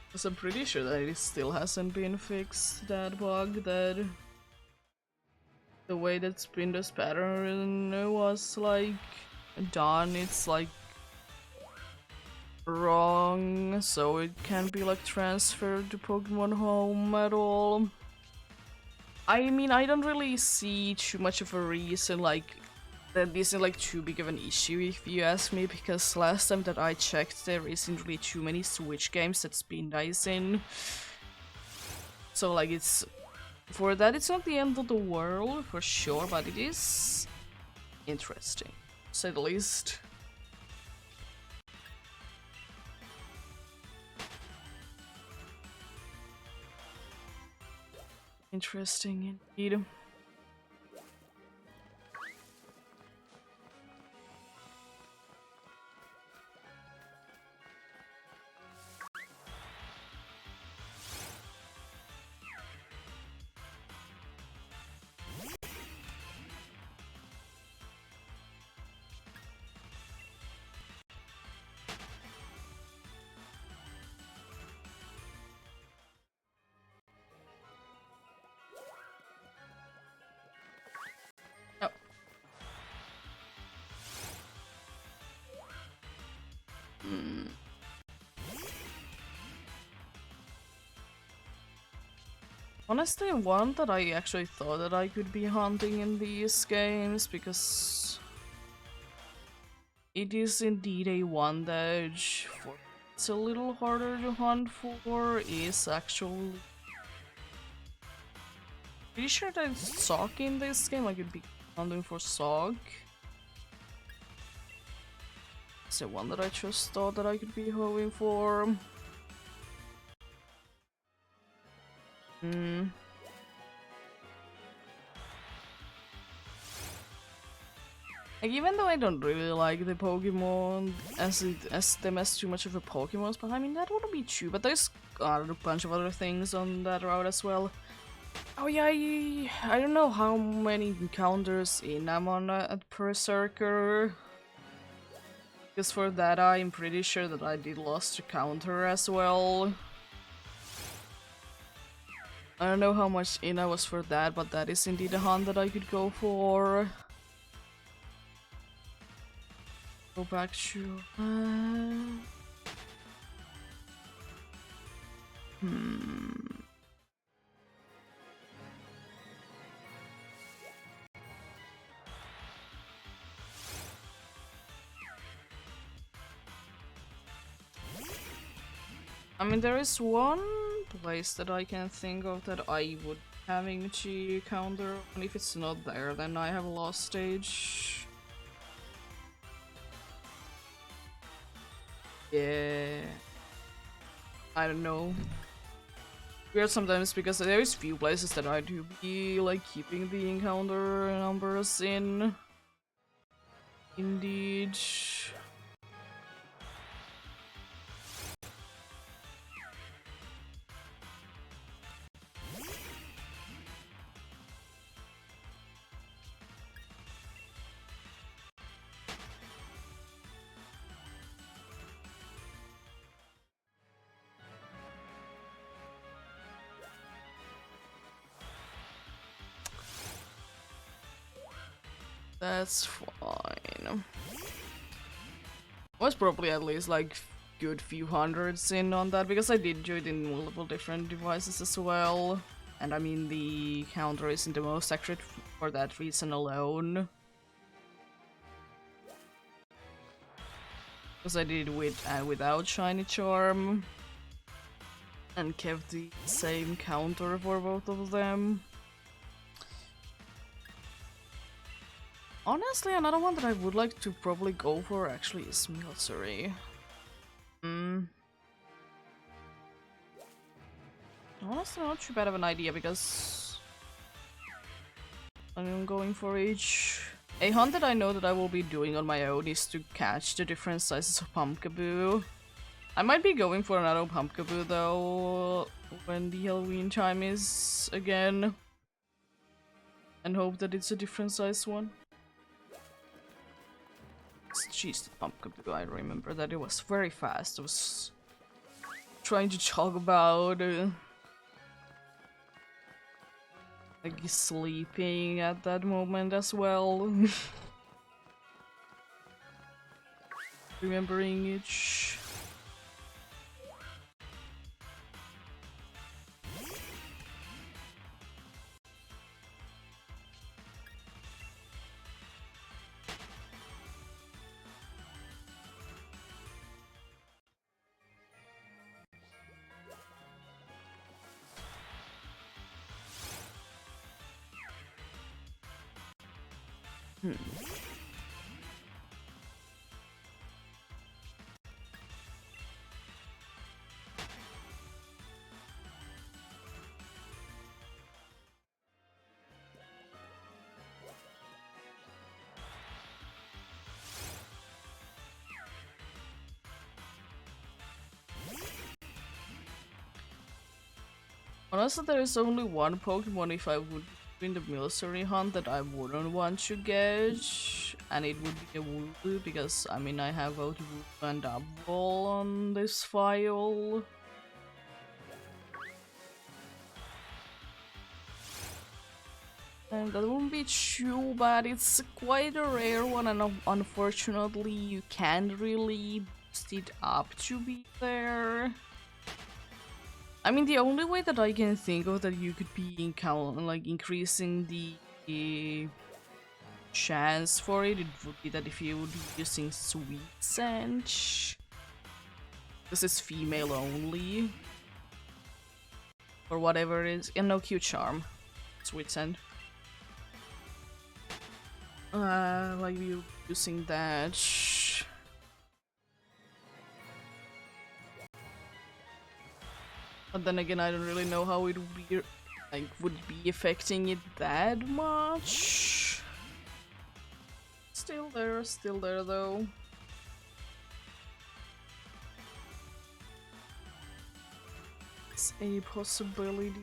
Because I'm pretty sure that it still hasn't been fixed, that bug, that the way that Spinda's pattern was like done, it's like wrong, so it can't be like transferred to Pokemon Home at all. I mean, I don't really see too much of a reason like that isn't like too big of an issue if you ask me, because last time that I checked there isn't really too many Switch games that Spinda is in. So like it's, for that it's not the end of the world for sure, but it is interesting, to say the least. Interesting indeed. Oh. Honestly, one that I actually thought that I could be hunting in these games, because it is indeed a one that it's a little harder to hunt for, is actually pretty sure that it's Sock in this game. I could be hunting for Sock. It's the one that I just thought that I could be hoping for. Like, even though I don't really like the Pokemon as them as too much of a Pokemon, but I mean that wouldn't be true. But there's a bunch of other things on that route as well. Oh yeah, I don't know how many encounters in I'm on at Berserker. Because for that I'm pretty sure that I did lost a counter as well. I don't know how much in I was for that, but that is indeed a hunt that I could go for. Go back to... I mean, there is one place that I can think of that I would having G counter, and if it's not there, then I have lost stage. Yeah, I don't know. Weird sometimes because there is few places that I do be like keeping the encounter numbers in. Indeed. That's fine. Was probably at least like good few hundreds in on that because I did do it in multiple different devices as well. And I mean the counter isn't the most accurate for that reason alone. Because I did it with and without Shiny Charm. And kept the same counter for both of them. Honestly, another one that I would like to probably go for actually is Milcery. Honestly, not too bad of an idea because I'm going for each. A hunt that I know that I will be doing on my own is to catch the different sizes of Pumpkaboo. I might be going for another Pumpkaboo though when the Halloween time is again. And hope that it's a different size one. Jeez, the Pumpkaboo, I remember that it was very fast. I was trying to talk about like sleeping at that moment as well. Remembering each. Honestly, there is only one Pokemon if I would be in the Milcery hunt that I wouldn't want to get, and it would be a Wooloo because I mean I have both Wooloo and Double on this file. And that wouldn't be too bad. It's quite a rare one, and unfortunately, you can't really boost it up to be there. I mean, the only way that I can think of that you could be like increasing the chance for it, it would be that if you would be using Sweet Scent. This is female only. Or whatever it is. And no Q Charm. Sweet Scent. Like you using that. But then again, I don't really know how it would be, like, would be affecting it that much. Still there though. It's a possibility.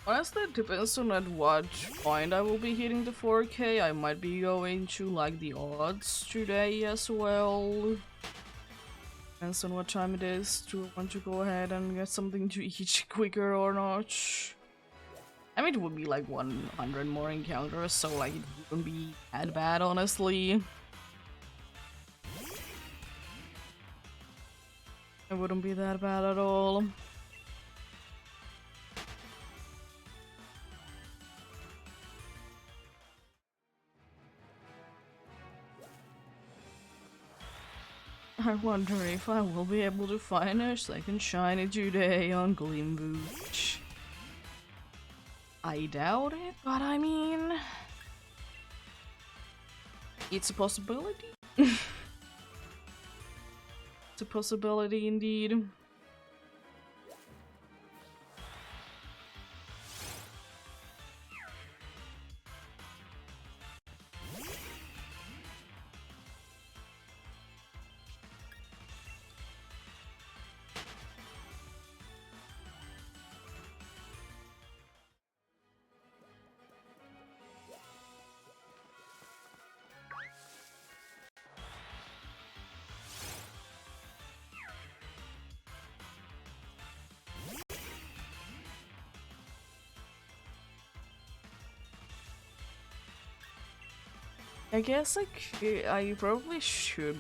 Honestly, it depends on at what point I will be hitting the 4K. I might be going to like the odds today as well. Depends on what time it is. Do I want to go ahead and get something to eat quicker or not? I mean, it would be like 100 more encounters, so like it wouldn't be that bad, honestly. It wouldn't be that bad at all. I wonder if I will be able to find a second shiny today on Glimboot. I doubt it, but I mean... it's a possibility. It's a possibility indeed. I guess like I probably should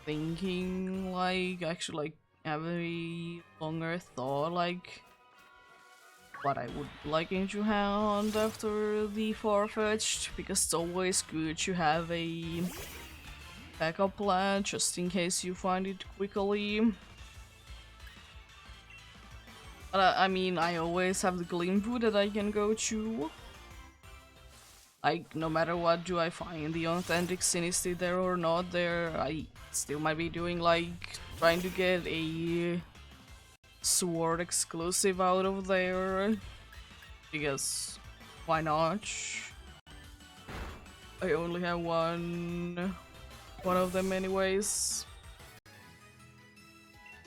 thinking like actually like have a longer thought like what I would liking to have after the Farfetched, because it's always good to have a backup plan just in case you find it quickly. But I mean, I always have the Glimboot that I can go to. Like, no matter what do I find the authentic Sinistry there or not there, I still might be doing like trying to get a sword exclusive out of there. Because why not? I only have one of them anyways.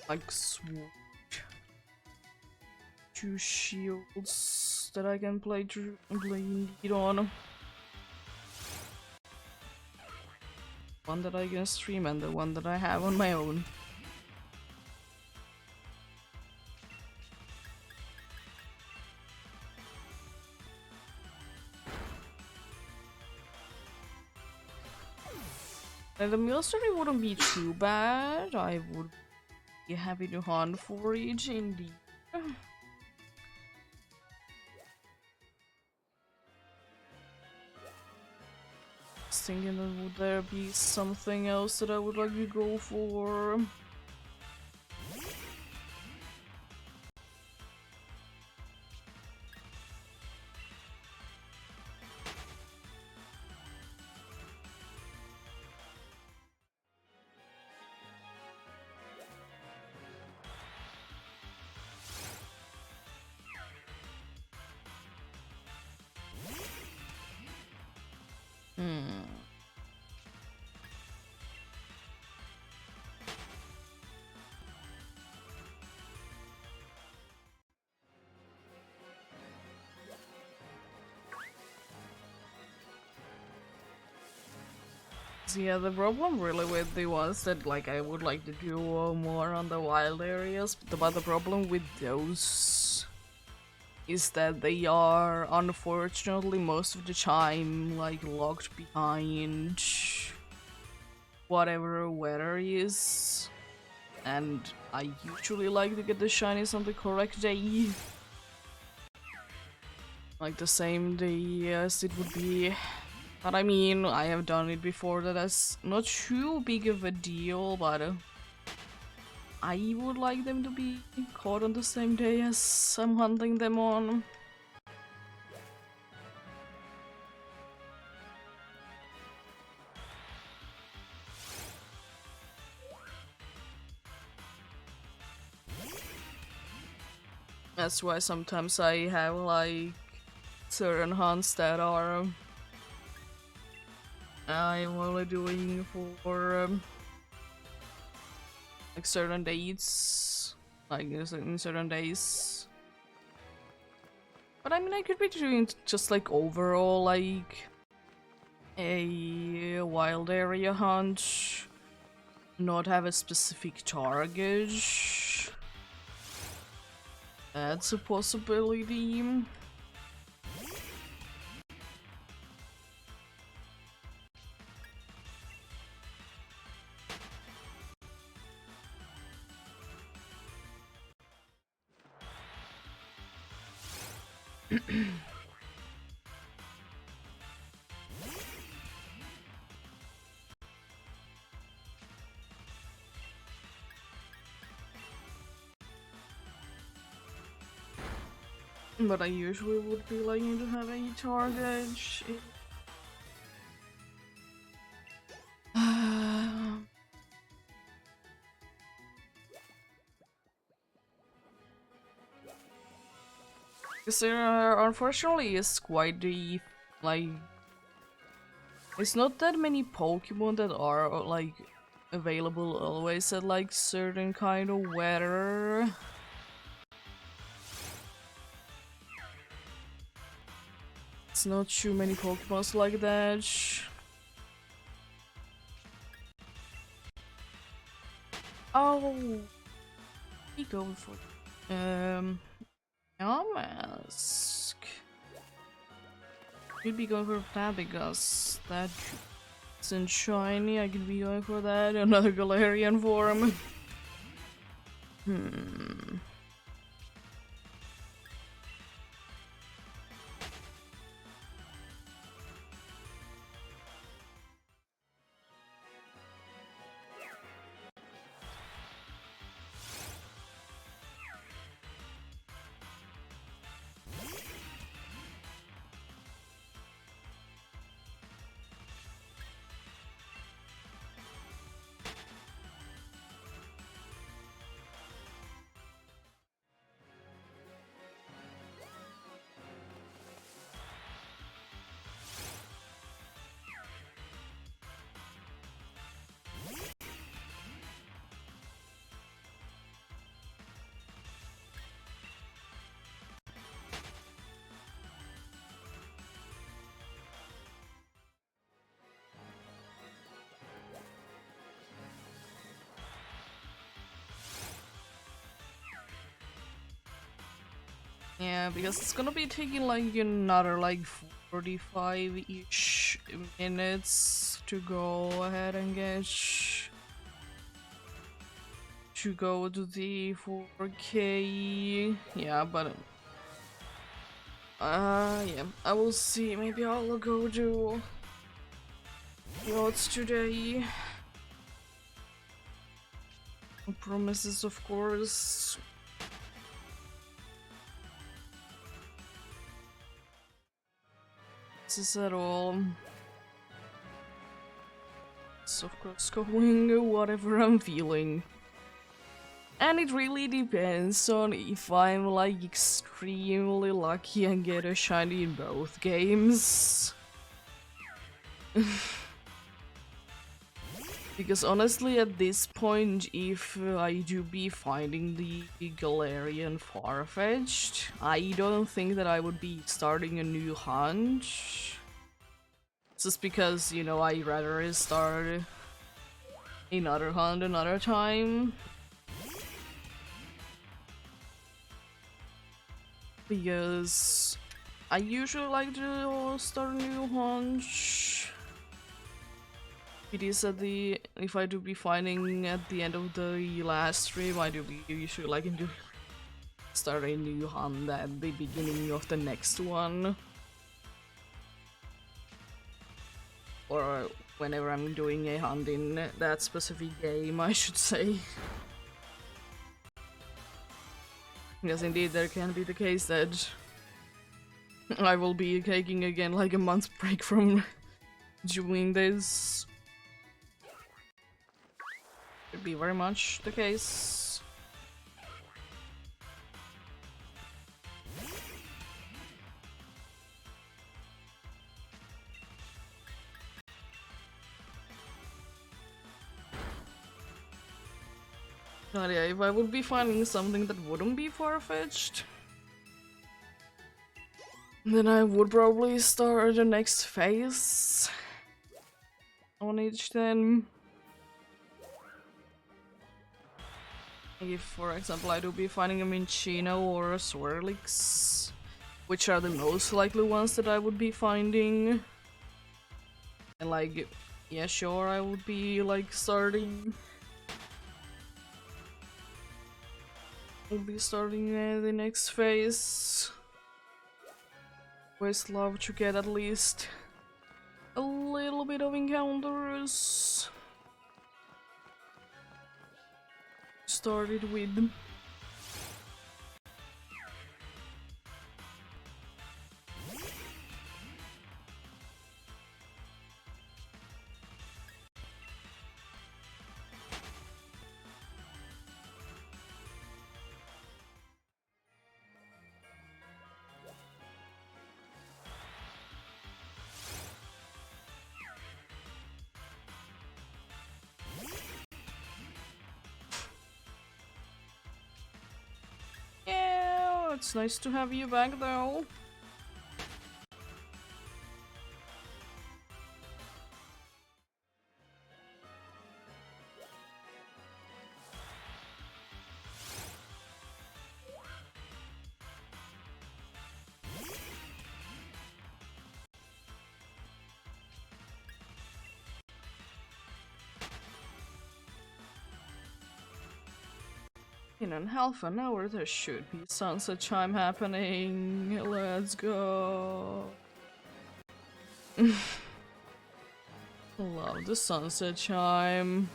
Like sword. 2 shields that I can play indeed on. One that I can stream and the one that I have on my own. And the military wouldn't be too bad. I would be happy to hunt for it indeed. Thinking that would there be something else that I would like to go for? Yeah, the problem really with the ones that like I would like to do more on the wild areas, but the problem with those is that they are unfortunately most of the time like locked behind whatever weather is, and I usually like to get the shinies on the correct day. Like the same day as it would be. But I mean, I have done it before, that's not too big of a deal, but I would like them to be caught on the same day as I'm hunting them on. That's why sometimes I have like certain hunts that are I'm only doing for like certain dates, like in certain days. But I mean, I could be doing just like overall like a wild area hunt, not have a specific target. That's a possibility. But I usually would be liking to have a target. Because there unfortunately is quite the like it's not that many Pokemon that are like available always at like certain kind of weather. It's not too many Pokemons like that. Oh, we going for Mask. You'd be going for that because that isn't shiny. I could be going for that. Another Galarian form. Yeah, because it's gonna be taking like another like 45-ish minutes to go ahead and get to go to the 4K. Yeah, but yeah, I will see. Maybe I'll go do EEST today. No promises, of course. This is at all. It's of course going whatever I'm feeling. And it really depends on if I'm like extremely lucky and get a shiny in both games. Because honestly at this point, if I do be finding the Galarian Farfetch'd, I don't think that I would be starting a new hunt. Just because, you know, I'd rather start another hunt another time. Because I usually like to start a new hunt. It is at the if I do be finding at the end of the last stream, I do be usually liking to start a new hunt at the beginning of the next one. Or whenever I'm doing a hunt in that specific game, I should say. Because indeed there can be the case that I will be taking again like a month's break from doing this. Could be very much the case. But yeah, if I would be finding something that wouldn't be far-fetched, then I would probably start the next phase on each then. If, for example, I do be finding a Minccino or a Swirlix, which are the most likely ones that I would be finding. And like, yeah, sure, I would be like starting. I'll be starting the next phase. Always love to get at least a little bit of encounters started with. Yeah, it's nice to have you back though. In half an hour there should be sunset chime happening. Let's go. Love the sunset chime.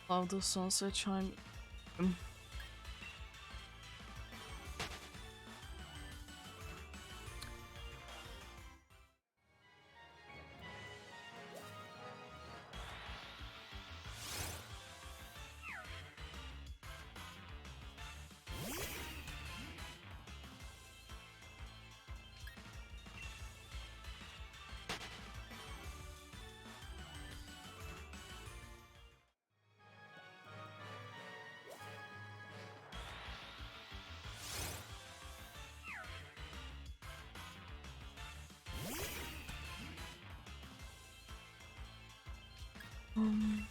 Love the sunset chime. Um,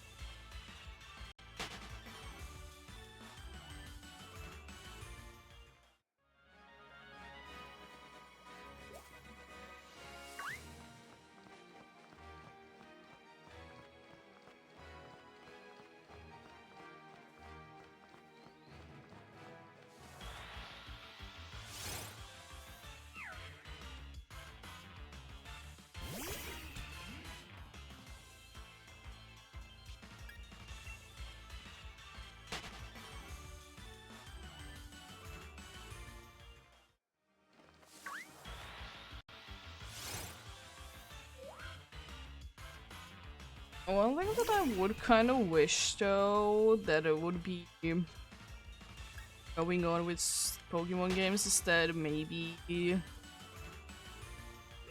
One thing that I would kind of wish though, that it would be going on with Pokemon games is that maybe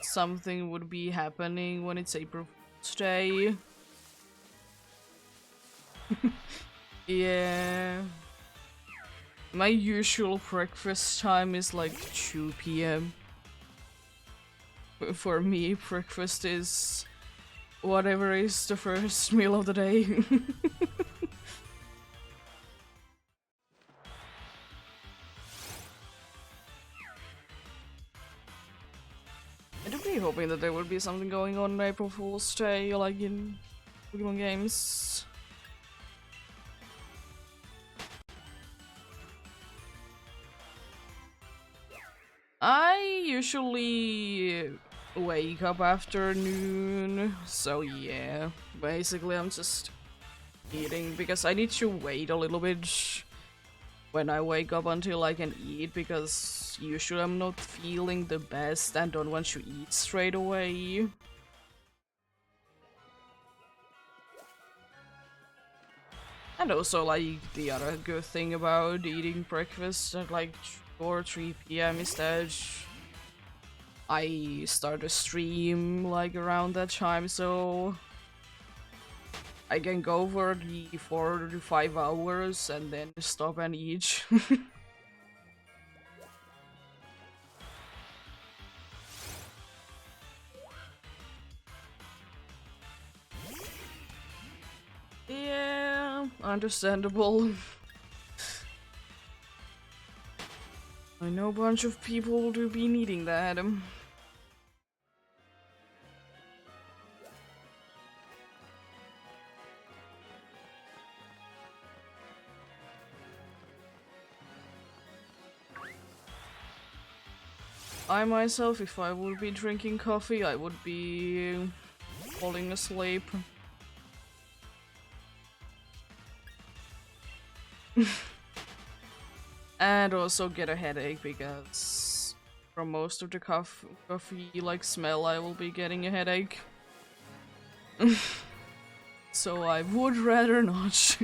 something would be happening when it's April Fool's Day. Yeah. My usual breakfast time is like 2 p.m. For me, breakfast is whatever is the first meal of the day. I'd be hoping that there would be something going on April Fool's Day, like in Pokemon games. I usually wake up after noon, so yeah. Basically, I'm just eating because I need to wait a little bit when I wake up until I can eat, because usually I'm not feeling the best and don't want to eat straight away. And also, like, the other good thing about eating breakfast at like 2 or 3 p.m. is that I start a stream like around that time, so I can go for the 4 to 5 hours and then stop and eat. Yeah, understandable. I know a bunch of people do be needing that. I myself, if I would be drinking coffee, I would be falling asleep. And also get a headache because from most of the coffee like smell I will be getting a headache. So I would rather not.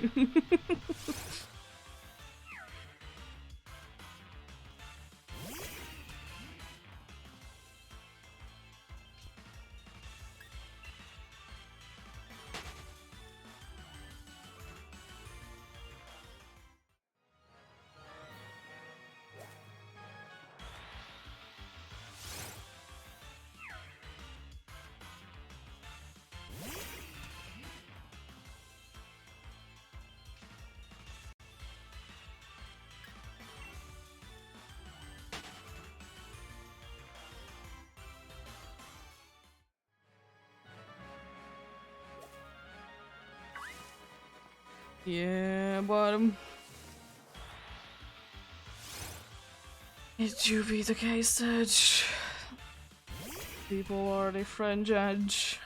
Yeah, but it do be the case that people are different judge.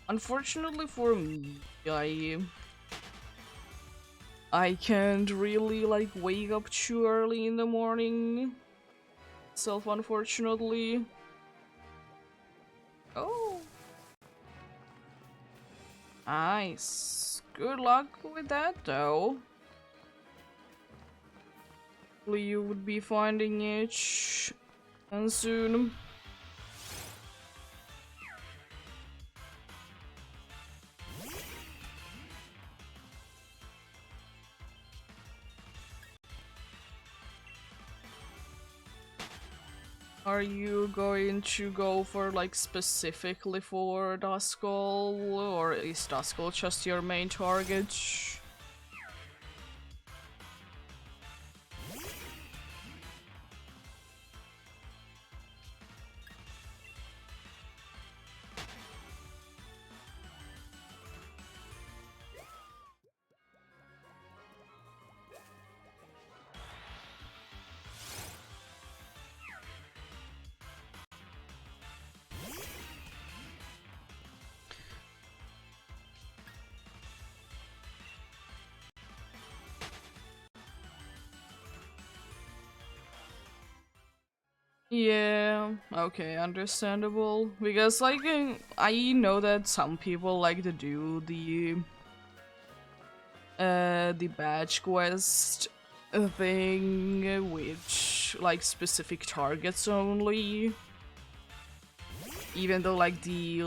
Unfortunately for me, I can't really like wake up too early in the morning. Self unfortunately. Oh, nice. Good luck with that though. Hopefully you would be finding it and soon. Are you going to go for like specifically for Duskull, or is Duskull just your main target? Yeah, okay, understandable. Because like I know that some people like to do the badge quest thing, which like specific targets only. Even though like the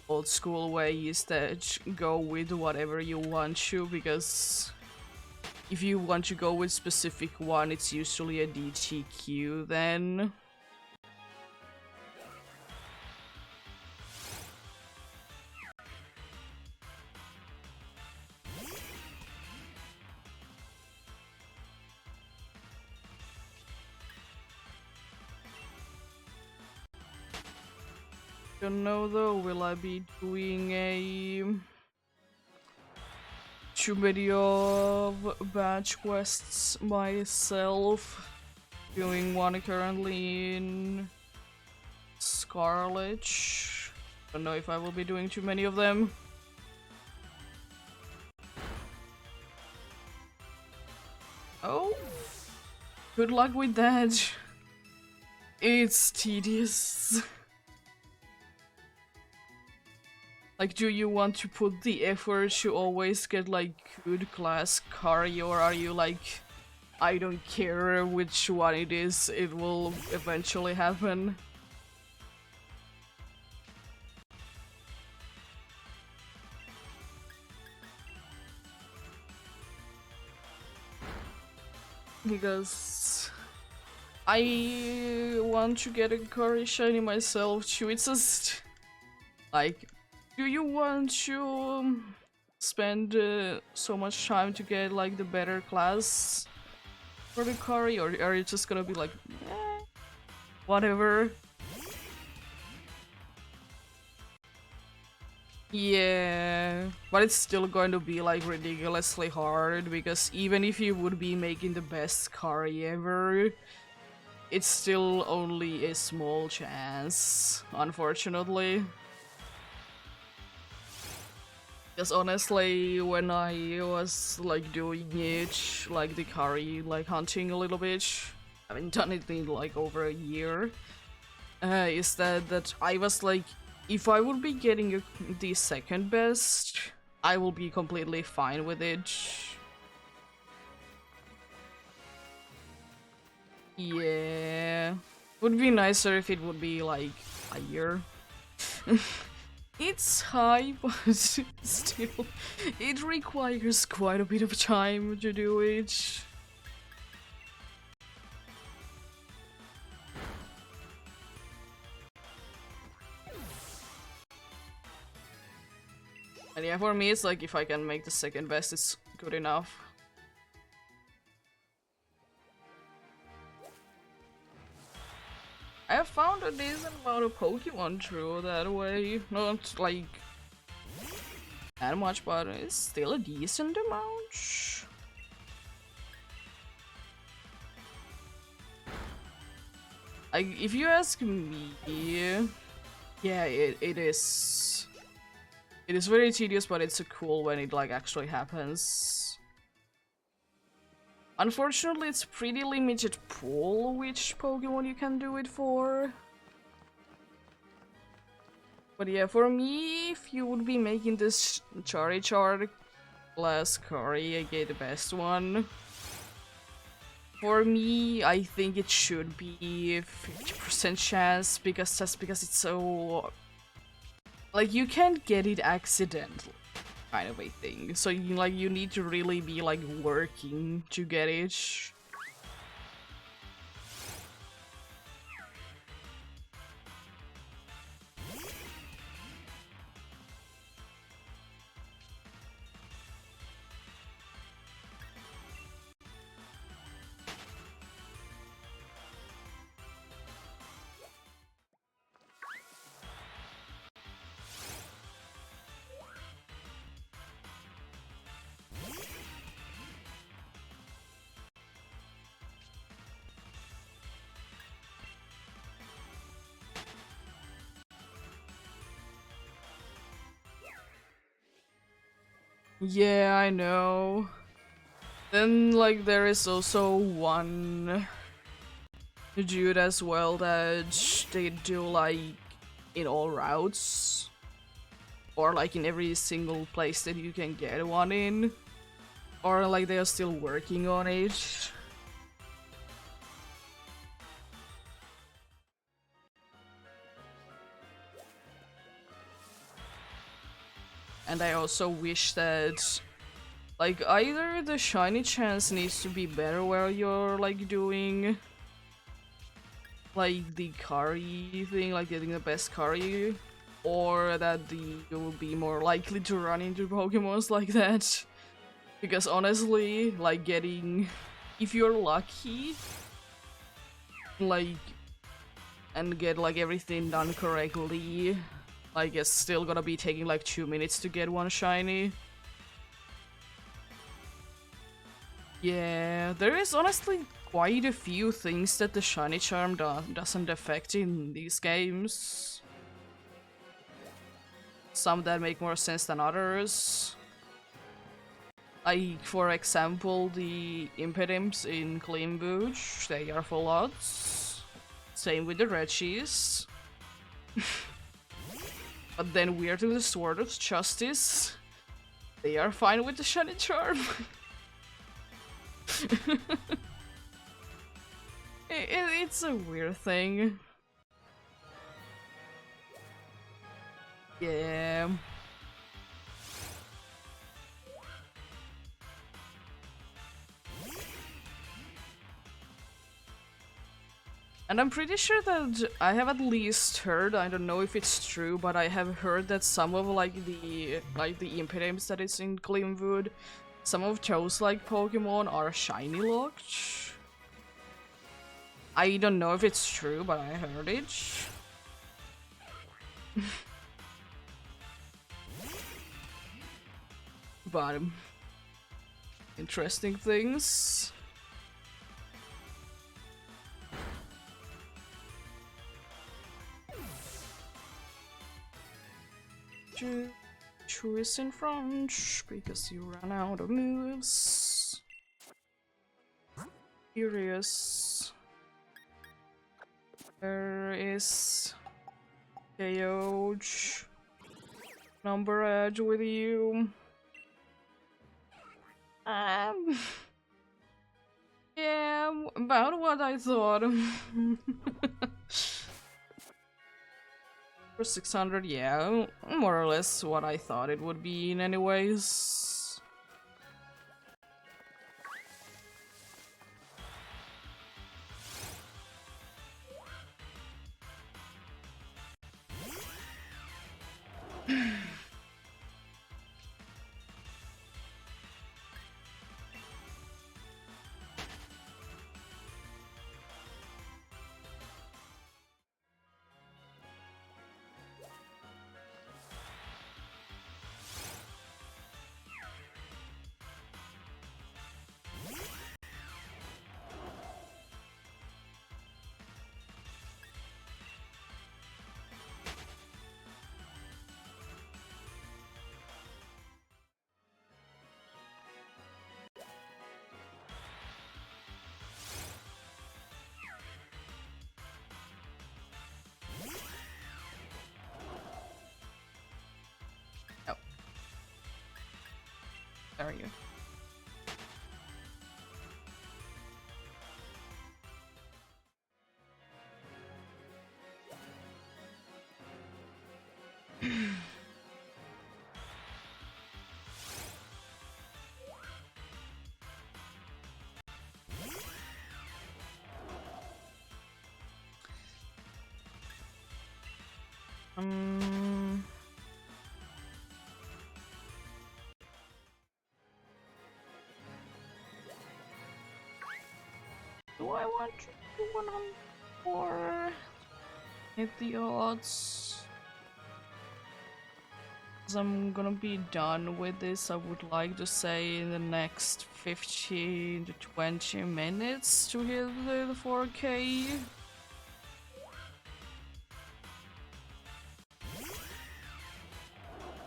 old school way is that go with whatever you want to, because if you want to go with specific one, it's usually a DTQ then. Don't know though, will I be doing a too many of badge quests myself? Doing one currently in Scarlet. Don't know if I will be doing too many of them. Oh, good luck with that. It's tedious. Like, do you want to put the effort to always get like good class Kari, or are you like, I don't care which one it is, it will eventually happen? Because I want to get a Kari shiny myself too. It's just like, do you want to spend so much time to get like the better class for the Kari, or are you just gonna be like, whatever? Yeah, but it's still going to be like ridiculously hard, because even if you would be making the best Kari ever, it's still only a small chance, unfortunately. Because honestly, when I was like doing it, like the curry, like hunting a little bit, I haven't done it in like over a year. Is that I was like, if I would be getting the second best, I will be completely fine with it. Yeah, would be nicer if it would be like higher. It's high, but still, it requires quite a bit of time to do it. And yeah, for me, it's like if I can make the second best, it's good enough. I have found a decent amount of Pokemon through that way. Not like that much, but it's still a decent amount. Like, if you ask me, yeah, it is. It is very tedious, but it's cool when it like actually happens. Unfortunately, it's pretty limited pool which Pokemon you can do it for. But yeah, for me, if you would be making this Charichar glass curry, I get the best one. For me, I think it should be 50% chance because just because it's so like you can't get it accidentally kind of a thing. So you need to really be like working to get it. Yeah, I know. Then like there is also one dude as well that they do like in all routes or like in every single place that you can get one in, or like they are still working on it. And I also wish that like either the shiny chance needs to be better while you're like doing like the curry thing, like getting the best curry, or that you will be more likely to run into Pokemons like that. Because honestly, like getting, if you're lucky, like, and get like everything done correctly, like it's still gonna be taking like 2 minutes to get one shiny. Yeah, there is honestly quite a few things that the shiny charm doesn't affect in these games. Some that make more sense than others. Like, for example, the Impidimps in Clean Booch, they are full odds. Same with the Regis. But then weirdly the Sword of Justice, they are fine with the shiny charm. It's a weird thing. Yeah. And I'm pretty sure that I have at least heard, I don't know if it's true, but I have heard that some of like the Impidimps that is in Glimwood, some of those like Pokemon are shiny locked. I don't know if it's true, but I heard it. But interesting things. who is in front because you ran out of moves. Curious. There is KO'd. Number edge with you. Yeah, about what I thought. For 600, yeah, more or less what I thought it would be in anyways. Oh. There are you. Do I want to do one on 4? Hit the odds. As I'm gonna be done with this, I would like to say in the next 15 to 20 minutes to hit the 4K.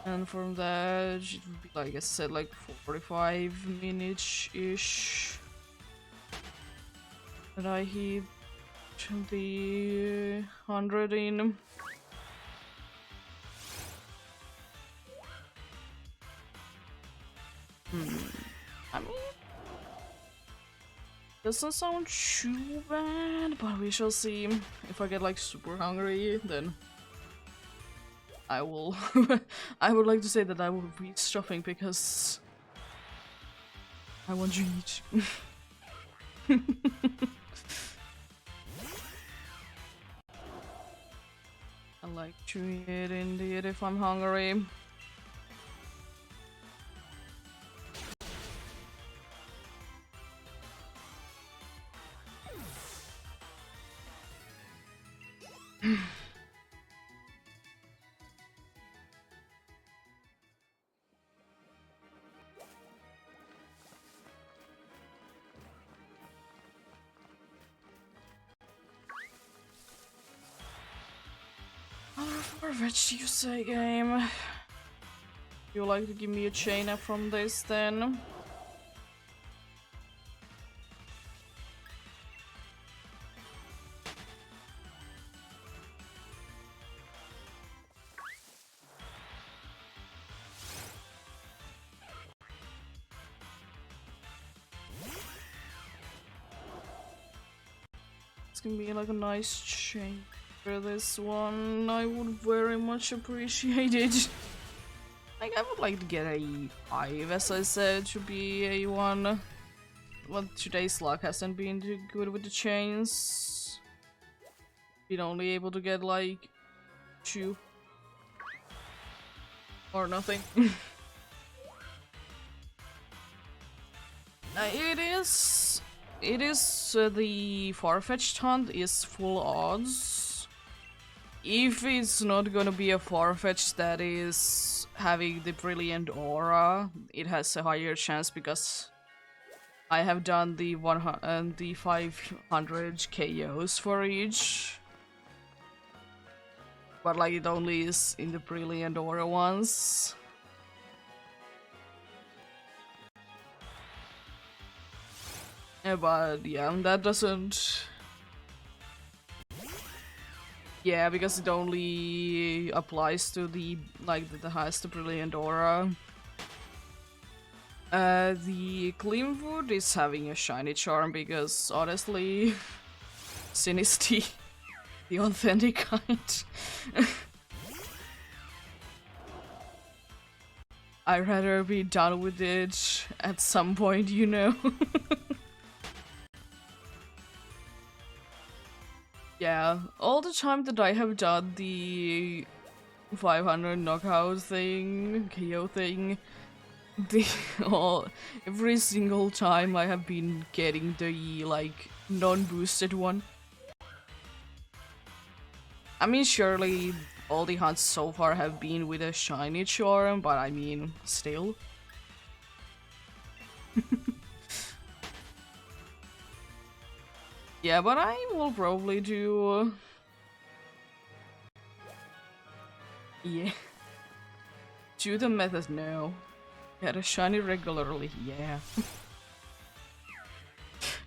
And from that, it would be, like I said, like 45 minutes-ish. That I hit the 100 in. I mean, doesn't sound too bad, but we shall see. If I get like super hungry, then I will. I would like to say that I will be stuffing because I want to eat. I like to eat indeed if I'm hungry. Farfetched, you say, game. You like to give me a chain up from this then? It's gonna be like a nice chain for this one. I would very much appreciate it. Like, I would like to get a 5, as I said, to be a 1. Well, today's luck hasn't been too good with the chains. Been only able to get like 2. Or nothing. It is the Farfetched hunt is full odds. If it's not gonna be a Farfetched that is having the brilliant aura, it has a higher chance because I have done the 500 KOs for each. But like it only is in the brilliant aura ones. But yeah, that doesn't. Yeah, because it only applies to the that has the brilliant aura. The Glimwood is having a shiny charm because honestly, Sin is the authentic kind. I'd rather be done with it at some point, you know. Yeah, all the time that I have done the 500 knockout thing, KO thing, the all every single time I have been getting the like non-boosted one. I mean, surely all the hunts so far have been with a shiny charm, but I mean, still. Yeah, but I will probably do. Yeah. Do the method, no. Get a shiny regularly, yeah.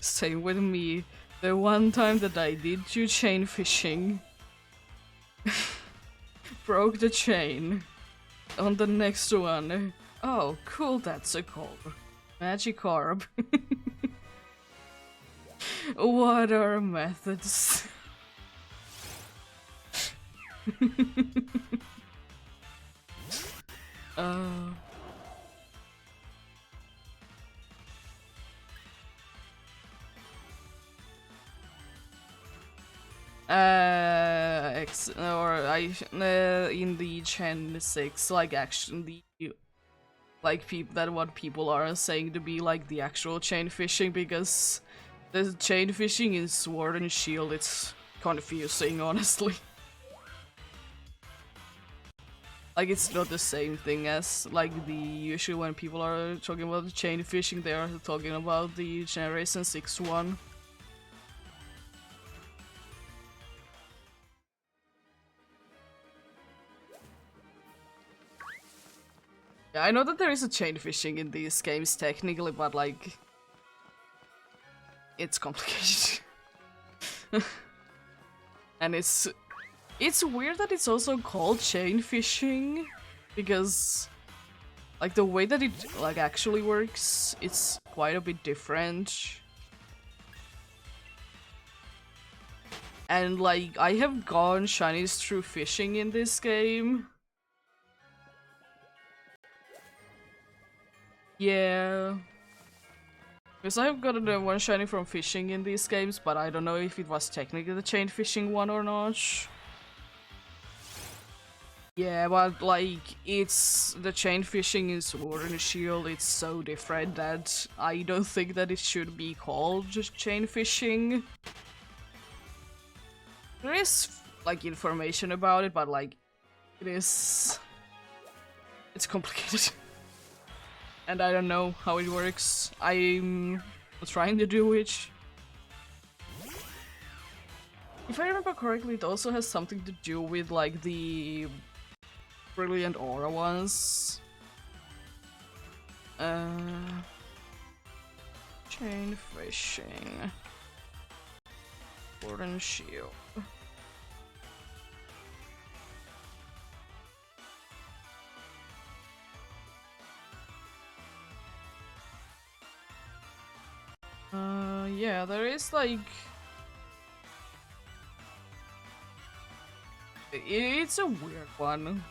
Same with me. The one time that I did do chain fishing, broke the chain. On the next one. Oh, cool, that's a call. Magikarp. What are methods? uh... in the Gen 6, like actually, like what people are saying to be like the actual chain fishing, because the chain fishing in Sword and Shield, it's confusing, honestly. Like, it's not the same thing as like the usually when people are talking about the chain fishing, they are talking about the Generation 6 one. Yeah, I know that there is a chain fishing in these games technically, but like, it's complicated. And it's weird that it's also called chain fishing, because like the way that it like actually works, it's quite a bit different. And like, I have gone shinies through fishing in this game. Yeah. Because I've gotten one shiny from fishing in these games, but I don't know if it was technically the chain fishing one or not. Yeah, but like, it's the chain fishing in Sword and Shield, it's so different that I don't think that it should be called just chain fishing. There is like information about it, but like, it's complicated. And I don't know how it works. I'm trying to do it. If I remember correctly, it also has something to do with like the brilliant aura ones. Chain fishing. Sword and Shield. Yeah, there is like... It's a weird one.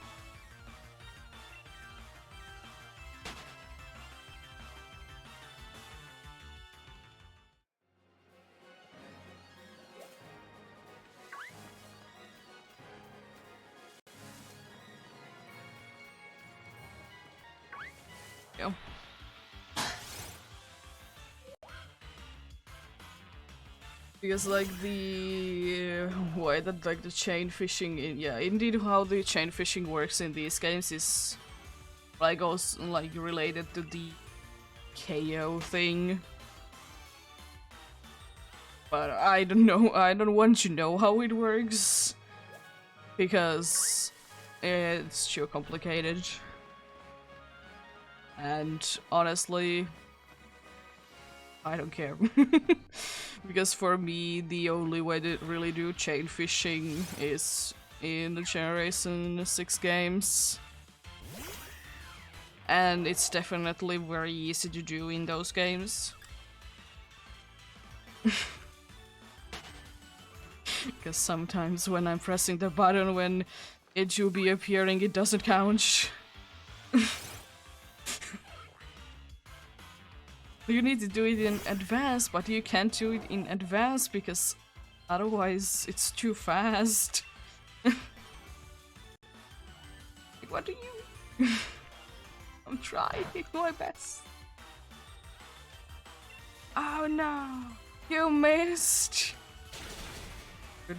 Yeah. Because like the way that like the chain fishing yeah, indeed how the chain fishing works in these games is like also like related to the KO thing. But I don't know, I don't want to know how it works because it's too complicated. And honestly, I don't care. Because for me, the only way to really do chain fishing is in the Generation 6 games. And it's definitely very easy to do in those games. Because sometimes when I'm pressing the button when it will be appearing, it doesn't count. You need to do it in advance, but you can't do it in advance because otherwise it's too fast. Like, what do you... I'm trying my best. Oh no! You missed! Good.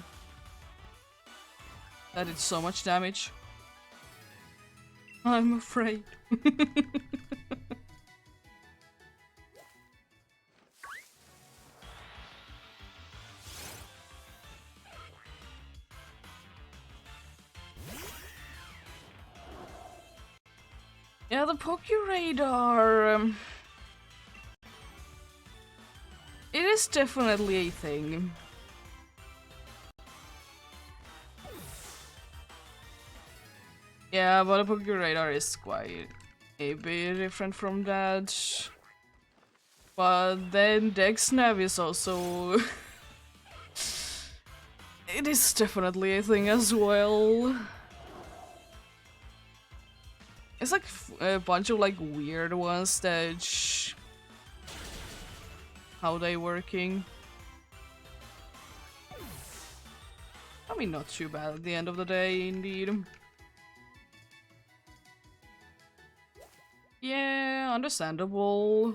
That did so much damage. I'm afraid. Yeah, the PokeRadar... it is definitely a thing. Yeah, but a PokeRadar is quite a bit different from that. But then DexNav is also... it is definitely a thing as well. It's like a bunch of like weird ones that... how they working. I mean, not too bad at the end of the day, indeed. Yeah, understandable.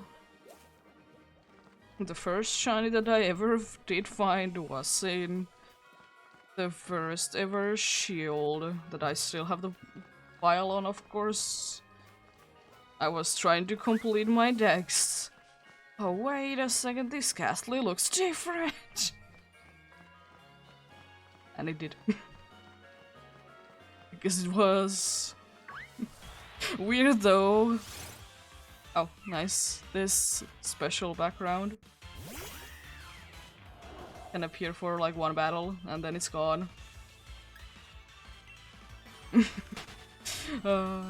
The first shiny that I ever did find was in the first ever shield that I still have the file on, of course. I was trying to complete my decks. Oh, wait a second, this Ghastly looks different! And it did. Because it was... weird though. Oh, nice. This special background can appear for like one battle and then it's gone. uh...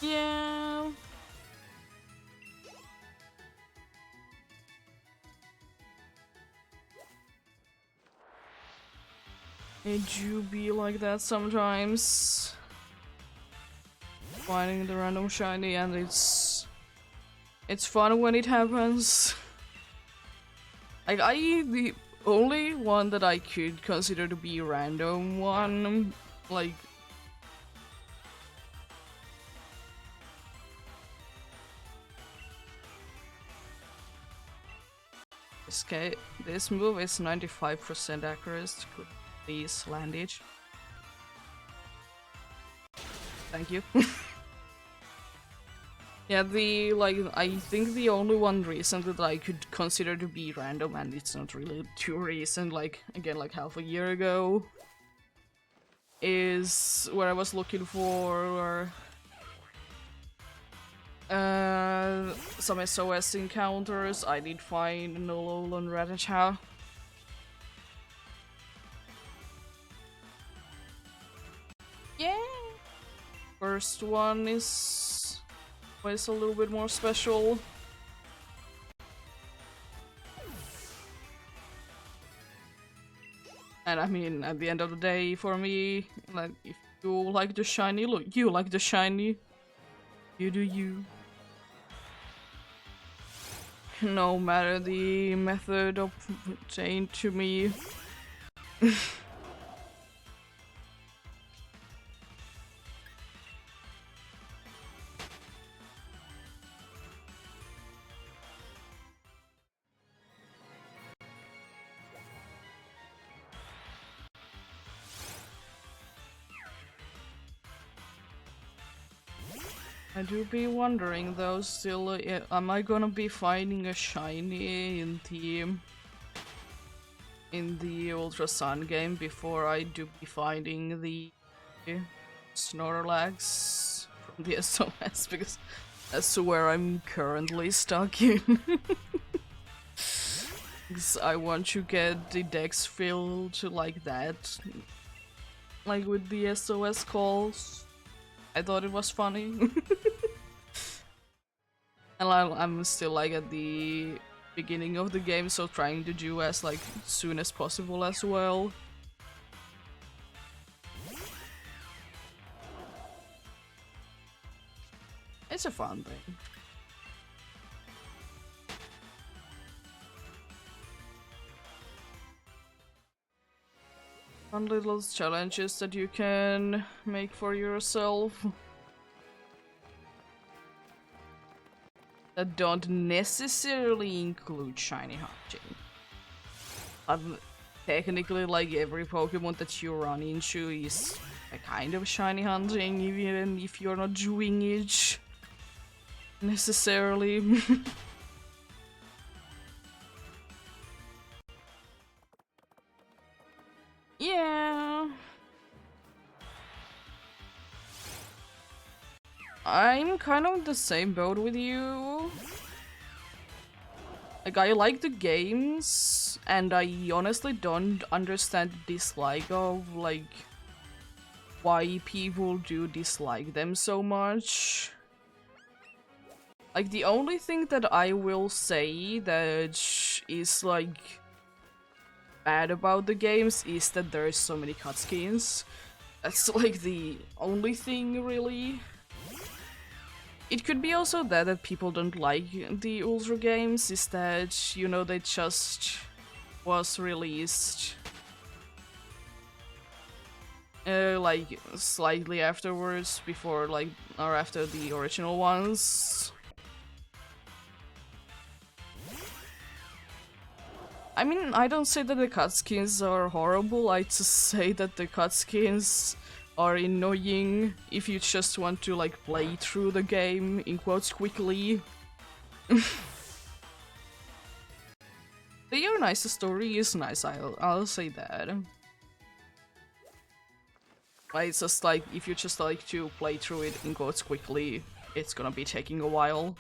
yeah. It do be like that sometimes. Finding the random shiny, and it's fun when it happens. Like the only one that I could consider to be random one, like this move is 95% accurate. Could please land it. Thank you. Yeah, I think the only one recent that I could consider to be random, and it's not really too recent, like, again, like half a year ago, is where I was looking for some SOS encounters. I did find Nololan Rattata. Yeah! First one is always a little bit more special. And I mean, at the end of the day, for me, like, if you like the shiny, look, you like the shiny. You do you. No matter the method obtained to me. I do be wondering though still, am I gonna be finding a shiny in the Ultra Sun game before I do be finding the Snorlax from the SOS, because that's where I'm currently stuck in. Because I want to get the dex filled like that, like with the SOS calls. I thought it was funny. And I'm still like at the beginning of the game, so trying to do as like soon as possible as well. It's a fun thing. Fun little challenges that you can make for yourself. That don't necessarily include shiny hunting. Technically, like every Pokemon that you run into is a kind of shiny hunting, even if you're not doing it necessarily. Yeah. I'm kind of the same boat with you. Like, I like the games, and I honestly don't understand the dislike of, like, why people do dislike them so much. Like, the only thing that I will say that is, like, bad about the games is that there's so many cutscenes. That's, like, the only thing, really. It could be also that people don't like the Ultra games, is that, you know, they just was released like slightly afterwards, before like, or after the original ones. I mean, I don't say that the cutscenes are horrible, I just say that the cutscenes are annoying if you just want to like play through the game, in quotes, quickly. The nice story is nice, I'll say that. But it's just like, if you just like to play through it, in quotes, quickly, it's gonna be taking a while.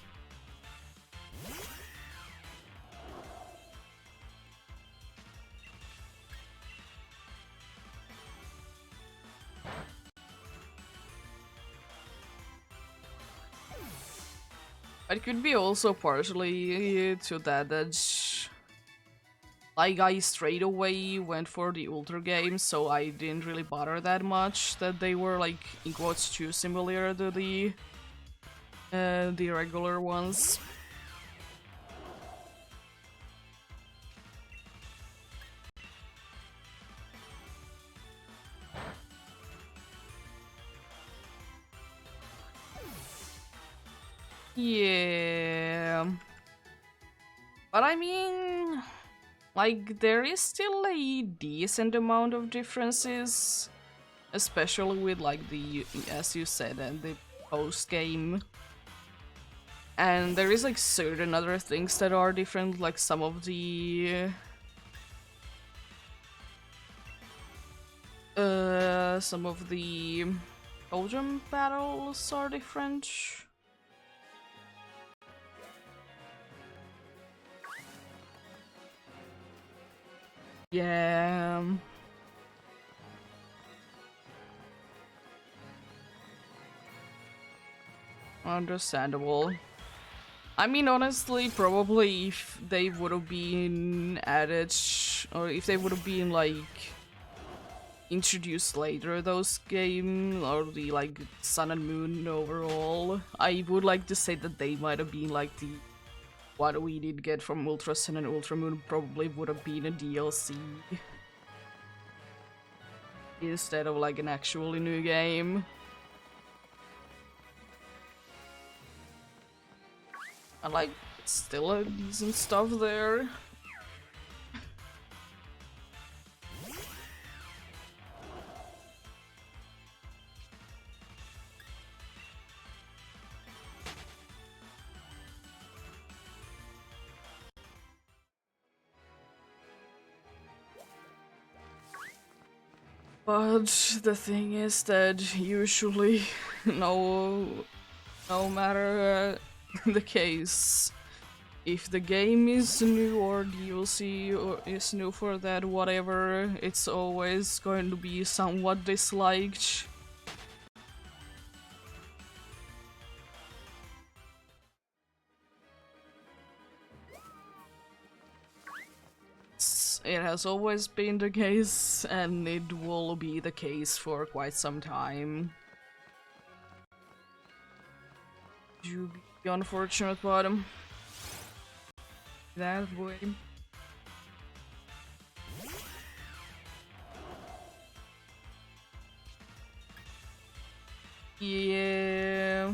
It could be also partially to that like I straight away went for the Ultra games, so I didn't really bother that much that they were like, in quotes, too similar to the regular ones. Yeah. But I mean, like, there is still a decent amount of differences, especially with like the, as you said, and the post game. And there is like certain other things that are different, like some of the Cauldron battles are different. Yeah. Understandable. I mean, honestly, probably if they would have been added, or if they would have been like introduced later, those games, or the like Sun and Moon overall, I would like to say that they might have been like the, what we did get from Ultra Sun and Ultra Moon probably would have been a DLC instead of like an actually new game. And like, it's still a decent stuff there. But the thing is that usually, no, no matter the case, if the game is new or DLC or is new for that, whatever, it's always going to be somewhat disliked. It has always been the case, and it will be the case for quite some time. You be unfortunate bottom. That way. Yeah.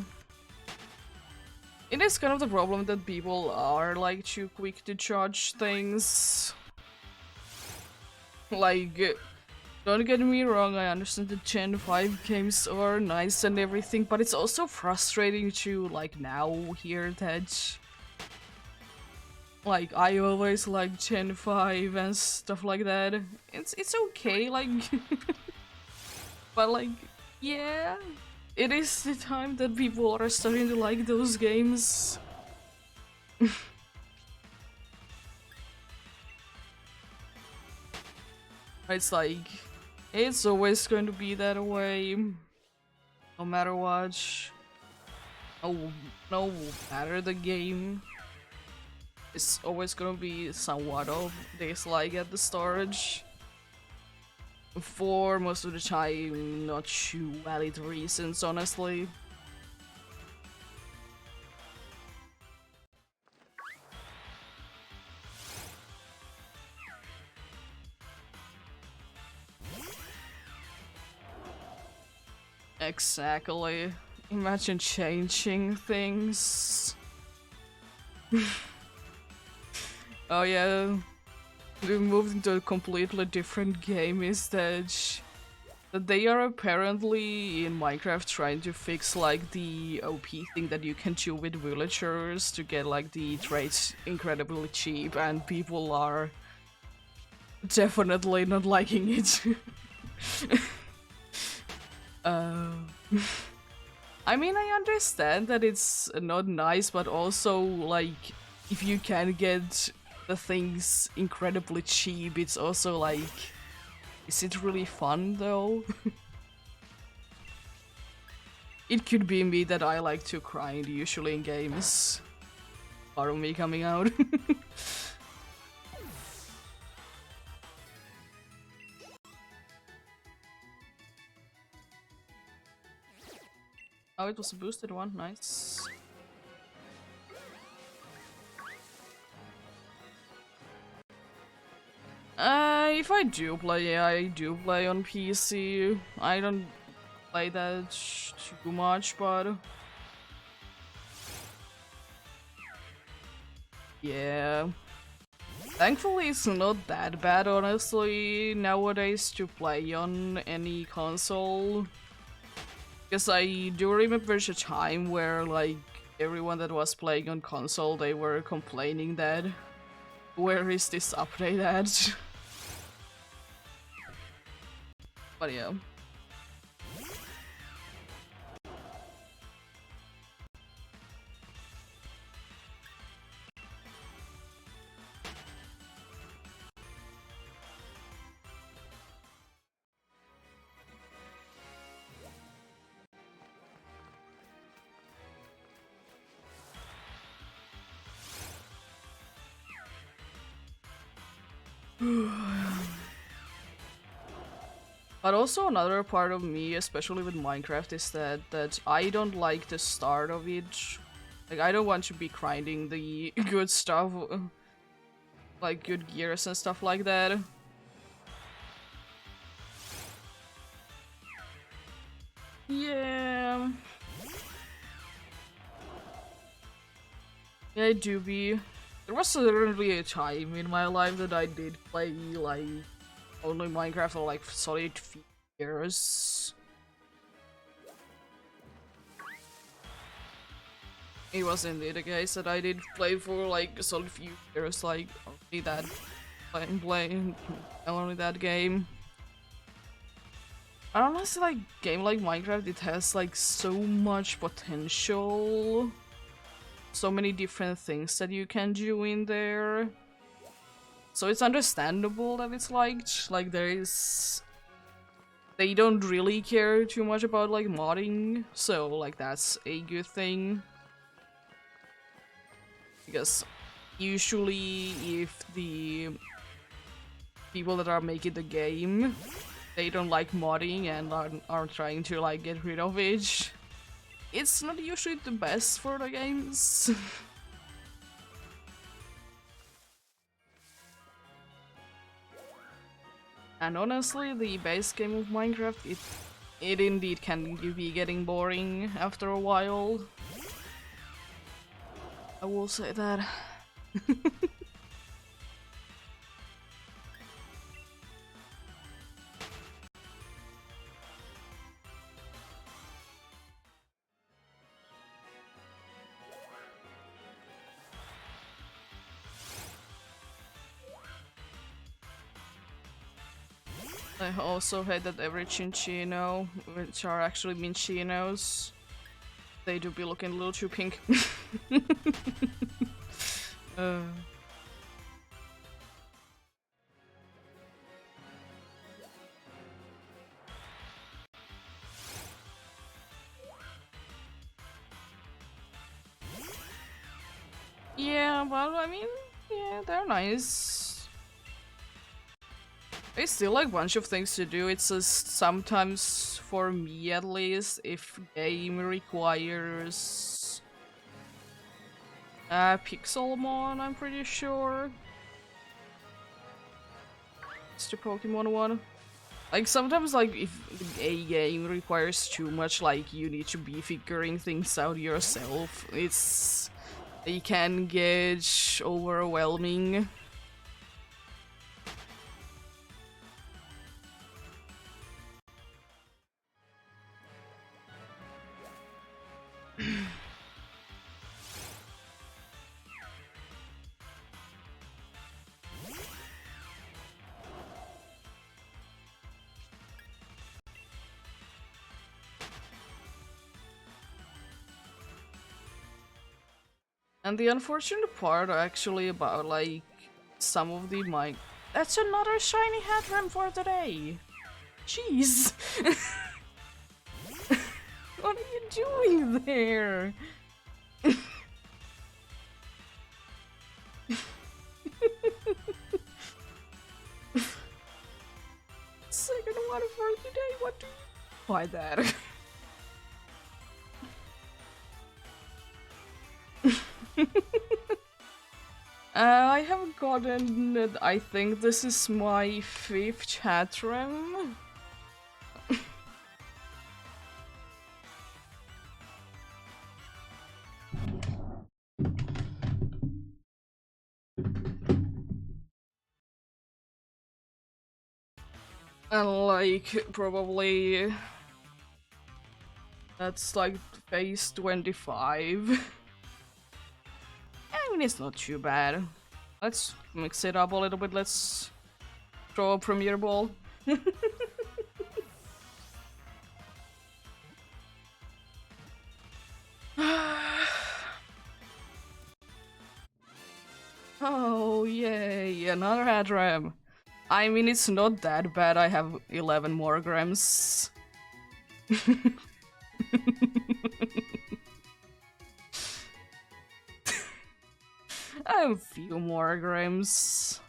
It is kind of the problem that people are like too quick to judge things. Like, don't get me wrong, I understand that Gen 5 games are nice and everything, but it's also frustrating to like now hear that. Like, I always like Gen 5 and stuff like that. It's okay, like, but like, yeah. It is the time that people are starting to like those games. It's like, it's always going to be that way, no matter what. No matter the game, it's always gonna be somewhat of dislike at the start. For most of the time, not too valid reasons, honestly. Exactly. Imagine changing things. Oh yeah, we moved into a completely different game instead. That they are apparently in Minecraft trying to fix like the OP thing that you can do with villagers to get like the traits incredibly cheap, and people are definitely not liking it. uh, I mean, I understand that it's not nice, but also like if you can get the things incredibly cheap, it's also like, is it really fun though? It could be me that I like to grind usually in games. Part of me coming out. Oh, it was a boosted one, nice. If I do play, yeah, I do play on PC. I don't play that too much, but yeah. Thankfully, it's not that bad, honestly, nowadays to play on any console. Because I do remember there's a time where, like, everyone that was playing on console, they were complaining that, where is this update at? But yeah. But also another part of me, especially with Minecraft, is that I don't like the start of it. Like, I don't want to be grinding the good stuff, like good gears and stuff like that. Yeah. Yeah, I do be. There was certainly a time in my life that I did play, like, only Minecraft for, like, solid few years. It was indeed the case that I did play for, like, a solid few years, like, only that, playing only that game. Honestly, like game like Minecraft, it has like so much potential, so many different things that you can do in there. So it's understandable that it's liked. Like they don't really care too much about like modding, so like that's a good thing. Because usually if the people that are making the game, they don't like modding and are trying to like get rid of it, it's not usually the best for the games. And honestly, the base game of Minecraft, it indeed can be getting boring after a while. I will say that. I also hate that every chinchino, which are actually minchinos, they do be looking a little too pink. uh, yeah, but I mean, yeah, they're nice. There's still like a bunch of things to do. It's just sometimes, for me at least, if game requires Pixelmon, I'm pretty sure. It's the Pokemon one. Like sometimes, like if a game requires too much, like you need to be figuring things out yourself. It can get overwhelming. And the unfortunate part actually about like some of the mic. That's another shiny Hadram for today. Jeez. What are you doing there? Second one for today. What do you? Why that? I have gotten it. I think this is my 5th Hatram. And like, probably that's like phase 25. I mean, it's not too bad. Let's mix it up a little bit. Let's throw a Premier Ball. Oh, yay, another Hadram. I mean, it's not that bad. I have 11 more grams. I have a few more grams.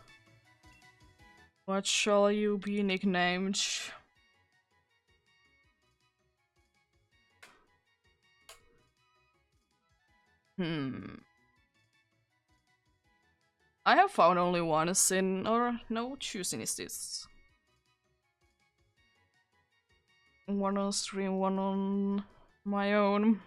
What shall you be nicknamed? I have found only one sin, or no, choosing is this. One on stream, one on my own.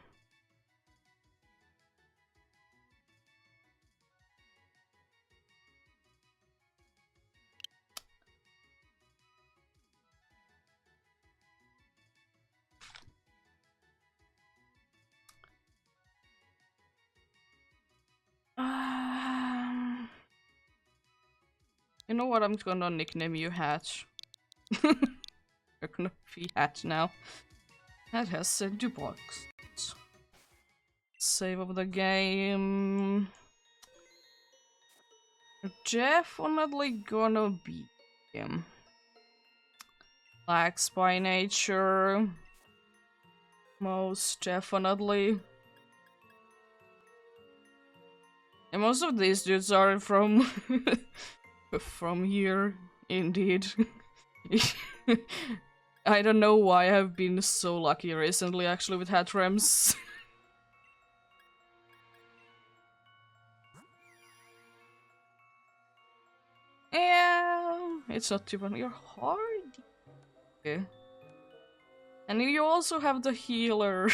You know what? I'm gonna nickname you Hatch. We're gonna be at now. That has sent to box. Save of the game. Definitely gonna be him. Lax by nature. Most definitely. And most of these dudes are from from here, indeed. I don't know why I've been so lucky recently actually with Hatrems. Yeah, it's not too bad. You're hard. Okay. And you also have the healer.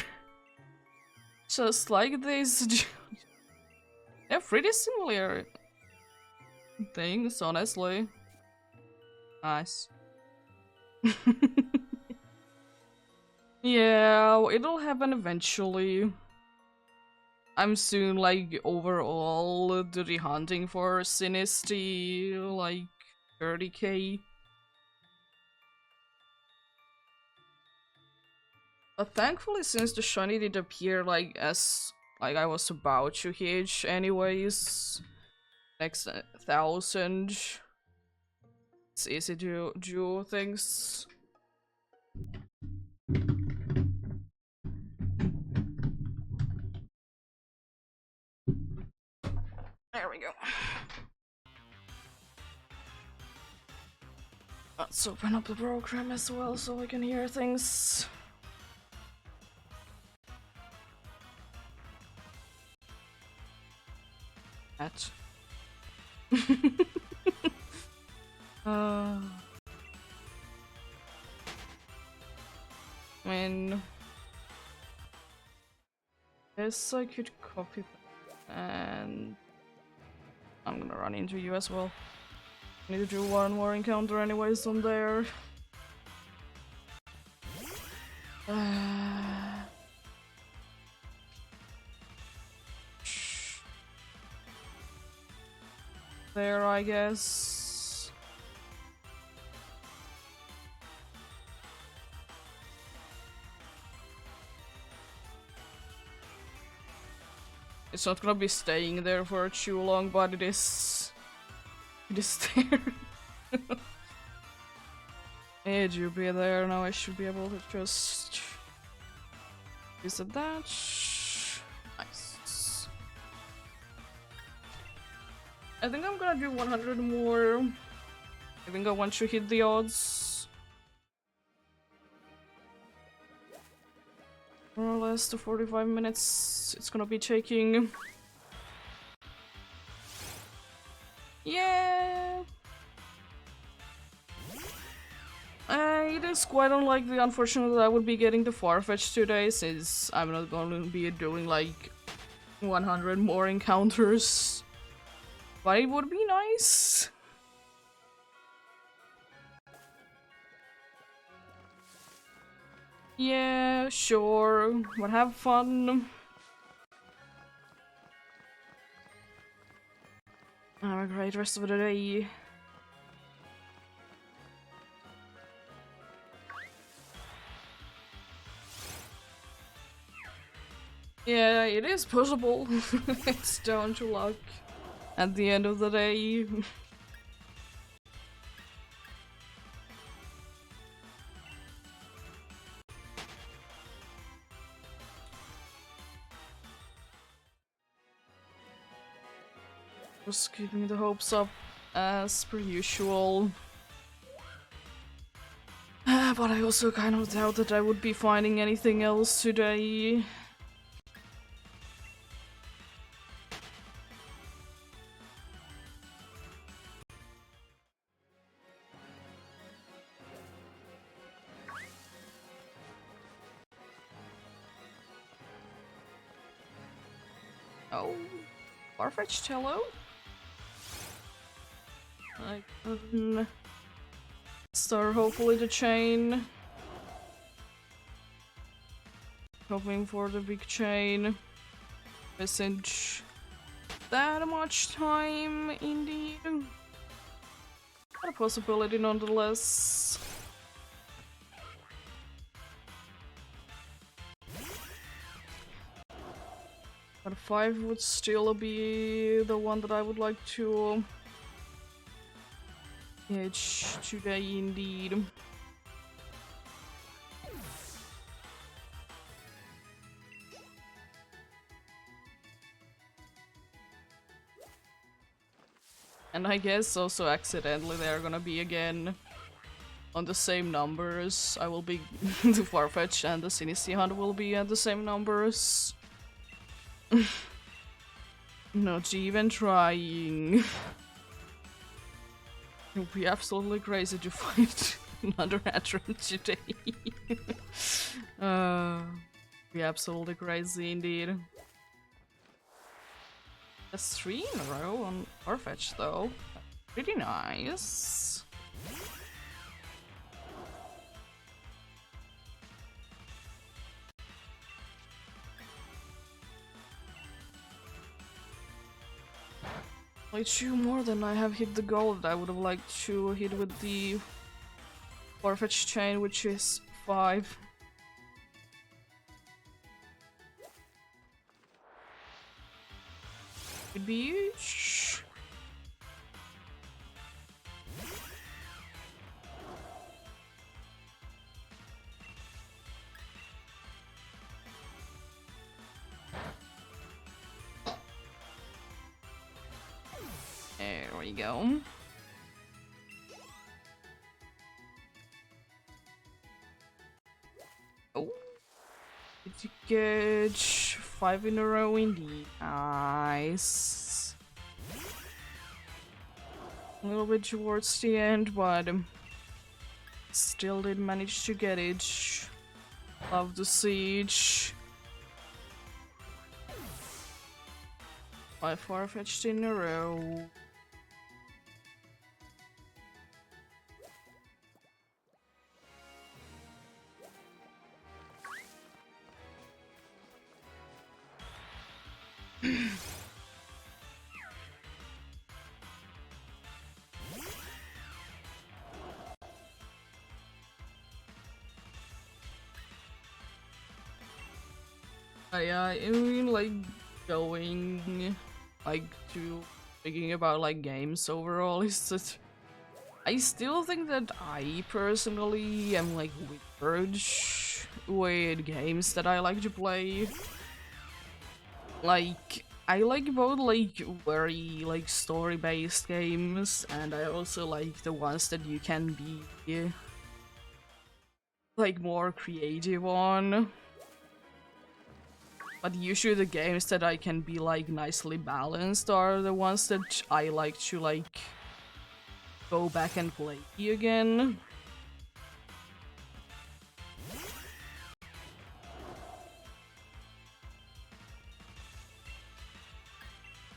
Just like this. They're pretty similar things, honestly. Nice. Yeah, it'll happen eventually. I'm soon, like, overall duty hunting for Sinisty, like, 30k. But thankfully, since the shiny did appear, like, as, like, I was about to hit anyways, next 1,000, it's easy to do things. There we go. Let's open up the program as well so I can hear things. That. I mean, guess I could copy that, and I'm gonna run into you as well. I need to do one more encounter anyways on there. There, I guess. It's not gonna be staying there for too long, but it is there. It should be there. Now I should be able to just visit that. Nice. I think I'm gonna do 100 more. I think I want to hit the odds. More or less the 45 minutes it's gonna be taking. Yeah. It is quite unlikely, unfortunately, that I would be getting the Farfetch today, since I'm not going to be doing like 100 more encounters. But it would be nice. Yeah, sure. But have fun. Have a great rest of the day. Yeah, it is possible. It's down to luck at the end of the day. Just keeping the hopes up as per usual. But I also kind of doubt that I would be finding anything else today. Oh, Farfetch'd, hello? I can start hopefully the chain. Hoping for the big chain. Message that much time, indeed. But a possibility nonetheless. But 5 would still be the one that I would like to catch today indeed. And I guess also accidentally they're gonna be again on the same numbers. I will be the Farfetch and the Sinistee Hunt will be at the same numbers. Not even trying. It would be absolutely crazy to find another Hatron today. Be absolutely crazy indeed. That's 3 in a row on Farfetch though. Pretty nice. Like 2 more than I have hit the goal that I would have liked to hit with the Farfetch chain, which is 5. Could be huge. There we go. Oh. Did you get 5 in a row indeed? Nice. A little bit towards the end, but still did manage to get it. Love the siege. 5 Farfetched in a row. Yeah, I mean, like, going, like, to thinking about, like, games overall is that I still think that I personally am, like, weird with games that I like to play. Like, I like both, like, very, like, story-based games, and I also like the ones that you can be, like, more creative on. But usually the games that I can be like nicely balanced are the ones that I like to like go back and play again.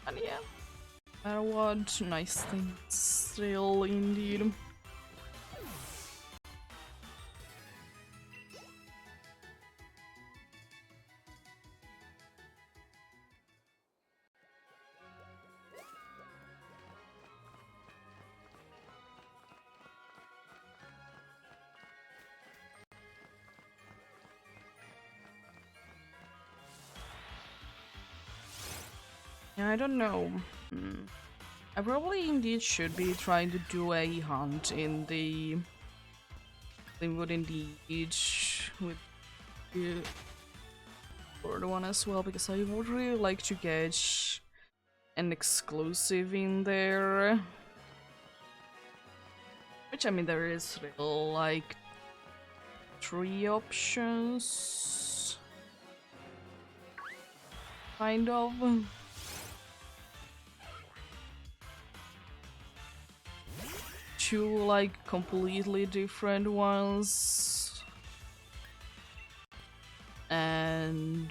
And yeah, matter what, nice things still indeed. Yeah, I don't know. I probably indeed should be trying to do a hunt in the Linwood indeed with the other one as well, because I would really like to get an exclusive in there. Which, I mean, there is still like 3 options. Kind of. 2 like completely different ones. And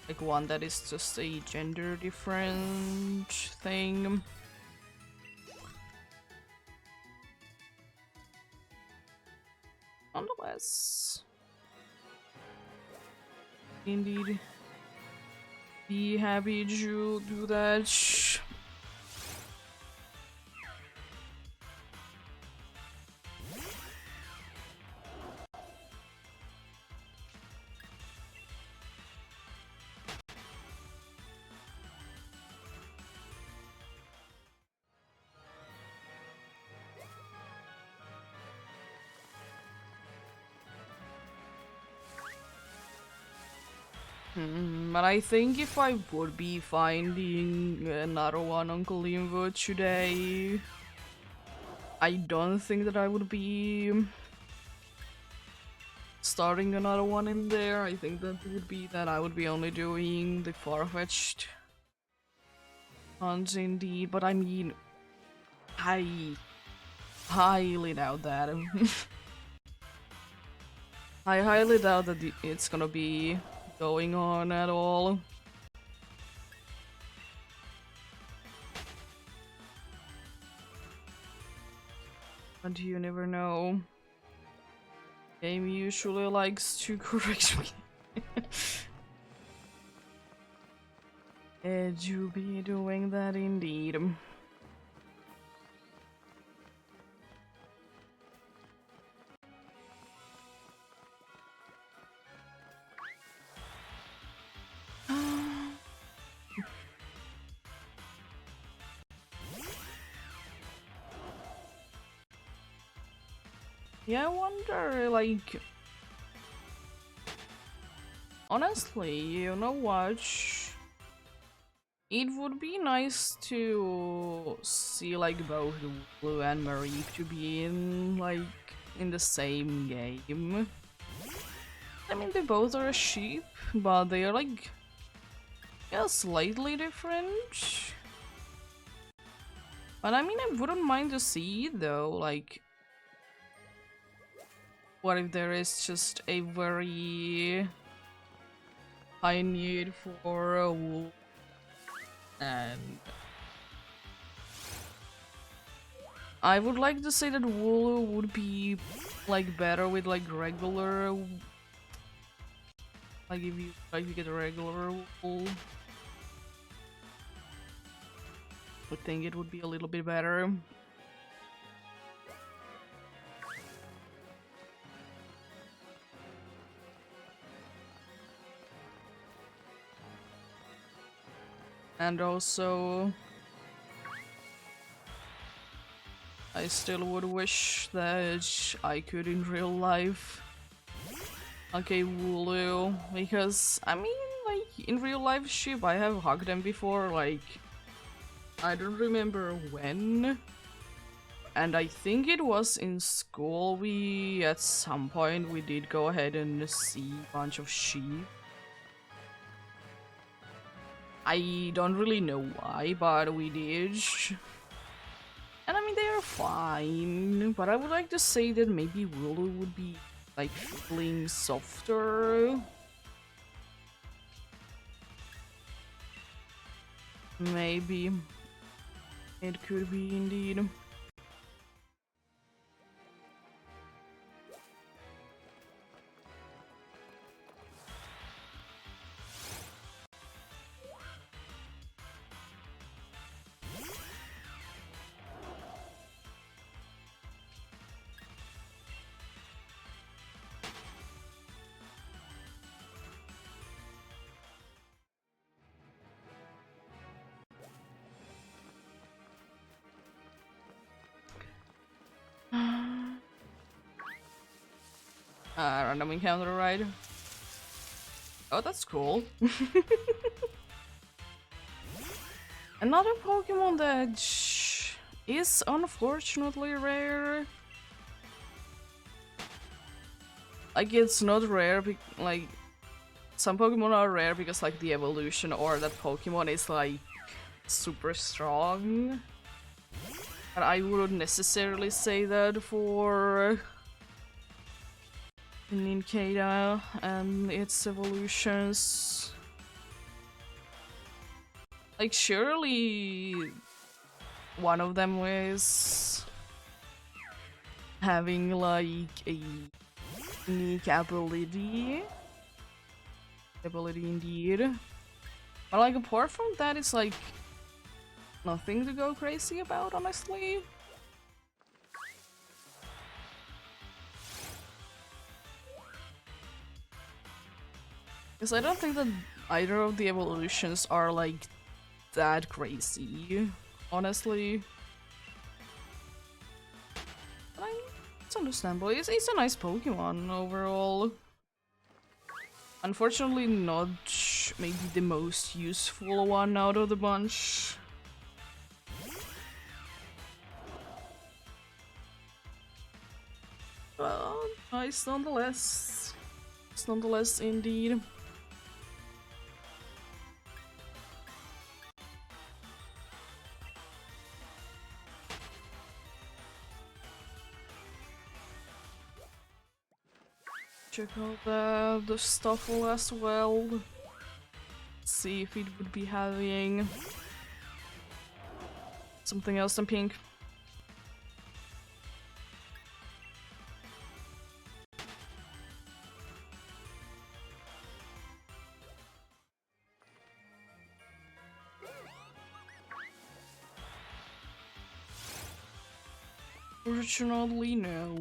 like 1 that is just a gender different thing. Nonetheless, indeed, be happy to do that. But I think if I would be finding another one on Gleamwood today, I don't think that I would be starting another one in there. I think that would be that I would be only doing the far-fetched hunts indeed, but I mean, I highly doubt that. I highly doubt that it's gonna be going on at all. But you never know. Game usually likes to correct me. It you be doing that indeed. Yeah, I wonder, like... Honestly, you know what? It would be nice to see, like, both Blue and Marie to be in, like, in the same game. I mean, they both are a sheep, but they are, like, yeah, slightly different. But I mean, I wouldn't mind to see, though, like... What if there is just a very high need for a wool, and I would like to say that wool would be like better with like regular, like if you get a regular wool, I think it would be a little bit better. And also, I still would wish that I could in real life okay Wooloo, because I mean, like, in real life ship I have hugged them before, like, I don't remember when, and I think it was in school we at some point we did go ahead and see a bunch of sheep. I don't really know why, but we did. And I mean, they are fine, but I would like to say that maybe Wooloo would be, like, feeling softer. Maybe. It could be indeed. Random encounter, right? Oh, that's cool. Another Pokemon that is unfortunately rare. Like, it's not rare, like, some Pokemon are rare because, like, the evolution or that Pokemon is, like, super strong. But I wouldn't necessarily say that for Nincada and its evolutions. Like, surely one of them is having, like, a unique ability. Ability indeed. But, like, apart from that, it's, like, nothing to go crazy about, honestly. Because I don't think that either of the evolutions are, like, that crazy, honestly. But it's understandable. It's a nice Pokemon overall. Unfortunately, not maybe the most useful one out of the bunch. Well, nice nonetheless. It's nonetheless indeed. Check out the Stoffel as well. See if it would be having something else than pink. Fortunately, no.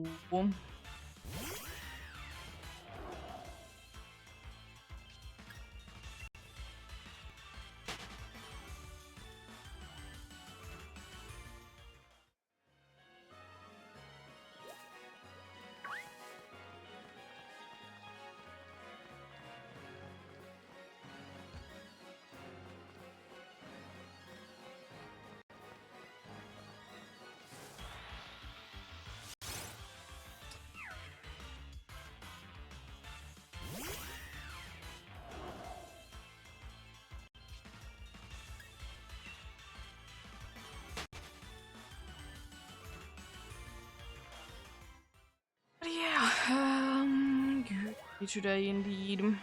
But yeah, good day today indeed.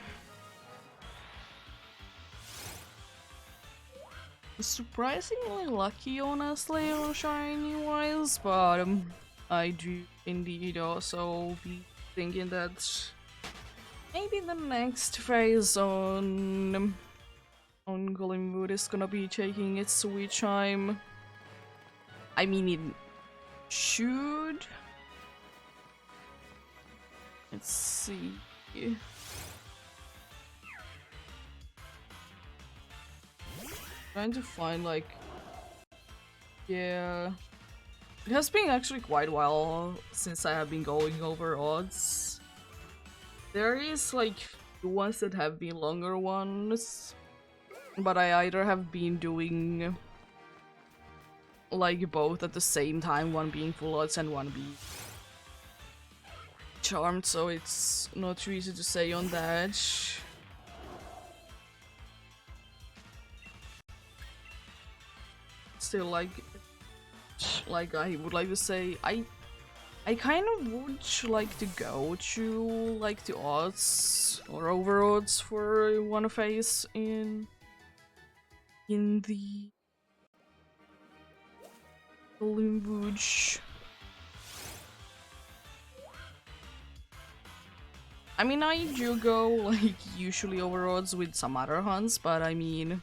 Surprisingly lucky, honestly, on shiny wise, but I do indeed also be thinking that maybe the next phase on Glimwood is gonna be taking its sweet time. I mean, it should. Let's see. Trying to find like, yeah, it has been actually quite a while since I have been going over odds. There is like ones that have been longer ones, but I either have been doing like both at the same time, one being full odds and one being charmed, so it's not too easy to say on that. Still, like I would like to say, I kind of would like to go to like the odds or over odds for one phase in the Limbuge. I mean, I do go like usually over odds with some other hunts, but I mean,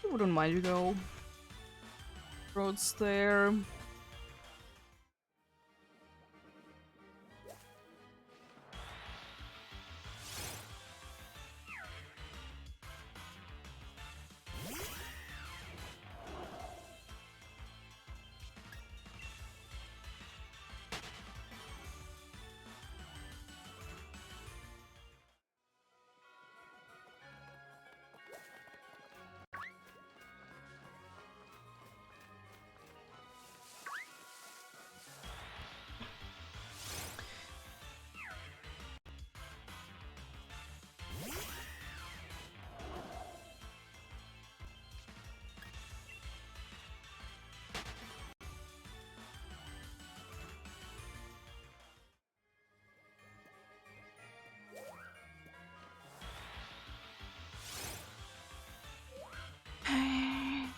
I wouldn't mind to go roads there.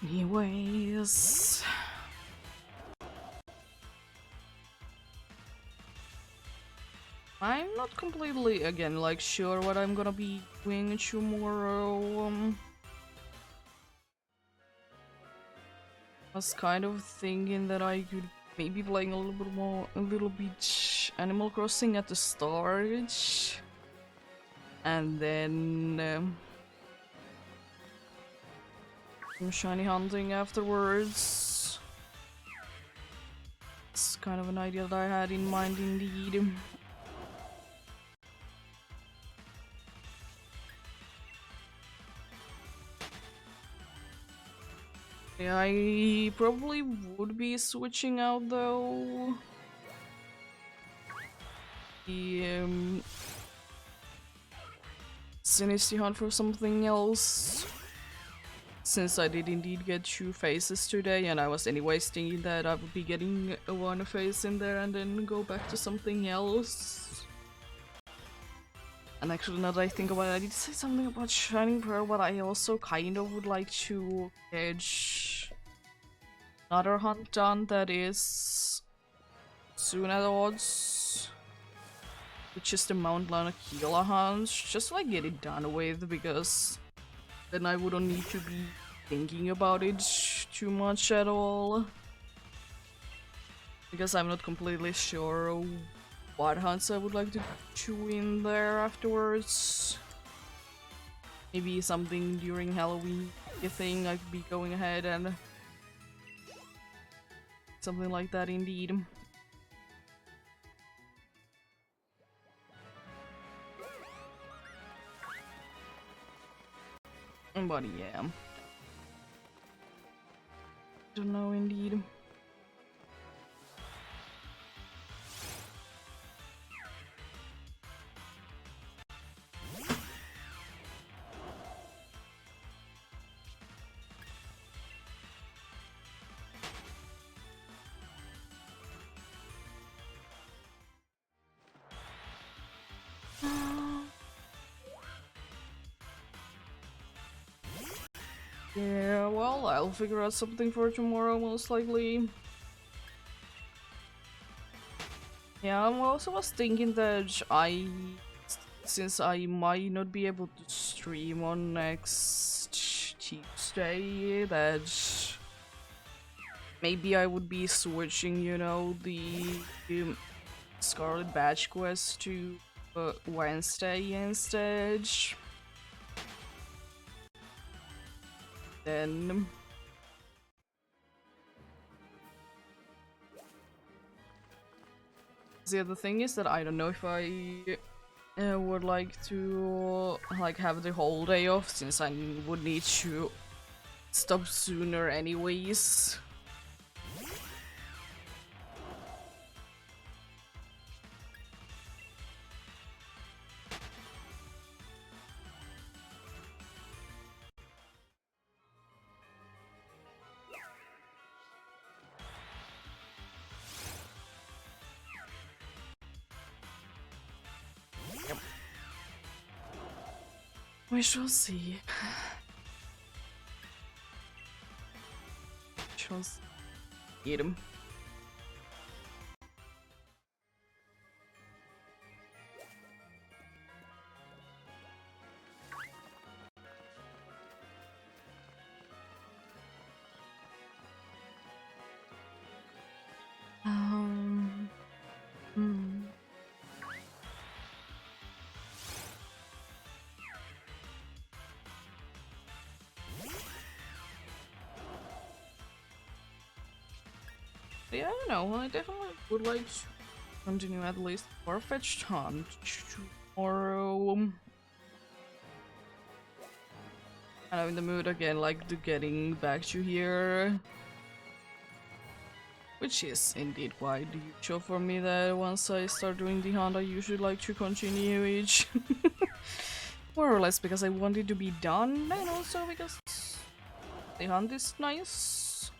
Anyways, I'm not completely again like sure what I'm gonna be doing tomorrow. I was kind of thinking that I could maybe playing a little bit more, a little bit Animal Crossing at the start, and then some shiny hunting afterwards. It's kind of an idea that I had in mind indeed. Yeah, I probably would be switching out though. The Sinistry Hunt for something else. Since I did indeed get 2 faces today, and I was anyways thinking that I would be getting a 1 face in there and then go back to something else. And actually, now that I think about it, I did say something about Shining Pearl, but I also kind of would like to edge another hunt done that is soon at odds, which is the Mount Lanakila hunt, just to like get it done with, because then I wouldn't need to be thinking about it too much at all. Because I'm not completely sure what hunts I would like to chew in there afterwards. Maybe something during Halloween, I think I could be going ahead and something like that indeed. But yeah. Don't know indeed. Yeah, well, I'll figure out something for tomorrow most likely. Yeah, I also was thinking that since I might not be able to stream on next Tuesday, that maybe I would be switching, you know, the Scarlet Badge quest to Wednesday instead. Then the other thing is that I don't know if I would like to like have the whole day off, since I would need to stop sooner anyways. Yep. We shall see. Shall eat him. Hmm. Yeah, I don't know. I definitely would like to continue at least Farfetch'd Hunt tomorrow. And I'm in the mood again, like to getting back to here. Which is indeed quite usual for me, that once I start doing the hunt I usually like to continue each. More or less because I want it to be done, and also because the hunt is nice.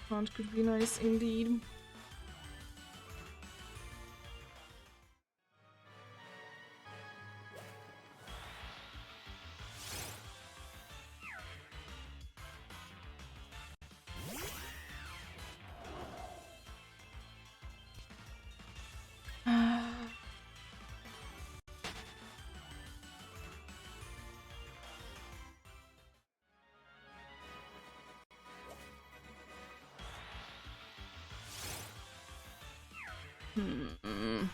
Hunt could be nice indeed. Hmm.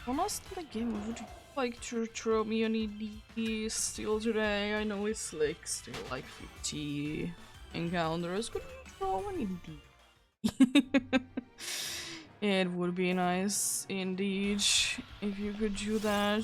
Honestly, game, would you like to throw me any DP still today? I know it's like still like 50 encounters. Could you throw any DP? It would be nice indeed if you could do that.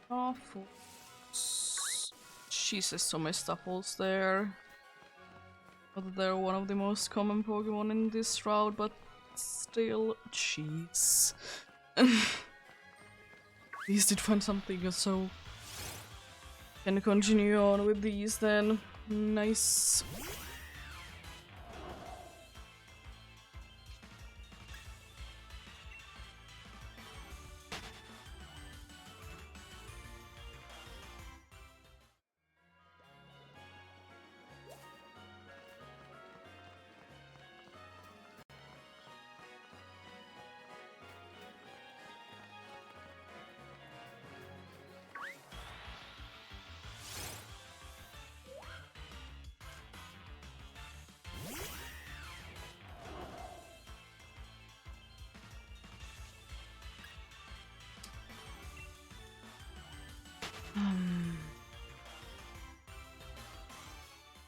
Stuffles. Jesus, so many Stuffles there. But they're one of the most common Pokemon in this route, but still, jeez. At least did find something, so can continue on with these then. Nice.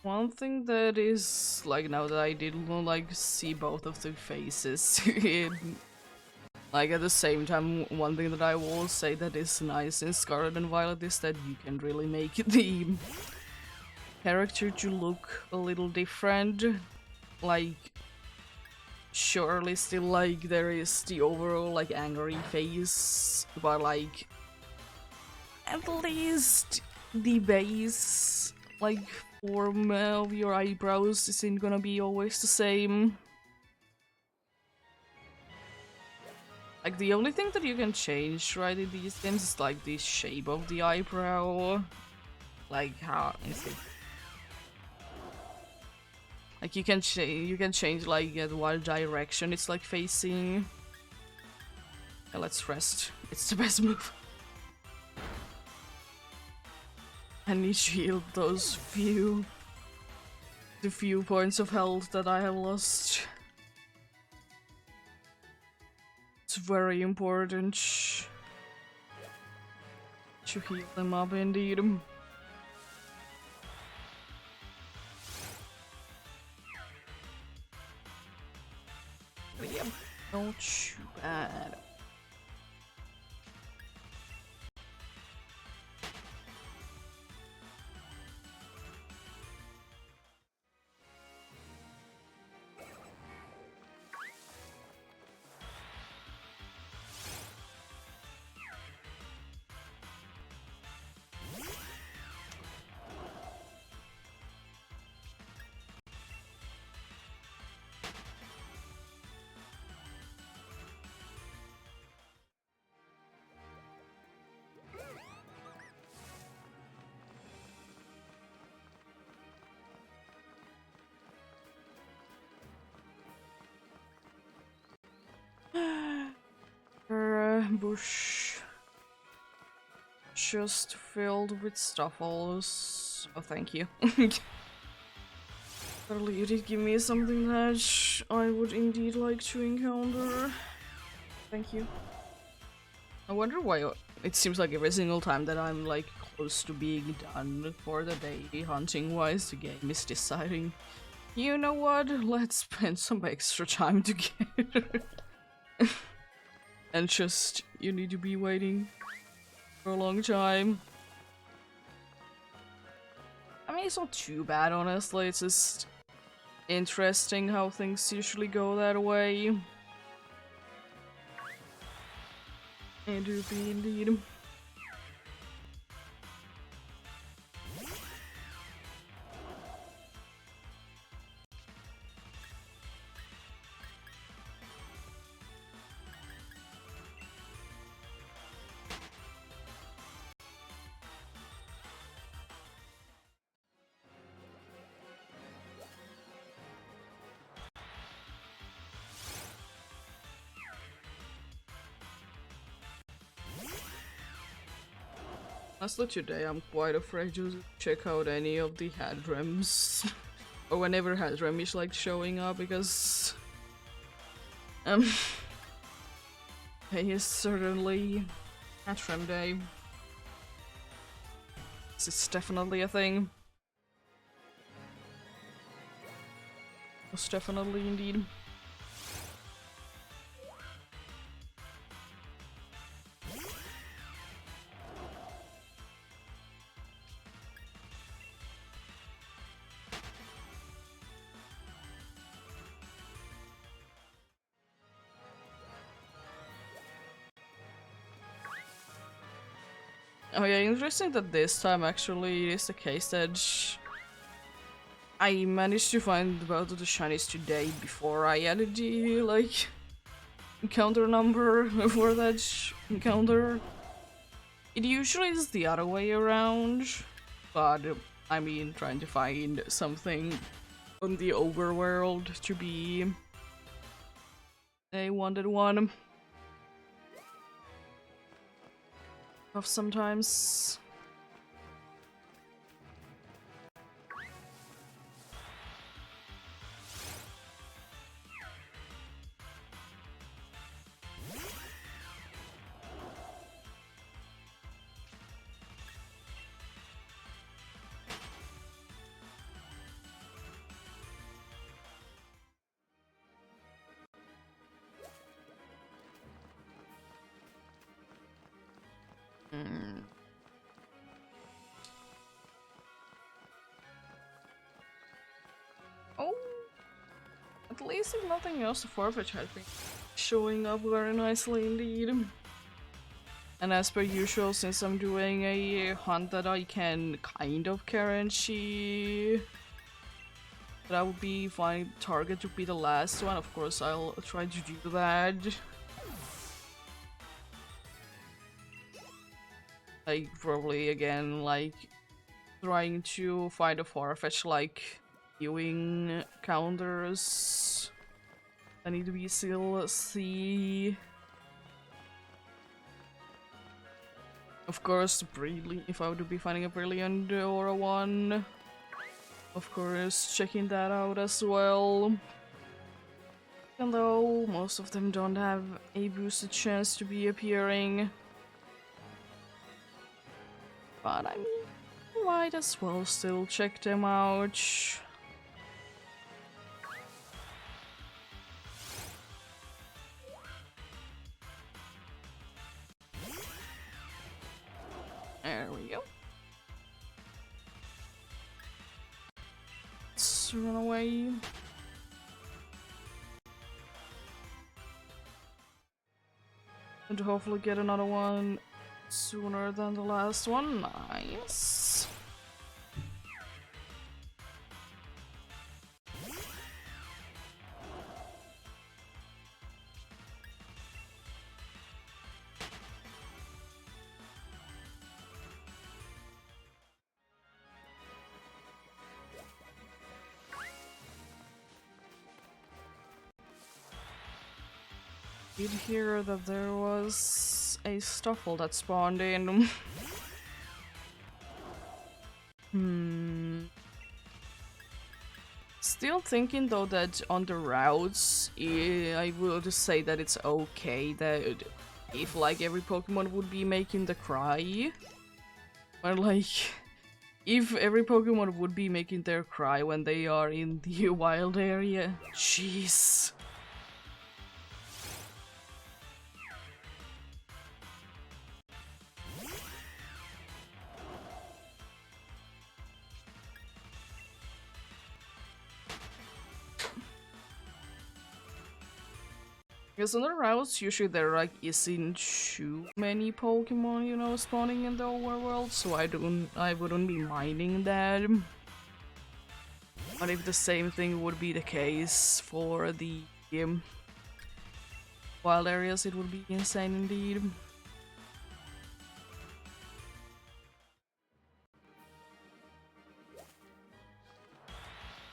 One thing that is like now that I did like see both of the faces in like at the same time, one thing that I will say that is nice in Scarlet and Violet is that you can really make the character to look a little different. Like surely still like there is the overall like angry face, but like at least the base like form of your eyebrows isn't gonna be always the same. Like the only thing that you can change right in these games is like the shape of the eyebrow. Like how is it? Like you can change like what direction it's like facing. Yeah, let's rest. It's the best move. I need to heal those the few points of health that I have lost. It's very important to heal them up indeed. But yeah, not too bad. Bush just filled with Stuffles. Oh, thank you. Well, you did give me something that I would indeed like to encounter. Thank you. I wonder why it seems like every single time that I'm like close to being done for the day hunting wise, the game is deciding, you know what, let's spend some extra time together. And just, you need to be waiting for a long time. I mean, it's not too bad, honestly, it's just interesting how things usually go that way. It do be indeed. Honestly, today I'm quite afraid to check out any of the Hadrems. Or whenever Hadrem is like showing up, because um he is certainly Hadrem Day. This is definitely a thing. Most definitely indeed. Oh yeah, interesting that this time actually is the case that I managed to find both of the shinies today before I added the, like, encounter number for that encounter. It usually is the other way around, but I mean, trying to find something on the overworld to be a wanted one. Tough sometimes. Oh, at least if nothing else, the forfeit has been showing up very nicely indeed. And as per usual, since I'm doing a hunt that I can kind of guarantee that I would be finding the target to be the last one, of course I'll try to do that. Like, probably again, like, trying to find a Farfetch, like, viewing counters. I need to be still see. Of course, if I would be finding a brilliant or a one. Of course, checking that out as well. Even though most of them don't have a boosted chance to be appearing. But I mean, might as well still check them out. There we go. Let's run away. And hopefully get another one sooner than the last one. Nice. Did hear that there was a Stuffle that spawned in. Still thinking though that on the routes, I would say that it's okay that if like every Pokemon would be making the cry, or like if every Pokemon would be making their cry when they are in the wild area. Jeez. Because on the routes, usually there like isn't too many Pokemon, you know, spawning in the overworld, so I wouldn't be minding that. But if the same thing would be the case for the wild areas, it would be insane indeed.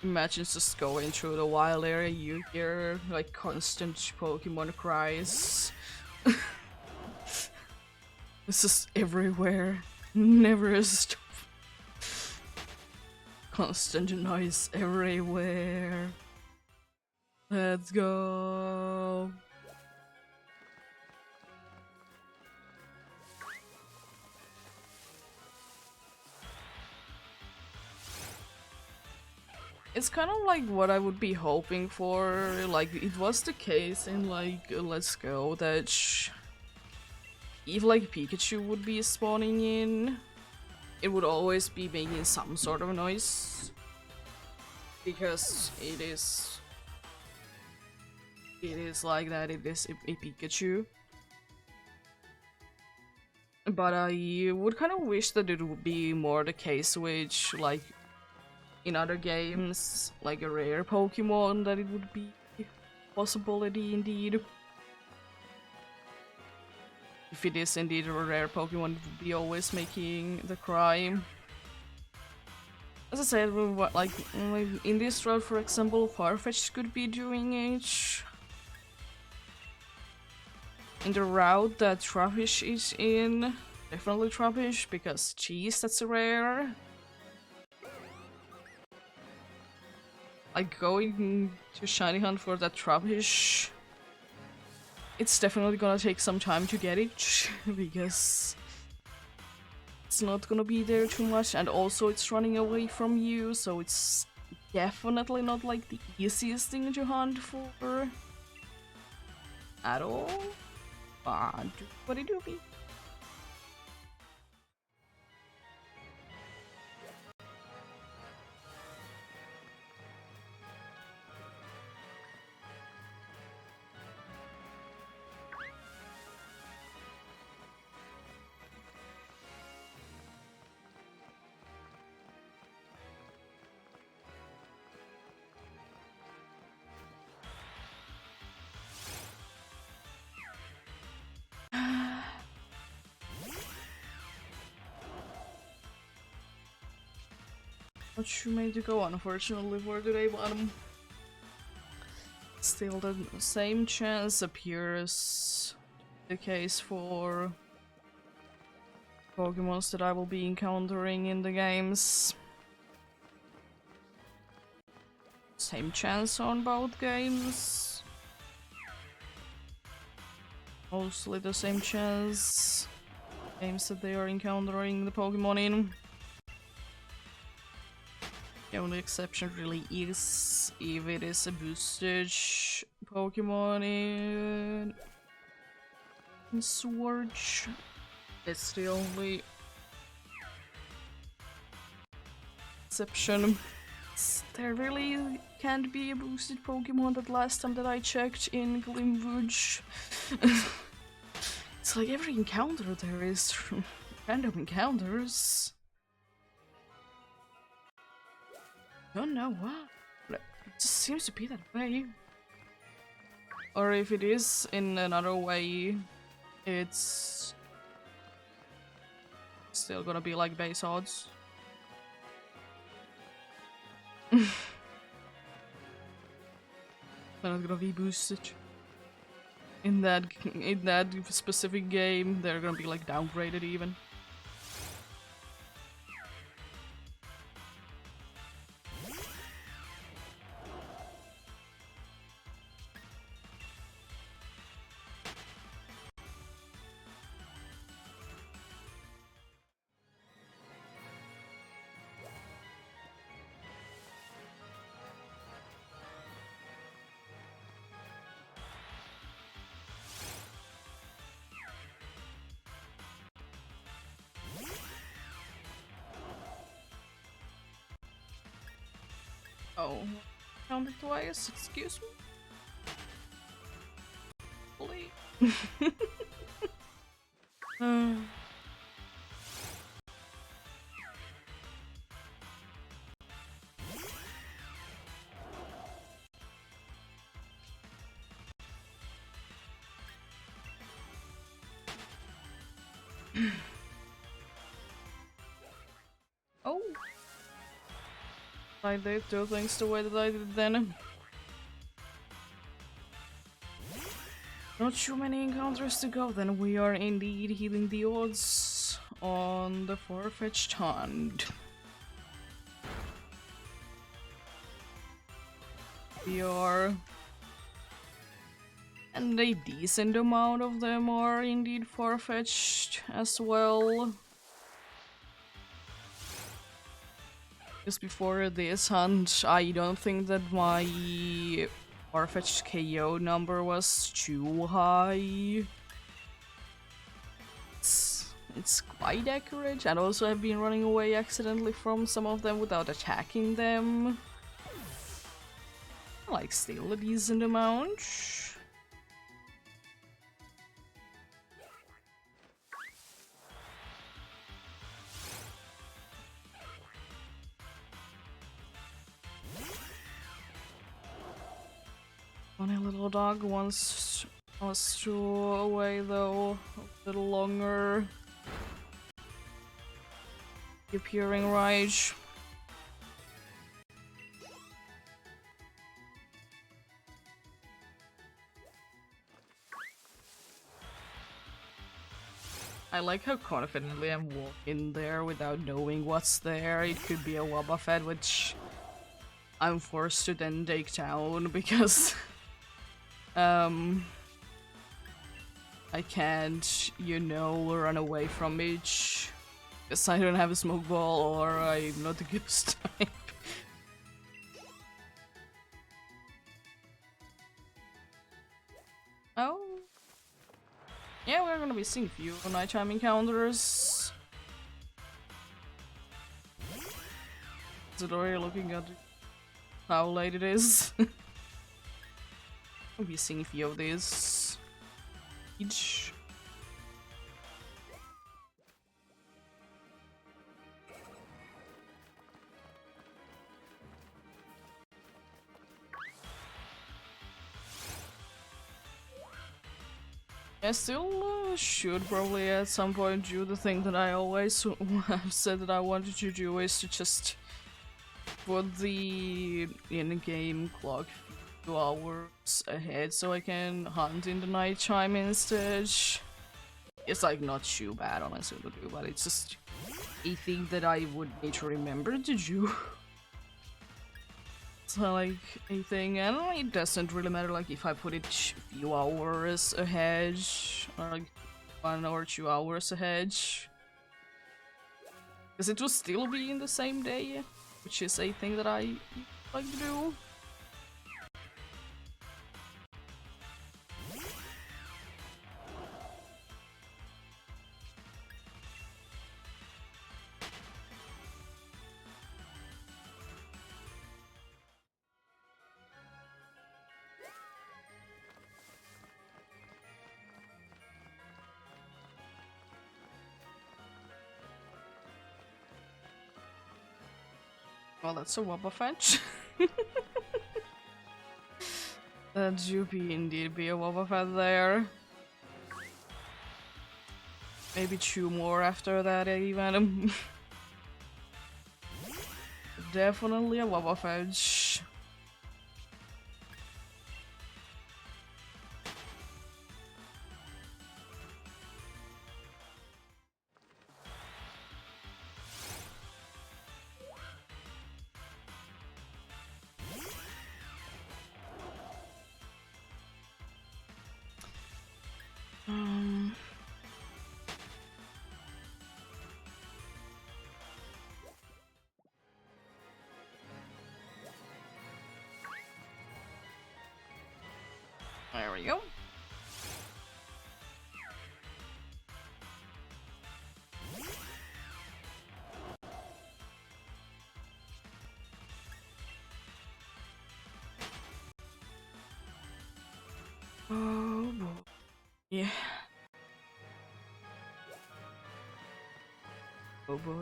Imagine just going through the wild area, you hear like constant Pokemon cries. It's just everywhere. Never stop. Constant noise everywhere. Let's go. It's kind of like what I would be hoping for. Like, it was the case in, like, Let's Go that if, like, Pikachu would be spawning in, it would always be making some sort of noise. Because it is like that, it is a Pikachu. But I would kind of wish that it would be more the case which, like, in other games, like a rare Pokemon, that it would be a possibility indeed. If it is indeed a rare Pokemon, it would be always making the cry. As I said, like in this route, for example, Farfetch'd could be doing it. In the route that Trappish is in, definitely Trappish, because geez, that's a rare. Like, going to Shiny Hunt for that Trappish, it's definitely gonna take some time to get it, because it's not gonna be there too much, and also it's running away from you, so it's definitely not like the easiest thing to hunt for at all. But what it do be? Not too many to go, unfortunately, for today, but still the same chance appears the case for Pokemons that I will be encountering in the games. Same chance on both games. Mostly the same chance. Games that they are encountering the Pokemon in. The only exception really is if it is a boosted Pokemon in Sword. It's the only exception. There really can't be a boosted Pokemon that last time that I checked in Glimwood. It's like every encounter there is random encounters. Don't know why. It just seems to be that way. Or if it is in another way, it's still gonna be like base odds. They're not gonna be boosted. In that specific game, they're gonna be like downgraded even. Oh, counted twice, excuse me? Please. Oh! I did do things the way that I did then. Not too many encounters to go, then we are indeed healing the odds on the Farfetch'd hunt. We are... And a decent amount of them are indeed Farfetch'd as well. Just before this hunt, I don't think that my Farfetch'd KO number was too high. It's quite accurate, and also I've been running away accidentally from some of them without attacking them. Like, still a decent amount. Funny little dog wants us to away though, a little longer. Appearing right. I like how confidently I'm walking there without knowing what's there. It could be a Wobbuffet, which I'm forced to then take down because I can't, you know, run away from it. Because I don't have a smoke ball or I'm not a ghost type. Oh. Yeah, we're gonna be seeing a few nighttime encounters. Is it already looking at how late it is? We'll be seeing a few of these each. I still should probably at some point do the thing that I always have said that I wanted to do, is to just put the in-game clock a few hours ahead so I can hunt in the nighttime instead. It's like not too bad honestly to do, but it's just a thing that I would need to remember to do. So like a thing, and it doesn't really matter like if I put it a few hours ahead, or like 1 or 2 hours ahead, because it will still be in the same day, which is a thing that I like to do. Well, that's a Wobbuffet. That do indeed be a Wobbuffet there. Maybe 2 more after that even. Definitely a Wobbuffet. There we go. Oh boy. Yeah. Oh boy.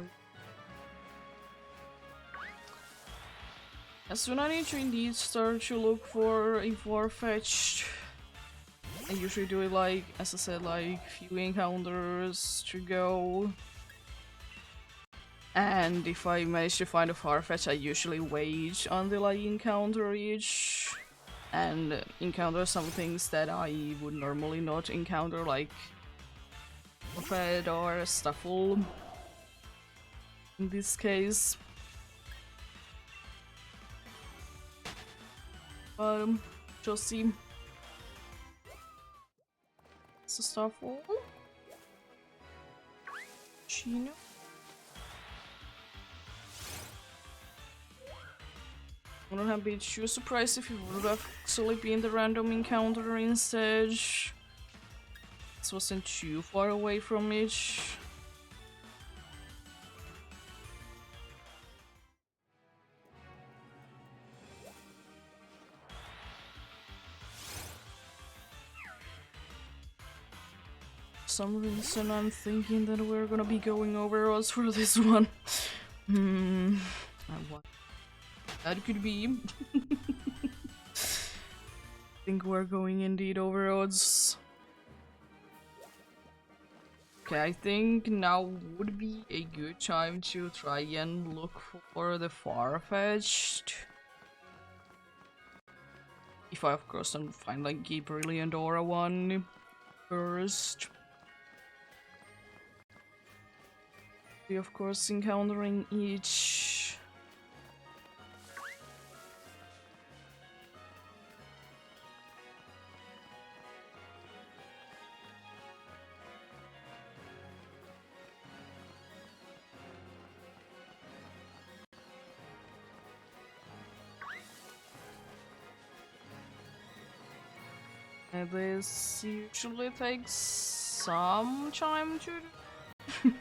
As soon as I need to indeed start to look for a Farfetch'd. I usually do it like, as I said, like few encounters to go. And if I manage to find a Farfetch'd, I usually wait until I encounter each. And encounter some things that I would normally not encounter, like Fed or Staffel in this case. Josie. It's a Staffel. Chino. I wouldn't have been too surprised if it would have actually been the random encounter instead. This wasn't too far away from it. For some reason I'm thinking that we're gonna be going overalls for this one. That could be. I think we're going indeed over odds. Okay, I think now would be a good time to try and look for the far-fetched. If I of course don't find like a brilliant aura one first. We of course encountering each. This usually takes some time to do.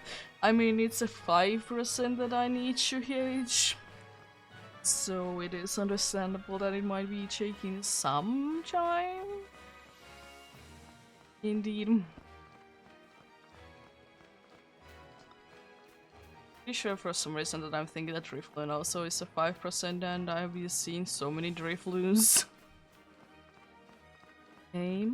I mean, it's a 5% that I need to hit, so it is understandable that it might be taking some time. Indeed. Pretty sure for some reason that I'm thinking that Drifloon also is a 5% and I've been seeing so many Drifloons. I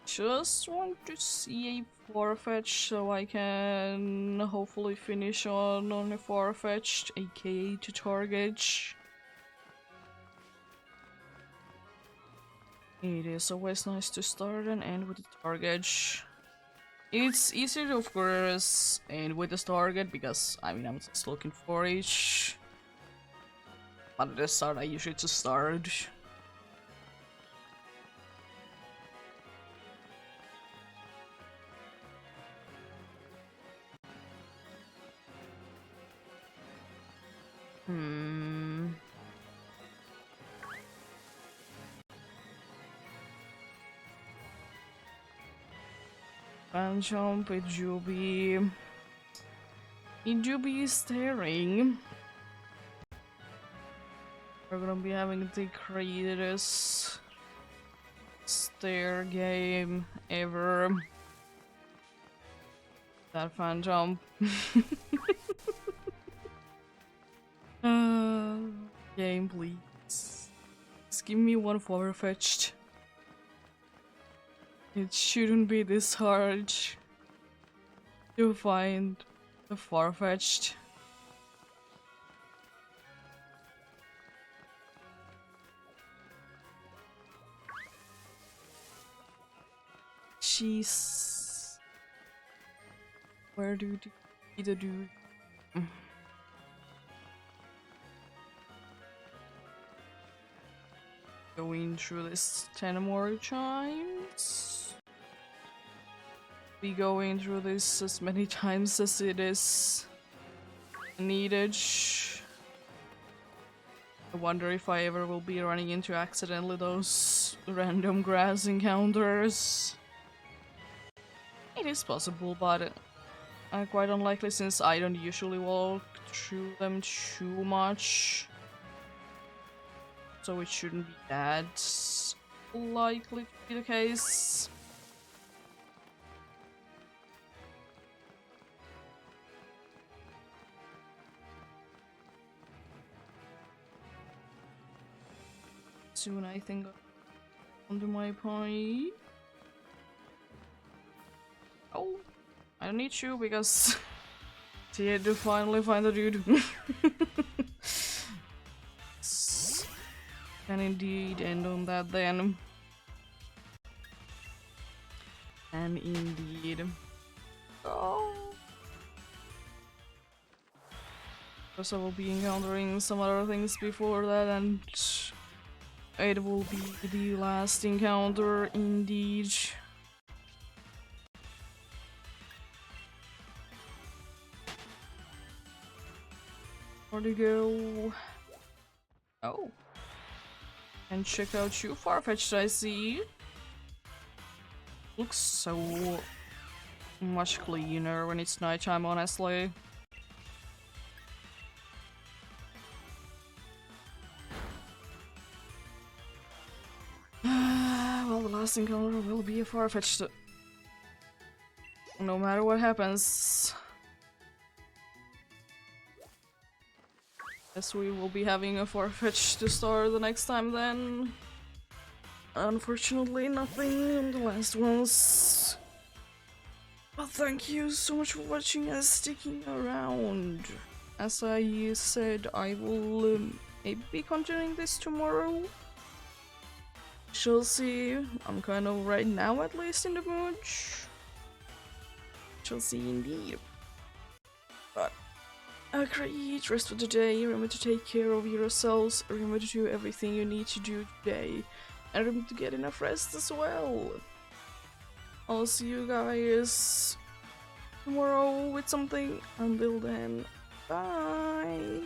just want to see a Farfetch so I can hopefully finish on a Farfetched, aka to target. It is always nice to start and end with the target. It's easier to, of course, end with the target because, I mean, I'm just looking for it. But at the start, I usually just start. And jump, it do be staring. We're gonna be having the greatest stare game ever. That fan jump. Game, please. Just give me one Farfetched. It shouldn't be this hard to find the Farfetched. Jeez. Where do either do? Going through this 10 more times. Be going through this as many times as it is needed. I wonder if I ever will be running into accidentally those random grass encounters. It is possible, but quite unlikely since I don't usually walk through them too much. So it shouldn't be that likely to be the case. Soon I think onto my point. Oh, I don't need you because I had to finally find the dude. Can indeed end on that then. And indeed. Oh. Because I will be encountering some other things before that, and it will be the last encounter indeed. Where'd you go? Oh. And check out you, Farfetch'd, I see. Looks so much cleaner when it's nighttime, honestly. Well, the last encounter will be a Farfetch'd. No matter what happens. Guess we will be having a Farfetch'd to start the next time then. Unfortunately, nothing on the last ones. But thank you so much for watching and sticking around. As I said, I will maybe be continuing this tomorrow. Shall see. I'm kind of right now at least in the mood. Shall see indeed. But a great rest of the day. Remember to take care of yourselves. Remember to do everything you need to do today. And remember to get enough rest as well. I'll see you guys tomorrow with something. Until then, bye!